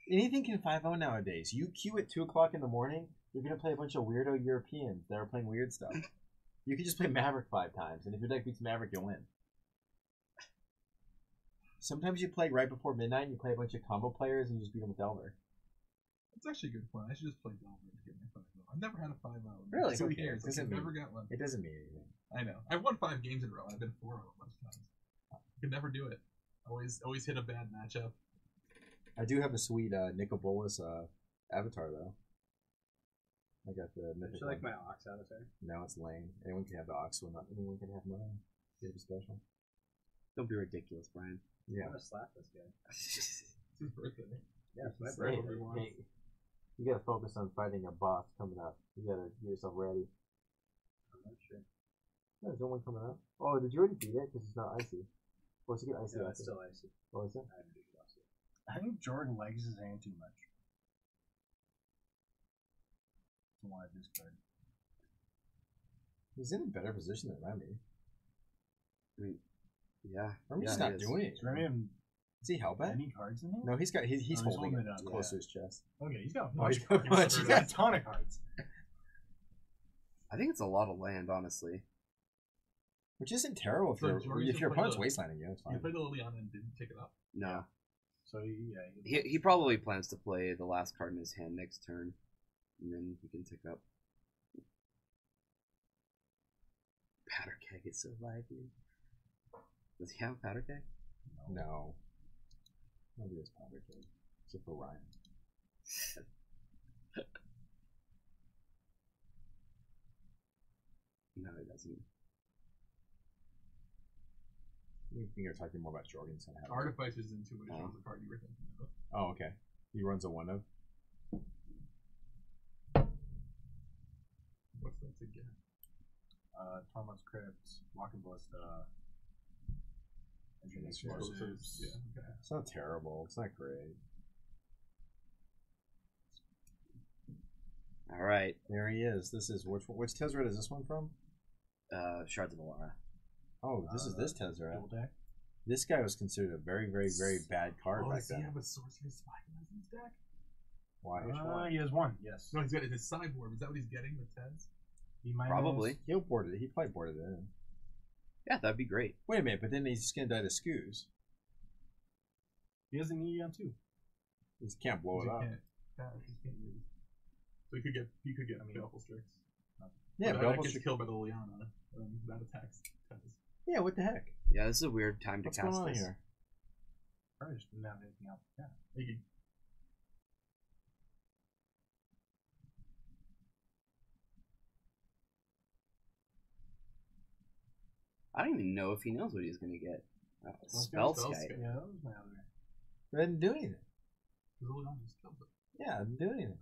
Anything can 5-0 nowadays. You queue at 2 o'clock in the morning, you're going to play a bunch of weirdo Europeans that are playing weird stuff. You can just play Maverick 5 times, and if your deck beats Maverick, you'll win. Sometimes you play right before midnight, and you play a bunch of combo players, and you just beat them with Delver. It's actually a good plan. I should just play Delver to get my 5-0. I've never had a 5-0. Really? Who Okay. cares? Doesn't I've mean- never got one. It doesn't mean anything. I know. I've won 5 games in a row. I've been 4-0 a bunch of times. I could never do it. Always hit a bad matchup. I do have a sweet Nicol Bolas avatar, though. I got the I mythic should like one. my Ox avatar. No, it's lame. Anyone can have the Ox one. Not anyone can have mine. It'd be special. Don't be ridiculous, Brian. I'm Yeah. gonna slap this guy. It's his birthday. Yeah, it's my Say birthday. whatever he wants. Hey, you gotta focus on fighting a boss coming up. You gotta get yourself ready. I'm not sure. There's no one coming up. Oh, did you already beat it? Because it's not icy. Or is it get icy? No, after? it's still icy. Oh, is it? I haven't beat boss yet. I think Jordan legs his hand too much. Don't want this card. He's in a better position than Remy. I mean, yeah. Remy's yeah, not he is. doing it. Does Remy have Is he hellbent? any cards in here? No, he's he's holding it holding it up, close yeah. to his chest. Okay, he's got a Oh, bunch he's of got a cards. bunch. He's got a ton of cards. I think it's a lot of land, honestly. Which isn't terrible So Jordan if your should play opponent's the- wastelanding you. It's You fine. played the Liliana and didn't pick it up. No. So yeah, He probably plans to play the last card in his hand next turn, and then he can pick up. Powder keg is so lively. Does he have a powder keg? No. Nobody has powder keg. Except for Ryan. No, he doesn't. I think you're talking more about Jorgensen. Artificer's Intuition Oh. was the card you were thinking of. Oh, okay. He runs a 1-of. What's that to get? Tormod's Crypt, Walking Ballista, Entering That's Explosives. Yeah, okay. It's not terrible. It's not great. All right. There he is. This is which Tezzeret is this one from? Shards of Alara. Oh, this is this Tezzeret. Dual deck. This guy was considered a very, very, very bad card back does he then. have a Sorcerer's Spyglass in his deck? Why? He has one. Yes. No, he's got his sideboard. Is that what he's getting with Teds? He minus- Probably. He'll board it. He probably boarded it in. Yeah, that'd be great. Wait a minute, but then he's gonna die to Scoos. He has an Eon too. He just can't blow it up. He can't use. So he could get Baleful Strix. Yeah, but that Baleful gets Strix. killed by the Liliana. That attacks Teds. Yeah, what the heck? Yeah, this is a weird time to What's cast going on this. here? Probably just didn't have anything else. Yeah. He could, I don't even know if he knows what he's gonna get. Spell Spellskite. Skite. Yeah, that was my other. It didn't do anything. the Liliana just killed it. Yeah, it didn't do anything.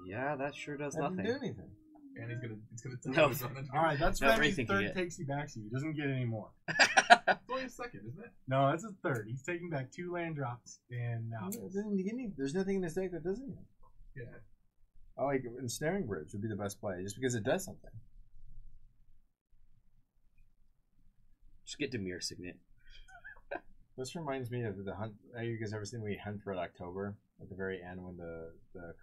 Yeah, that sure does It didn't nothing. do anything. And it's gonna tell No. his opponent. All right, that's Not Remy's rethinking third it. takesy backsy. He doesn't get any more. It's only a second, isn't it? No, that's his third. He's taking back 2 land drops and now. It didn't give me- There's nothing in this deck that does anything. Yeah. Oh, like Ensnaring Bridge would be the best play, just because it does something. Just get Demir Signet. This reminds me of the hunt. Have you guys ever seen we Hunt for Red October at the very end when the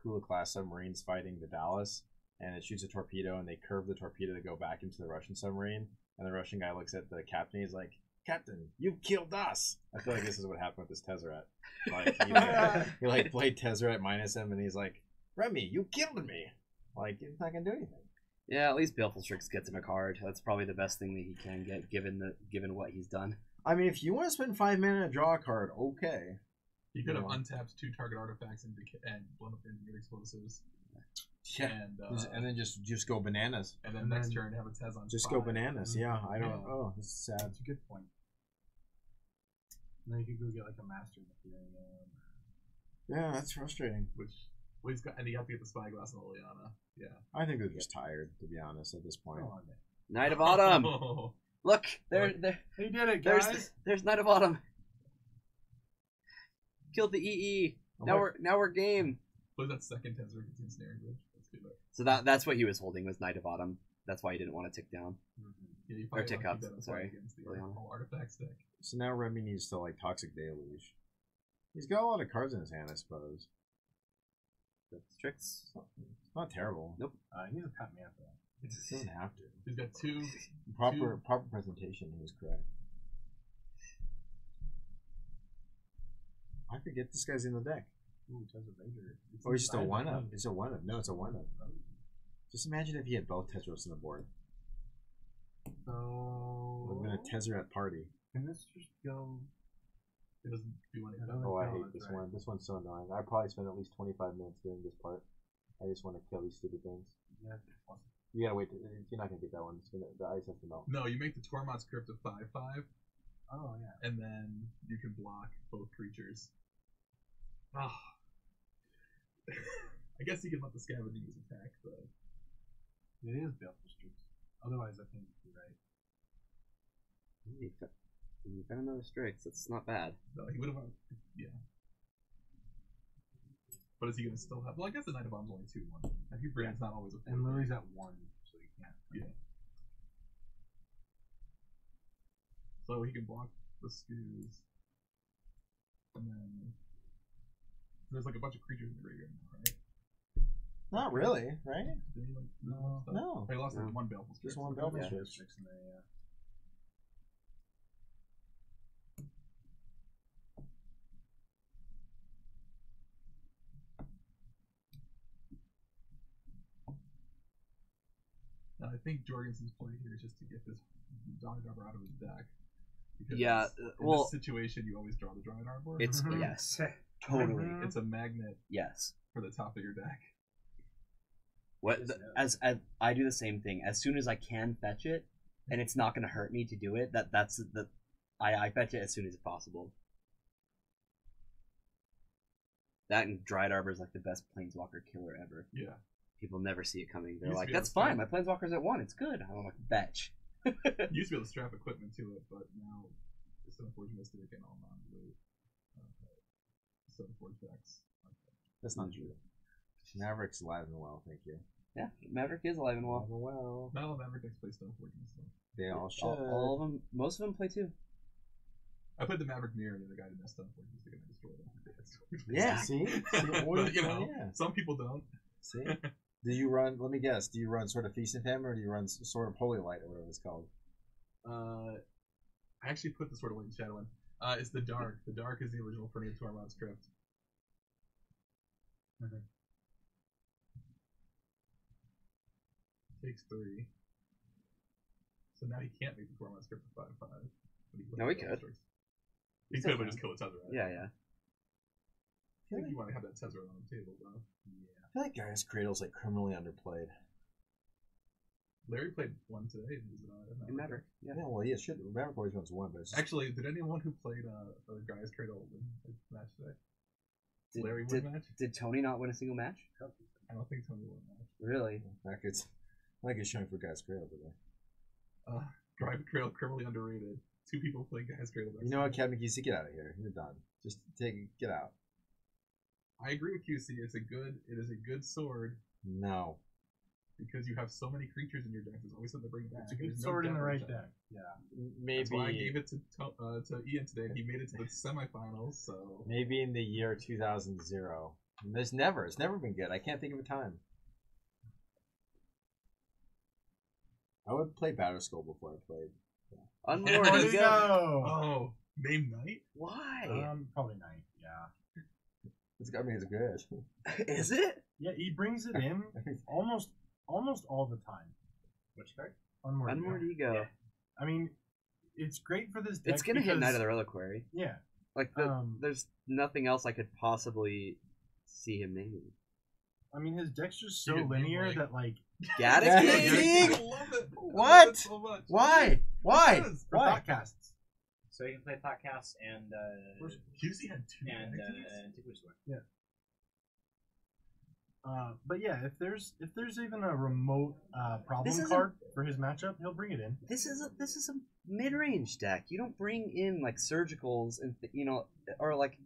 Kula class submarine's fighting the Dallas and it shoots a torpedo and they curve the torpedo to go back into the Russian submarine and the Russian guy looks at the captain. He's like, "Captain, you've killed us." I feel like this is what happened with this Tezzeret. Like he played Tezzeret minus him and he's like, "Remy, you killed me." Like it's not gonna do anything. Yeah, at least Baleful Strix gets him a card. That's probably the best thing that he can get, given what he's done. I mean, if you want to spend 5 mana and draw a card, okay. He could have Yeah. untapped 2 target artifacts and blown up into explosives. Yeah. And And then just go bananas. then next turn have a Tez on Just 5. go bananas. Yeah, I don't. Yeah. Oh, this is sad. That's a good point. And then you could go get like a Master Ethereum. Yeah, that's frustrating. Which Well, he's got, and you have to get the Spyglass and Liliana. Yeah. I think they're just tired, to be honest, at this point. Come on, man. Knight of Autumn. Oh. Look, there, They did it, guys. there's Knight of Autumn. Killed the EE. Now we're game. What is that second Tezzeret gets Ensnaring Bridge? Let's do that. So that's what he was holding was Knight of Autumn. That's why he didn't want to tick down. Yeah, you Or probably tick wanna up, keep that in sorry. play against the Liliana. whole artifact stick. So now Remy needs to like Toxic Deluge. He's got a lot of cards in his hand, I suppose. Strix. It's not terrible. Nope. He needs a tap man for that. He doesn't have to. He's got two. Proper presentation. He was correct. I forget this guy's in the deck. Ooh, Tezzeret Vader. Oh, he's just a inside one the up. thing. It's a one up. No, it's a one up. Just imagine if he had both Tezzeros on the board. So We're gonna Tezzeret party. can this just go? It doesn't do anything. Oh, I Oh, hate that's this right. one. This one's so annoying. I probably spent at least 25 minutes doing this part. I just want to kill these stupid things. Yeah. You gotta wait. You're not gonna get that one. It's gonna, the ice has to melt. No, you make the Tormod's Crypt a 5/5, Oh yeah. and then you can block both creatures. Ah. I guess you can let the Scavengers attack, but It is Baleful Streaks. Otherwise, I think you're right. You got another Strix. That's not bad. no, he would have. Yeah. But is he going to still have? Well, I guess the Knight of Bomb's only 2/1. I think Brand's not always a 4. And Lily's at 1, so you can't. Yeah. So he can block the Scoos. And then. There's like a bunch of creatures in the graveyard now, right? Not really, right? Did he, like, No. stuff? No. He lost like No. one Baleful Strix. Just one Baleful Yeah. Strix. Strix in there, yeah. And I think Jorgensen's play here is just to get this Dog Arbor out of his deck. Because Yeah, in well- this situation, you always draw the Dryad Arbor. It's Mhm. yes, totally. Mhm. It's a magnet Yes. for the top of your deck. What as I do the same thing. As soon as I can fetch it, and it's not going to hurt me to do it. That's the I fetch it as soon as possible. That and Dryad Arbor is like the best Planeswalker killer ever. Yeah. People never see it coming. They're Used to like, be able "That's to fine. strap- My Planeswalker's at 1. It's good." I'm like, "Fetch." You used to be able to strap equipment to it, but now it's an Unforged Mystic and all non-blue. Unforged decks. That's not true. Maverick's alive and well, thank you. Yeah, Maverick is alive and well. Alive and well. Not all Maverick decks play Stoneforge Mystic. They all should. All of them, most of them play too. I played the Maverick Mirror and the other guy didn't have Stoneforge Mystic and I destroyed him. Yeah, see? But, you know, Yeah. some people don't. See? Do you run, let me guess, do you run sort of Feast and Famine or do you run sort of Holy Light or whatever it's called? I actually put the Sword of Light and Shadow in. It's the Dark. The Dark is the original printing of Tormod's Crypt. Takes 3. So now he can't make the Tormod's Crypt a 5/5. No, he could. He could, but just kill a Tezzeret. Yeah, yeah. I think you want to have that Tezzeret on the table, though. I feel like Gaia's Cradle's like criminally underplayed. Larry played one today. And was it In Maverick. Yeah. Yeah, well, yeah, should. Maverick always runs one, but it's just, Actually, did anyone who played Gaia's Cradle win a match today? Did Larry win a match? Did Tony not win a single match? I don't think Tony won a match. Really? like it's showing for Gaia's Cradle today. Drive Cradle criminally underrated. 2 people play Gaia's Cradle. You know what, Kevin Kesey, get out of here. You're done. Just get out. I agree with QC. It is a good sword No. because you have so many creatures in your deck. There's always something to bring back. It's a good There's sword in the right downside. deck. Yeah. Maybe. That's why I gave it to Ian today, and he made it to the semifinals. So Maybe in the year 2000. It's never been good. I can't think of a time. I would play Batter Skull before I played. Unmoored There you you go. go. oh, name Knight. Why? Probably 9. Yeah. It's good. Is it? Yeah, he brings it in almost all the time. Which card? Unmoored Unmoored Ego. Ego. I mean, it's great for this deck. It's gonna hit because- Knight of the Reliquary. Yeah. Like there's nothing else I could possibly see him naming. I mean, his deck's just so You could name, linear like- that like Gaddock Yeah, maybe? I love it. I love What? it so much. Why? Why? Yes. for Why? thoughtcasts. So you can play Thoughtcast and QC had 2 and Gadockies? Antiquity Sword. But yeah, if there's even a remote problem This isn't- card for his matchup, he'll bring it in. This is a mid-range deck. You don't bring in like surgicals and or like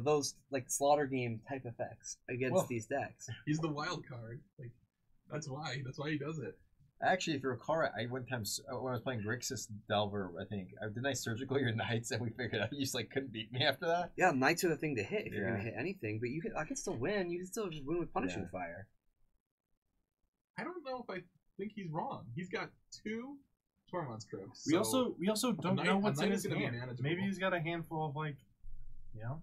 those like slaughter game type effects against these decks. He's the wild card. Like that's why he does it. Actually, if you recall, I one time when I was playing Grixis Delver, I think didn't I surgical your knights and we figured out you just like couldn't beat me after that. Yeah, knights are the thing to hit if you're Yeah. gonna hit anything. But I can still win. You can still just win with punishing fire. I don't know if I think he's wrong. He's got 2 Tormod's Crypts. We also don't know what's in knight his is gonna be hand. manageable. Maybe he's got a handful of like, Yeah,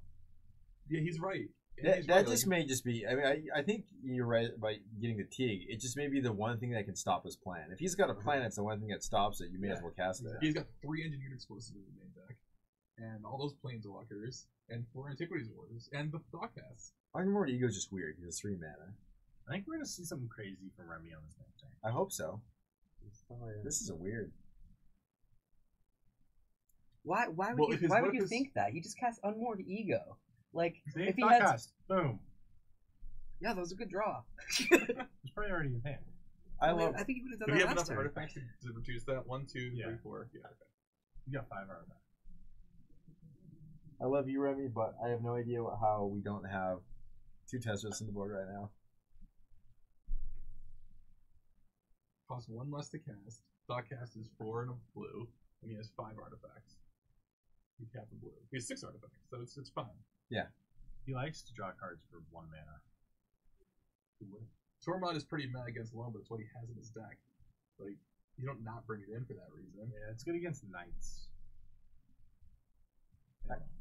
he's right. That just may just be. I mean, I think you're right about getting the Teague. It just may be the one thing that can stop his plan. If he's got a plan, it's the one thing that stops it. You may as well cast it. He's got 3 engineered explosives in the main deck, and all those planeswalkers, and 4 antiquities orders, and the Thoughtcast. Iron Ego is just weird. He's a 3 mana. I think we're gonna see something crazy from Remy on this next turn. I hope so. This is a weird. Why would Well, if his you weapons- think that? He just cast Unmoored Ego. Like See? if he Thought had cast. Boom. yeah, that was a good draw. It's probably already in his hand. I love. I think he would have done Do we that have last enough turn. artifacts to reduce that? 1, 2, Yeah. 3, 4. Yeah. Okay. You got 5 artifacts. I love you, Remy, but I have no idea how we don't have 2 Teslas on the board right now. Costs 1 less to cast. Thoughtcast is 4 and a blue, and he has 5 artifacts. He cap a blue. He has 6 artifacts, so it's fine. He likes to draw cards for 1 mana. Tormod is pretty mad against Loam, but it's what he has in his deck. Like, you don't not bring it in for that reason. Yeah, it's good against knights.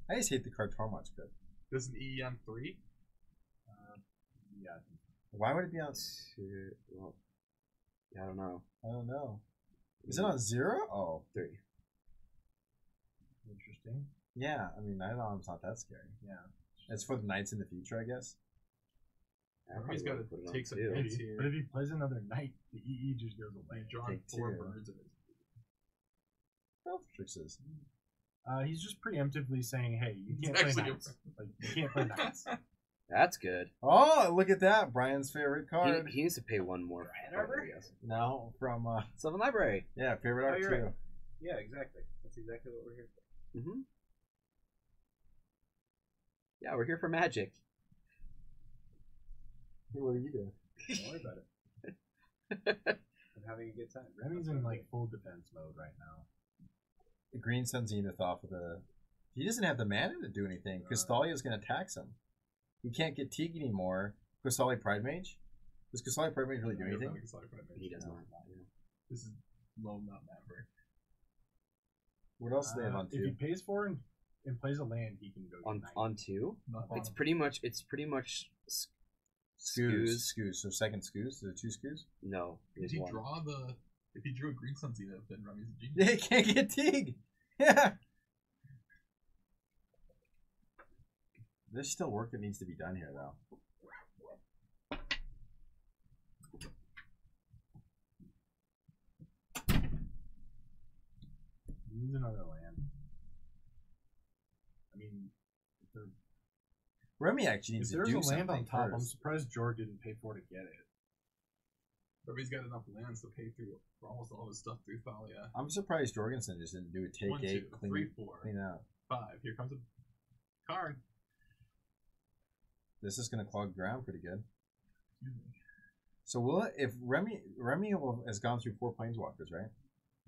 I just hate the card Tormod's good. This is an EE on 3. Yeah, Why would it be on? Well, yeah, I don't know. I don't know. Is it on 0? Oh, 3. interesting. yeah. I mean, Night Alarm's not that scary. Yeah. It's for the knights in the future, I guess. He's got to take some two. hits But here. if he plays another knight, the EE just goes away. He's drawing Take 4 2. birds in his. Beltrixes. He's just preemptively saying, "Hey, you can't It's play actually knights. Like, you can't play knights." That's good. Oh, look at that! Brian's favorite card. He needs to pay 1 more. Arbor? I guess. No, from Sylvan Library. yeah, favorite art you're too. right. Yeah, exactly. That's exactly what we're here for. Mm-hmm. Yeah, we're here for magic. Hey, what are you doing? Don't worry about it. I'm having a good time. Remy's in like full defense mode right now. The green Sun Zenith off of the. He doesn't have the mana to do anything. Crystalia's going to tax him. He can't get Teague anymore. Crystallia Pride Mage? Does Crystaliia Pride Mage really do anything? He does not. This is Loam, not Maverick. What else do they have on If he 2? pays for it and plays a land, he can go get On knight. on 2, Not it's on- pretty much Scoos. So second Scoos? Is it 2 Scoos? No, If there's he 1. draw the, if he drew a green Sun Zenith, then Remy's a genius. Yeah, he can't get Teague! Yeah! There's still work that needs to be done here, though. He needs another land. I mean, if Remy actually needs to there's do a land on something top, I'm first. surprised Jorg didn't pay for it to get it. Remy's got enough lands to pay through for almost all his stuff through Thalia. I'm surprised Jorgensen just didn't do a take 1, 8, 2, clean, 3, 4, clean out. 5. Here comes a card. This is going to clog ground pretty good. Excuse me. So will it, if Remy has gone through 4 planeswalkers, right?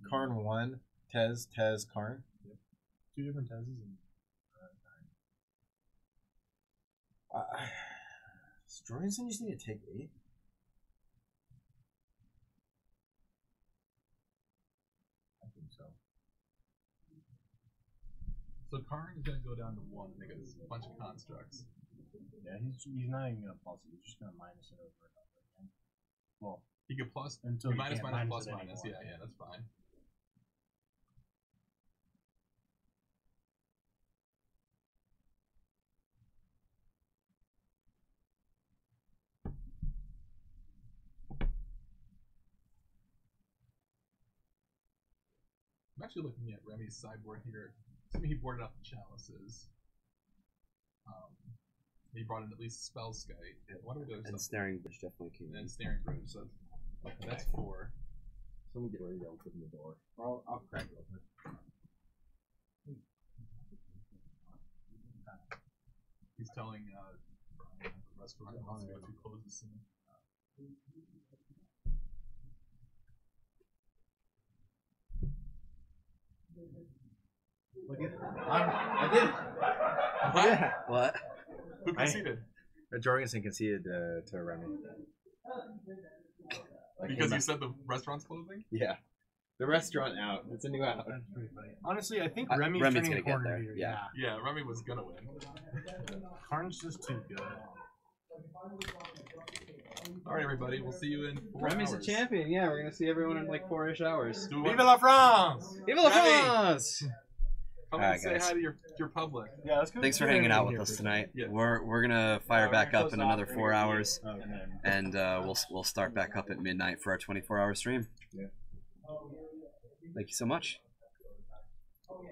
Karn 1, Tez, Karn. 2 different Tezes and Does Jorgensen just need to take 8? I think so. So Karn is going to go down to 1 and make a bunch of constructs. Yeah, he's not even gonna plus it. He's just gonna minus it over and over again. Well, He could plus, until he you minus, can't minus, minus plus, it minus. anymore. Yeah, that's fine. I'm actually looking at Remy's sideboard here. Assuming he boarded up the chalices. He brought in at least Spell Skite. What are we doing? And Snaring Bridge definitely came in. And Snaring Bridge. So that's 4. Someone get ready to open the door. I'll crack it open. He's telling Brian at the restaurant he wants to go to closes soon. Look at I did. Yeah. What? Who conceded? Jorgensen conceded to Remy. Because you said the restaurant's closing? Yeah. The restaurant out. It's a new out. That's pretty funny. Honestly, I think Remy's Remy's turning gonna the get corner there, here. yeah. Yeah, Remy was gonna win. Karn's just too good. Alright, everybody, we'll see you in 4 Remy's hours. a champion. Yeah, we're gonna see everyone in like 4-ish hours. Do Vive la France! Vive la Remy! France! Come Alright, and say guys. hi to your public. Yeah, let's go. Thanks for hanging out with us tonight. Yeah. We're gonna fire back up in another 4 hours, And then and we'll start back up at midnight for our 24-hour stream. Yeah. Thank you so much.